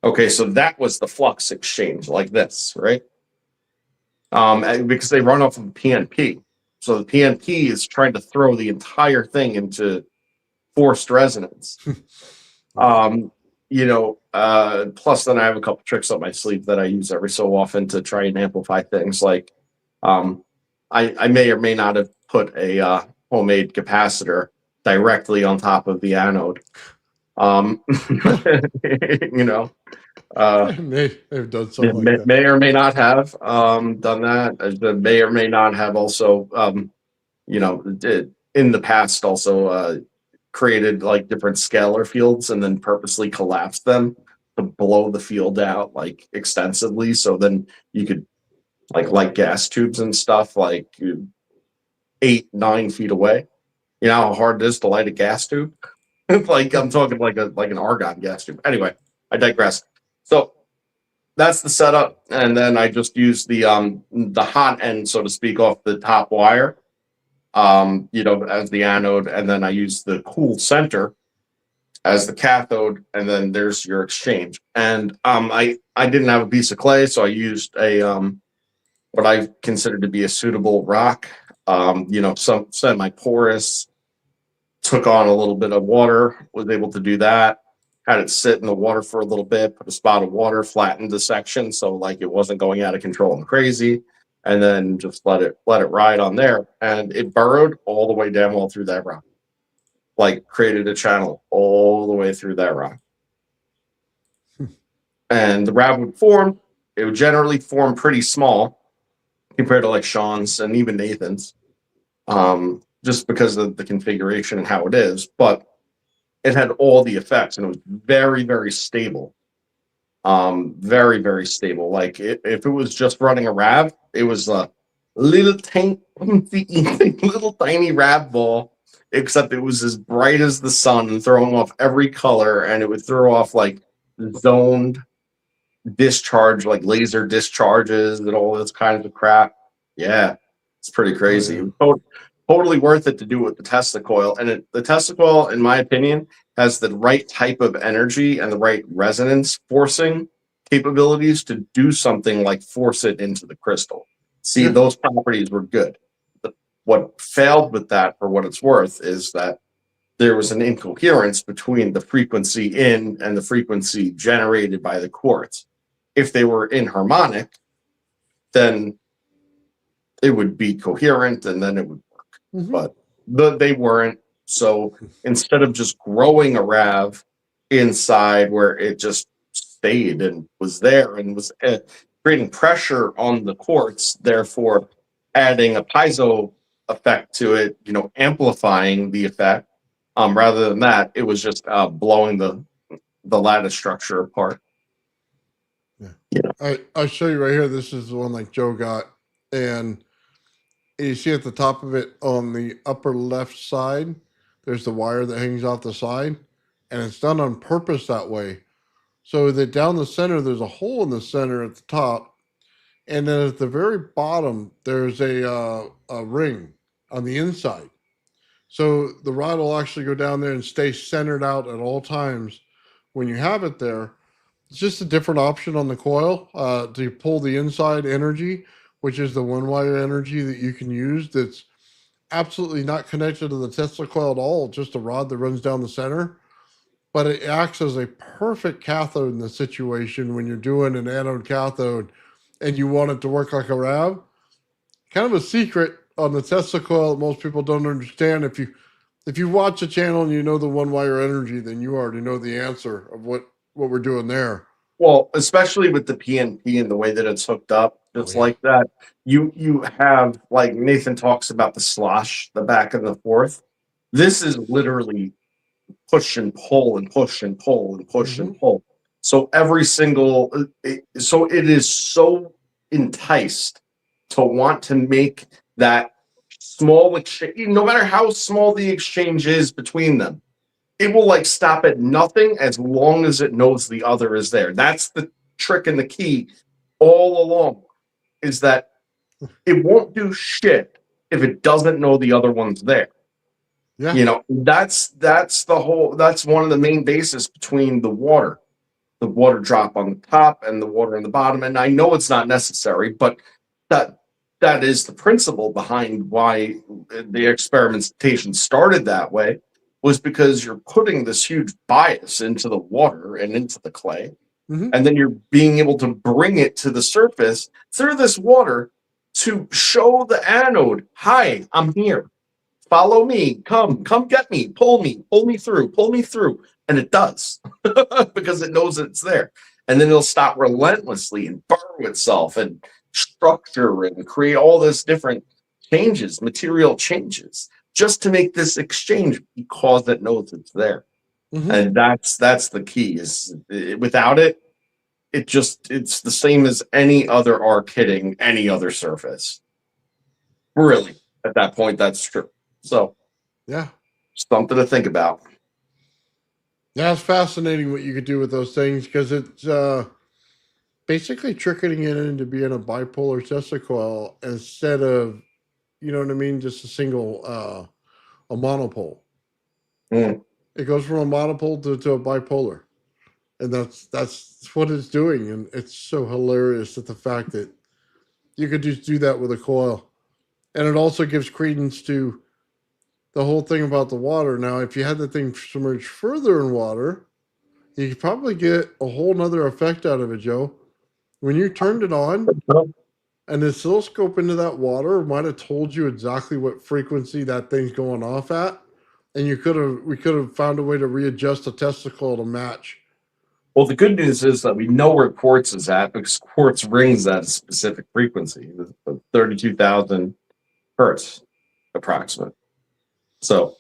Okay, so that was the flux exchange, like this, right? And because they run off of the PNP. So the PNP is trying to throw the entire thing into forced resonance. Plus then I have a couple tricks up my sleeve that I use every so often to try and amplify things. Like I may or may not have put a homemade capacitor directly on top of the anode. They've done something like that. May or may not have done that. May or may not have also, in the past also created like different scalar fields and then purposely collapsed them to blow the field out like extensively. So then you could like gas tubes and stuff like 8-9 feet away. You know how hard it is to light a gas tube? Like I'm talking like an argon gas tube. Anyway, I digress. So that's the setup, and then I just use the hot end, so to speak, off the top wire, as the anode, and then I use the cool center as the cathode, and then there's your exchange. And I didn't have a piece of clay, so I used a what I considered to be a suitable rock, some semi-porous. Took on a little bit of water, was able to do that. Had it sit in the water for a little bit, put a spot of water, flattened the section so like it wasn't going out of control and crazy, and then just let it ride on there. And it burrowed all the way down all through that rock. Like created a channel all the way through that rock. And the rab would form, it would generally form pretty small compared to like Sean's and even Nathan's. Just because of the configuration and how it is, but it had all the effects and it was very, very stable. Very, very stable. Like if it was just running a rab, it was a little tiny rab ball, except it was as bright as the sun and throwing off every color, and it would throw off like zoned discharge, like laser discharges and all this kind of crap. Yeah, it's pretty crazy. Totally worth it to do with the Tesla coil. And the Tesla coil, in my opinion, has the right type of energy and the right resonance forcing capabilities to do something like force it into the crystal. See, those properties were good. What failed with that, for what it's worth, is that there was an incoherence between the frequency in and the frequency generated by the quartz. If they were inharmonic, then it would be coherent and then it would work. But they weren't. So instead of just growing a RAV inside where it just stayed and was there and was creating pressure on the quartz, therefore adding a piezo effect to it, amplifying the effect. Rather than that, it was just blowing the lattice structure apart. I'll show you right here. This is the one like Joe got, and you see at the top of it on the upper left side, there's the wire that hangs off the side, and it's done on purpose that way. So that down the center, there's a hole in the center at the top, and then at the very bottom, there's a ring on the inside. So the rod will actually go down there and stay centered out at all times when you have it there. It's just a different option on the coil to pull the inside energy, which is the one wire energy that you can use that's absolutely not connected to the Tesla coil at all, just a rod that runs down the center. But it acts as a perfect cathode in the situation when you're doing an anode cathode and you want it to work like a RAV. Kind of a secret on the Tesla coil that most people don't understand. If you watch a channel and you know the one wire energy, then you already know the answer of what we're doing there. Well, especially with the PNP and the way that it's hooked up, just yeah. like that. You have, like Nathan talks about the slosh, the back and the forth. This is literally push and pull and push and pull and push Mhm. and pull. So every single, so it is so enticed to want to make that small exchange, no matter how small the exchange is between them, it will like stop at nothing as long as it knows the other is there. That's the trick and the key all along, is that it won't do shit if it doesn't know the other one's there. Yeah. You know, that's one of the main bases between the water drop on the top and the water on the bottom. And I know it's not necessary, but that that is the principle behind why the experimentation started that way, was because you're putting this huge bias into the water and into the clay, Mhm. and then you're being able to bring it to the surface through this water to show the anode, hi, I'm here, follow me, come get me, pull me through, pull me through. And it does because it knows it's there. And then it'll stop relentlessly and burrow itself and structure and create all this different changes, material changes, just to make this exchange because it knows it's there. Mhm. And that's the key, is without it, it's the same as any other arc hitting any other surface. Really, at that point, that's true. So Yeah. something to think about. Yeah, it's fascinating what you could do with those things, because it's basically tricking it into being a bipolar Tesla coil instead of, you know what I mean, just a single a monopole. Mm. It goes from a monopole to a bipolar, and that's what it's doing. And it's so hilarious that the fact that you could just do that with a coil, and it also gives credence to the whole thing about the water. Now, if you had the thing submerged further in water, you could probably get a whole nother effect out of it, Joe. When you turned it on, and the oscilloscope into that water might have told you exactly what frequency that thing's going off at, and we could have found a way to readjust the testicle to match. Well, the good news is that we know where quartz is at, because quartz rings at a specific frequency, 32,000 hertz approximate. So,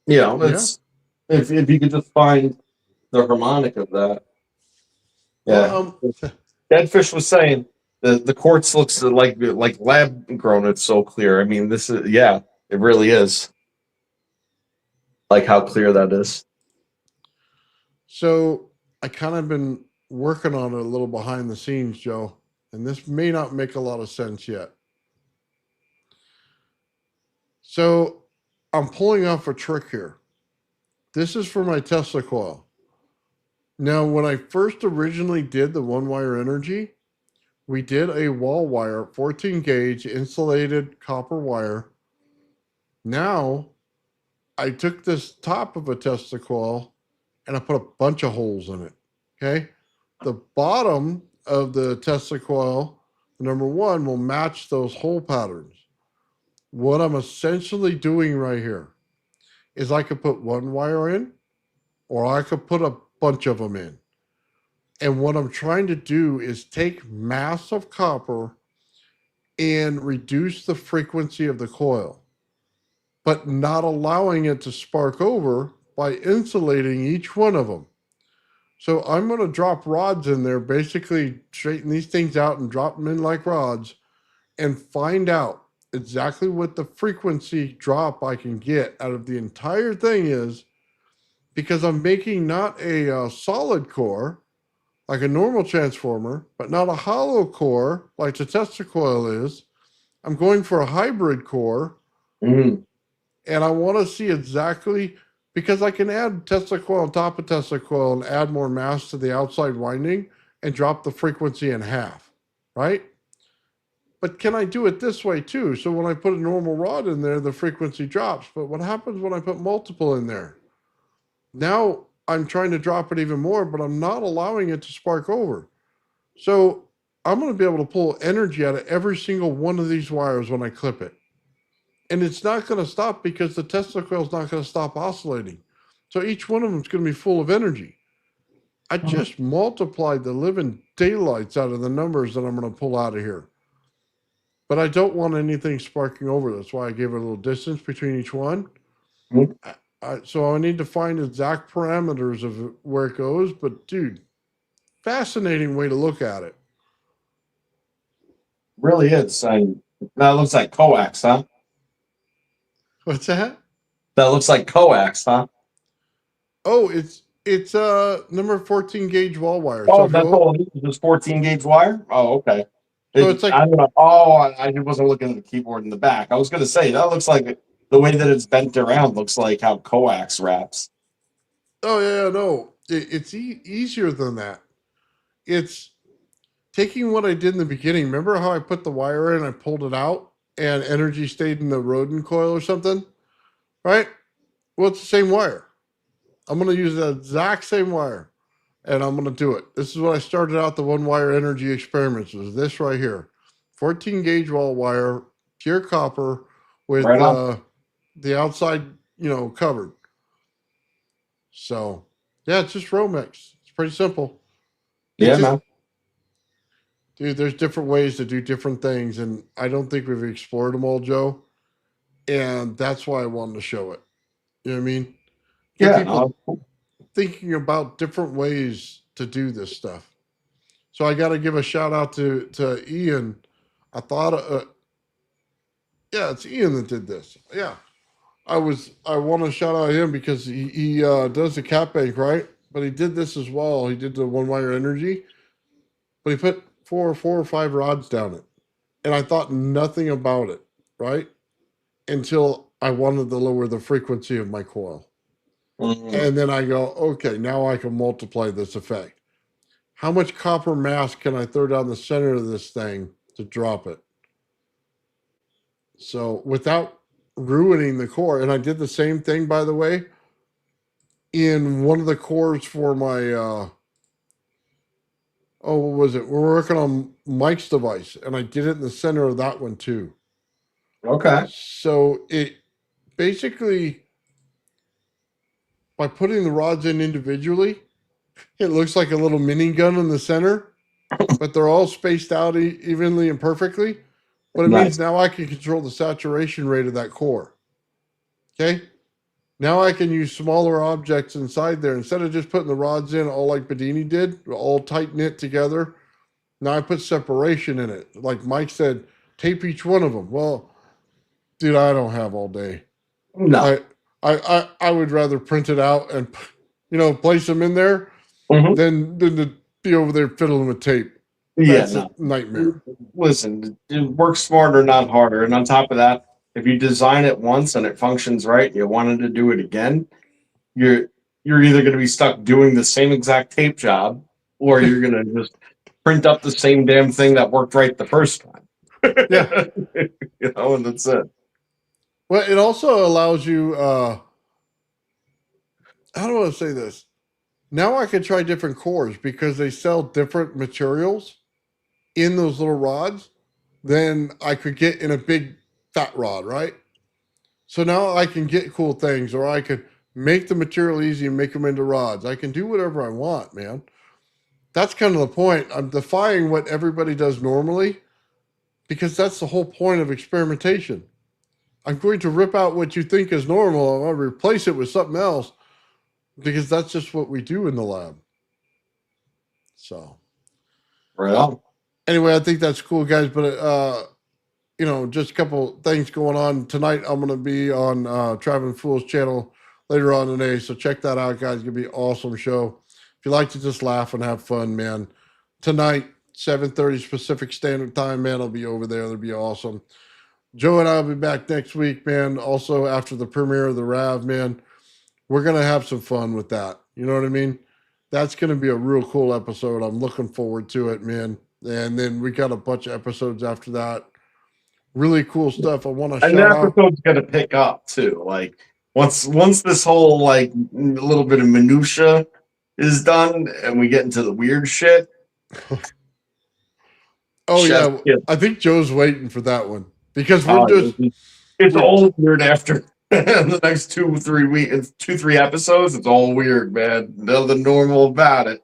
Yeah. it's if you could just find the harmonic of that. Yeah. Well, Deadfish was saying the quartz looks like lab grown. It's so clear. I mean, this is, yeah, it really is. Like how clear that is. so I kind of been working on it a little behind the scenes, Joe, and this may not make a lot of sense yet. So I'm pulling off a trick here. This is for my Tesla coil. Now, when I first originally did the one wire energy, we did a wall wire, 14 gauge insulated copper wire. Now, I took this top of a Tesla coil and I put a bunch of holes in it. Okay. The bottom of the Tesla coil, number one, will match those hole patterns. What I'm essentially doing right here is I could put one wire in, or I could put a bunch of them in. And what I'm trying to do is take mass of copper and reduce the frequency of the coil, but not allowing it to spark over by insulating each one of them. So I'm going to drop rods in there, basically straighten these things out and drop them in like rods, and find out exactly what the frequency drop I can get out of the entire thing is, because I'm making not a solid core like a normal transformer, but not a hollow core like the Tesla coil is. I'm going for a hybrid core, Mm. and I want to see exactly, because I can add Tesla coil on top of Tesla coil and add more mass to the outside winding and drop the frequency in half, right? But can I do it this way too? So when I put a normal rod in there, the frequency drops. But what happens when I put multiple in there? Now I'm trying to drop it even more, but I'm not allowing it to spark over. So I'm going to be able to pull energy out of every single one of these wires when I clip it. And it's not going to stop because the Tesla coil is not going to stop oscillating. So each one of them is going to be full of energy. I just multiplied the living daylights out of the numbers that I'm going to pull out of here. But I don't want anything sparking over. That's why I gave it a little distance between each one. Mhm. So I need to find exact parameters of where it goes. But dude, fascinating way to look at it. Really is. That looks like coax, huh? What's that? That looks like coax, huh? Oh, it's number 14 gauge wall wire. So Oh, if you that's all it is. Just 14 gauge wire. Oh, okay. so it's like I don't know. Oh, I wasn't looking at the keyboard in the back. I was going to say that looks like the way that it's bent around looks like how coax wraps. oh yeah, no, it's easier than that. It's taking what I did in the beginning. Remember how I put the wire in, I pulled it out, and energy stayed in the Rodin coil or something, right? Well, it's the same wire. I'm going to use the exact same wire, and I'm going to do it. This is what I started out the one wire energy experiments. Was this right here, 14 gauge wall wire, pure copper with Right on. the outside, covered. So yeah, it's just Romex. It's pretty simple. It Yeah, just man. Dude, there's different ways to do different things, and I don't think we've explored them all, Joe. And that's why I wanted to show it. You know what I mean? Get Yeah, people no. thinking about different ways to do this stuff. So I got to give a shout out to Ian. I thought, yeah, it's Ian that did this. Yeah, I want to shout out him because he does the cap bank, right? But he did this as well. He did the one wire energy, but he put four or five rods down it, and I thought nothing about it, right? Until I wanted to lower the frequency of my coil. Mhm. And then I go, okay, now I can multiply this effect. How much copper mass can I throw down the center of this thing to drop it? So without ruining the core, and I did the same thing, by the way, in one of the cores for my, what was it? We're working on Mike's device, and I did it in the center of that one too. Okay. So it basically, by putting the rods in individually, it looks like a little mini gun in the center, but they're all spaced out evenly and perfectly. But it means Nice. now I can control the saturation rate of that core. Okay. Now I can use smaller objects inside there instead of just putting the rods in all like Bedini did, all tight knit together. Now I put separation in it. Like Mike said, tape each one of them. Well, dude, I don't have all day. No. I would rather print it out and place them in there Mhm. than to be over there fiddling with tape. Yeah, That's no. a nightmare. Listen, work smarter, not harder. And on top of that, if you design it once and it functions right, and you wanted to do it again, you're either going to be stuck doing the same exact tape job, or you're going to just print up the same damn thing that worked right the first time. Yeah. And that's it. Well, it also allows you. How do I say this? Now I can try different cores because they sell different materials in those little rods than I could get in a big fat rod, right? So now I can get cool things, or I could make the material easy and make them into rods. I can do whatever I want, man. That's kind of the point. I'm defying what everybody does normally because that's the whole point of experimentation. I'm going to rip out what you think is normal and I'll replace it with something else because that's just what we do in the lab. So, Right on. anyway, I think that's cool, guys. But just a couple things going on tonight. I'm going to be on Traveling Fools channel later on today, so check that out, guys. It's gonna be an awesome show. If you like to just laugh and have fun, man, tonight 7:30 Pacific Standard Time, man, I'll be over there. It'll be awesome. Joe and I will be back next week, man. Also after the premiere of the Rav, man, we're gonna have some fun with that. You know what I mean? That's gonna be a real cool episode. I'm looking forward to it, man. And then we got a bunch of episodes after that. Really cool stuff. I want to And the shout out. episode's going to pick up too. Like once this whole like little bit of minutia is done, and we get into the weird shit. Oh Chef yeah, kiss. I think Joe's waiting for that one because we're just It's all weird after the next 2-3 weeks, 2-3 episodes. It's all weird, man. Nothing normal about it.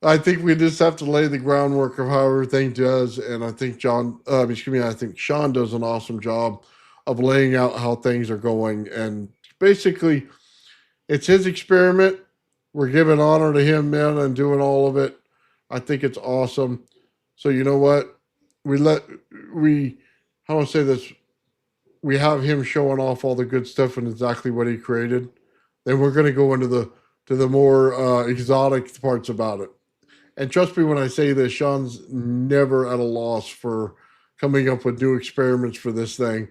I think we just have to lay the groundwork of how everything does, and I think I think Sean does an awesome job of laying out how things are going, and basically, it's his experiment. We're giving honor to him, man, and doing all of it. I think it's awesome. So you know what? We let we how do I say this? We have him showing off all the good stuff and exactly what he created. Then we're going to go into the more exotic parts about it. And trust me when I say this, Sean's never at a loss for coming up with new experiments for this thing.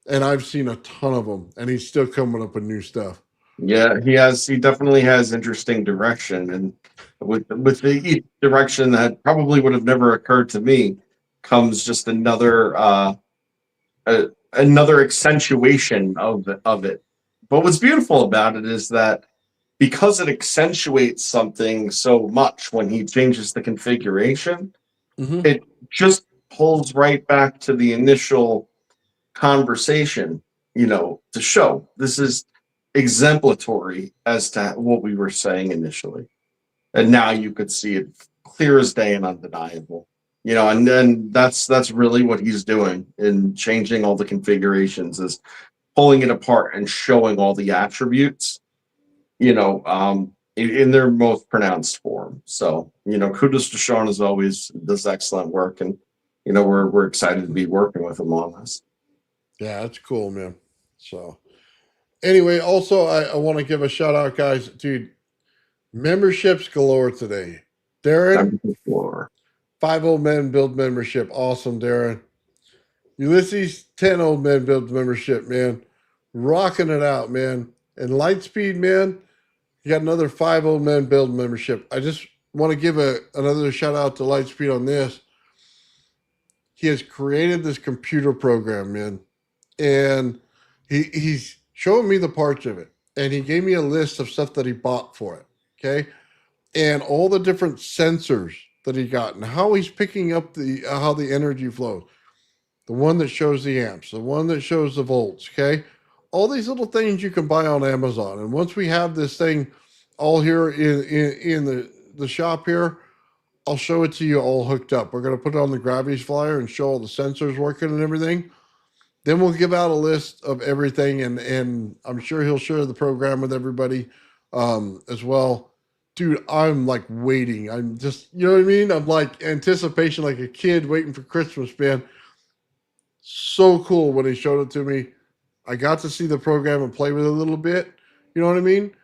And I've seen a ton of them, and he's still coming up with new stuff. Yeah, he has. He definitely has interesting direction, and with the direction that probably would have never occurred to me comes just another accentuation of it. But what's beautiful about it is that because it accentuates something so much when he changes the configuration, Mm-hmm. it just pulls right back to the initial conversation, to show this is exemplary as to what we were saying initially. And now you could see it clear as day and undeniable. And then that's really what he's doing in changing all the configurations, is pulling it apart and showing all the attributes, in their most pronounced form. So, kudos to Sean as always, does excellent work, and we're excited to be working with him on this. Yeah, that's cool, man. So, anyway, also, I want to give a shout out, guys. Dude, memberships galore today. Darren, Floor. 5 Old Men Build membership. Awesome, Darren. Ulysses, 10 Old Men Build membership, man. Rocking it out, man. And Lightspeed, man, you got another 5 Old Men Build membership. I just want to give another shout out to Lightspeed on this. He has created this computer program, man. And he's showing me the parts of it. And he gave me a list of stuff that he bought for it. Okay. And all the different sensors that he got and how he's picking up how the energy flows. The one that shows the amps, the one that shows the volts, okay? All these little things you can buy on Amazon. And once we have this thing all here in the shop here, I'll show it to you all hooked up. We're going to put it on the Gravity's flyer and show all the sensors working and everything. Then we'll give out a list of everything, and I'm sure he'll share the program with everybody as well. Dude, I'm like waiting. I'm just, you know what I mean? I'm like anticipation, like a kid waiting for Christmas, man. So cool when he showed it to me. I got to see the program and play with it a little bit. You know what I mean?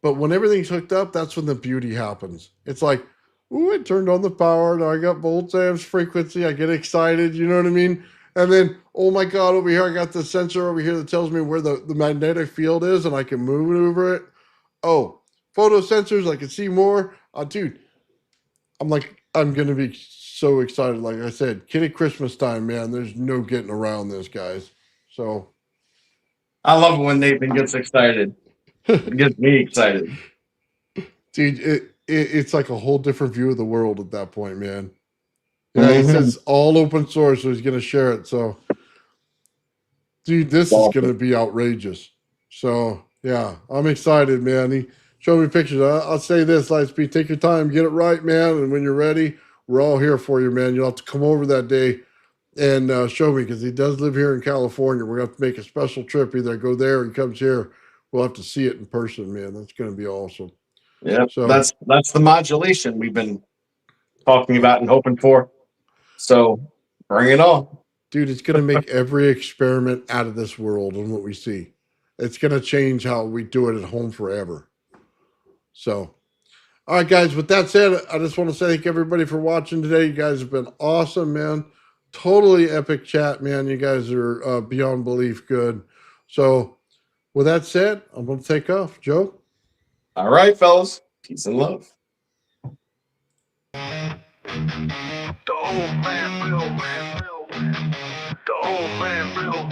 But when everything's hooked up, that's when the beauty happens. It's like, ooh, it turned on the power. Now I got volts, amps, frequency. I get excited. You know what I mean? And then, oh my God, over here, I got the sensor over here that tells me where the magnetic field is and I can move over it. Oh, photo sensors, I can see more. Dude, I'm going to be so excited. Like I said, kid at Christmas time, man, there's no getting around this, guys. So I love it when Nathan gets excited. It gets me excited. dude, it's like a whole different view of the world at that point, man. Yeah, he says all open source, so he's going to share it. So, dude, this is going to be outrageous. So, yeah, I'm excited, man. He showed me pictures. I'll say this, Lightspeed, take your time, get it right, man. And when you're ready, we're all here for you, man. You'll have to come over that day and show me, because he does live here in California. We're going to have to make a special trip. Either go there or he comes here. We'll have to see it in person, man. That's going to be awesome. Yeah, So that's the modulation we've been talking about and hoping for. So bring it on. dude, it's going to make every experiment out of this world and what we see. It's going to change how we do it at home forever. So, all right, guys, with that said, I just want to say thank everybody for watching today. You guys have been awesome, man. Totally epic chat, man. You guys are beyond belief good. So, with that said, I'm going to take off. Joe? All right, fellas. Peace and love. The old man will. The old man will.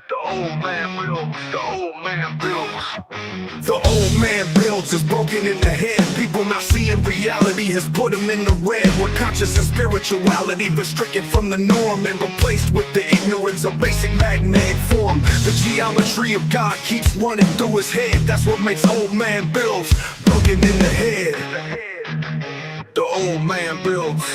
The old man builds, the old man builds. The old man builds is broken in the head. People not seeing reality has put them in the red. Where conscious and spirituality restricted from the norm and replaced with the ignorance of basic magnetic form. The geometry of God keeps running through his head. That's what makes old man builds broken in the head. The old man builds.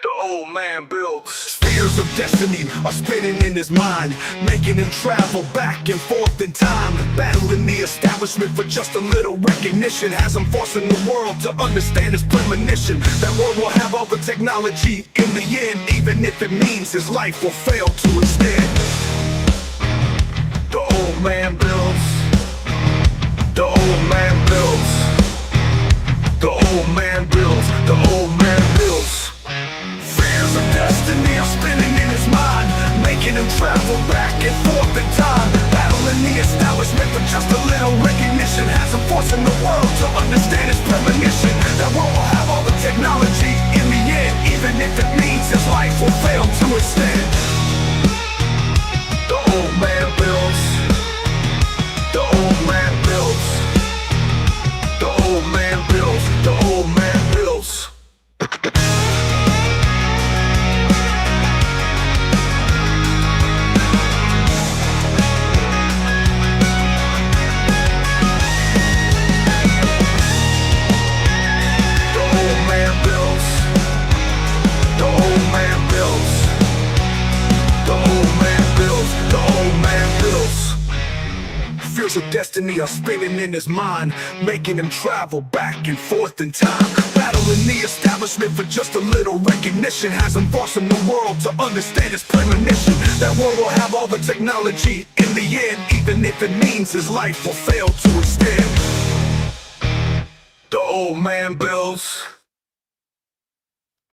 The old man builds. Spheres of destiny are spinning in his mind, making him travel back and forth in time, battling the establishment for just a little recognition. Has him forcing the world to understand his premonition. That world will have all the technology in the end, even if it means his life will fail to extend. The old man builds. The old man builds. The old man builds. The old man builds. Fears of destiny are spinning in his mind, making him travel back and forth in time, battling the establishment for just a little recognition. Has him forcing the world to understand his premonition. That world will have all the technology in the end, even if it means his life will fail to extend. The old man builds. The old man builds. The old man builds. The old man builds. Fears of destiny are spinning in his mind, making him travel back and forth in time, battling the establishment for just a little recognition. Has him forcing the world to understand his premonition. That world will have all the technology in the end, even if it means his life will fail to extend. The old man builds.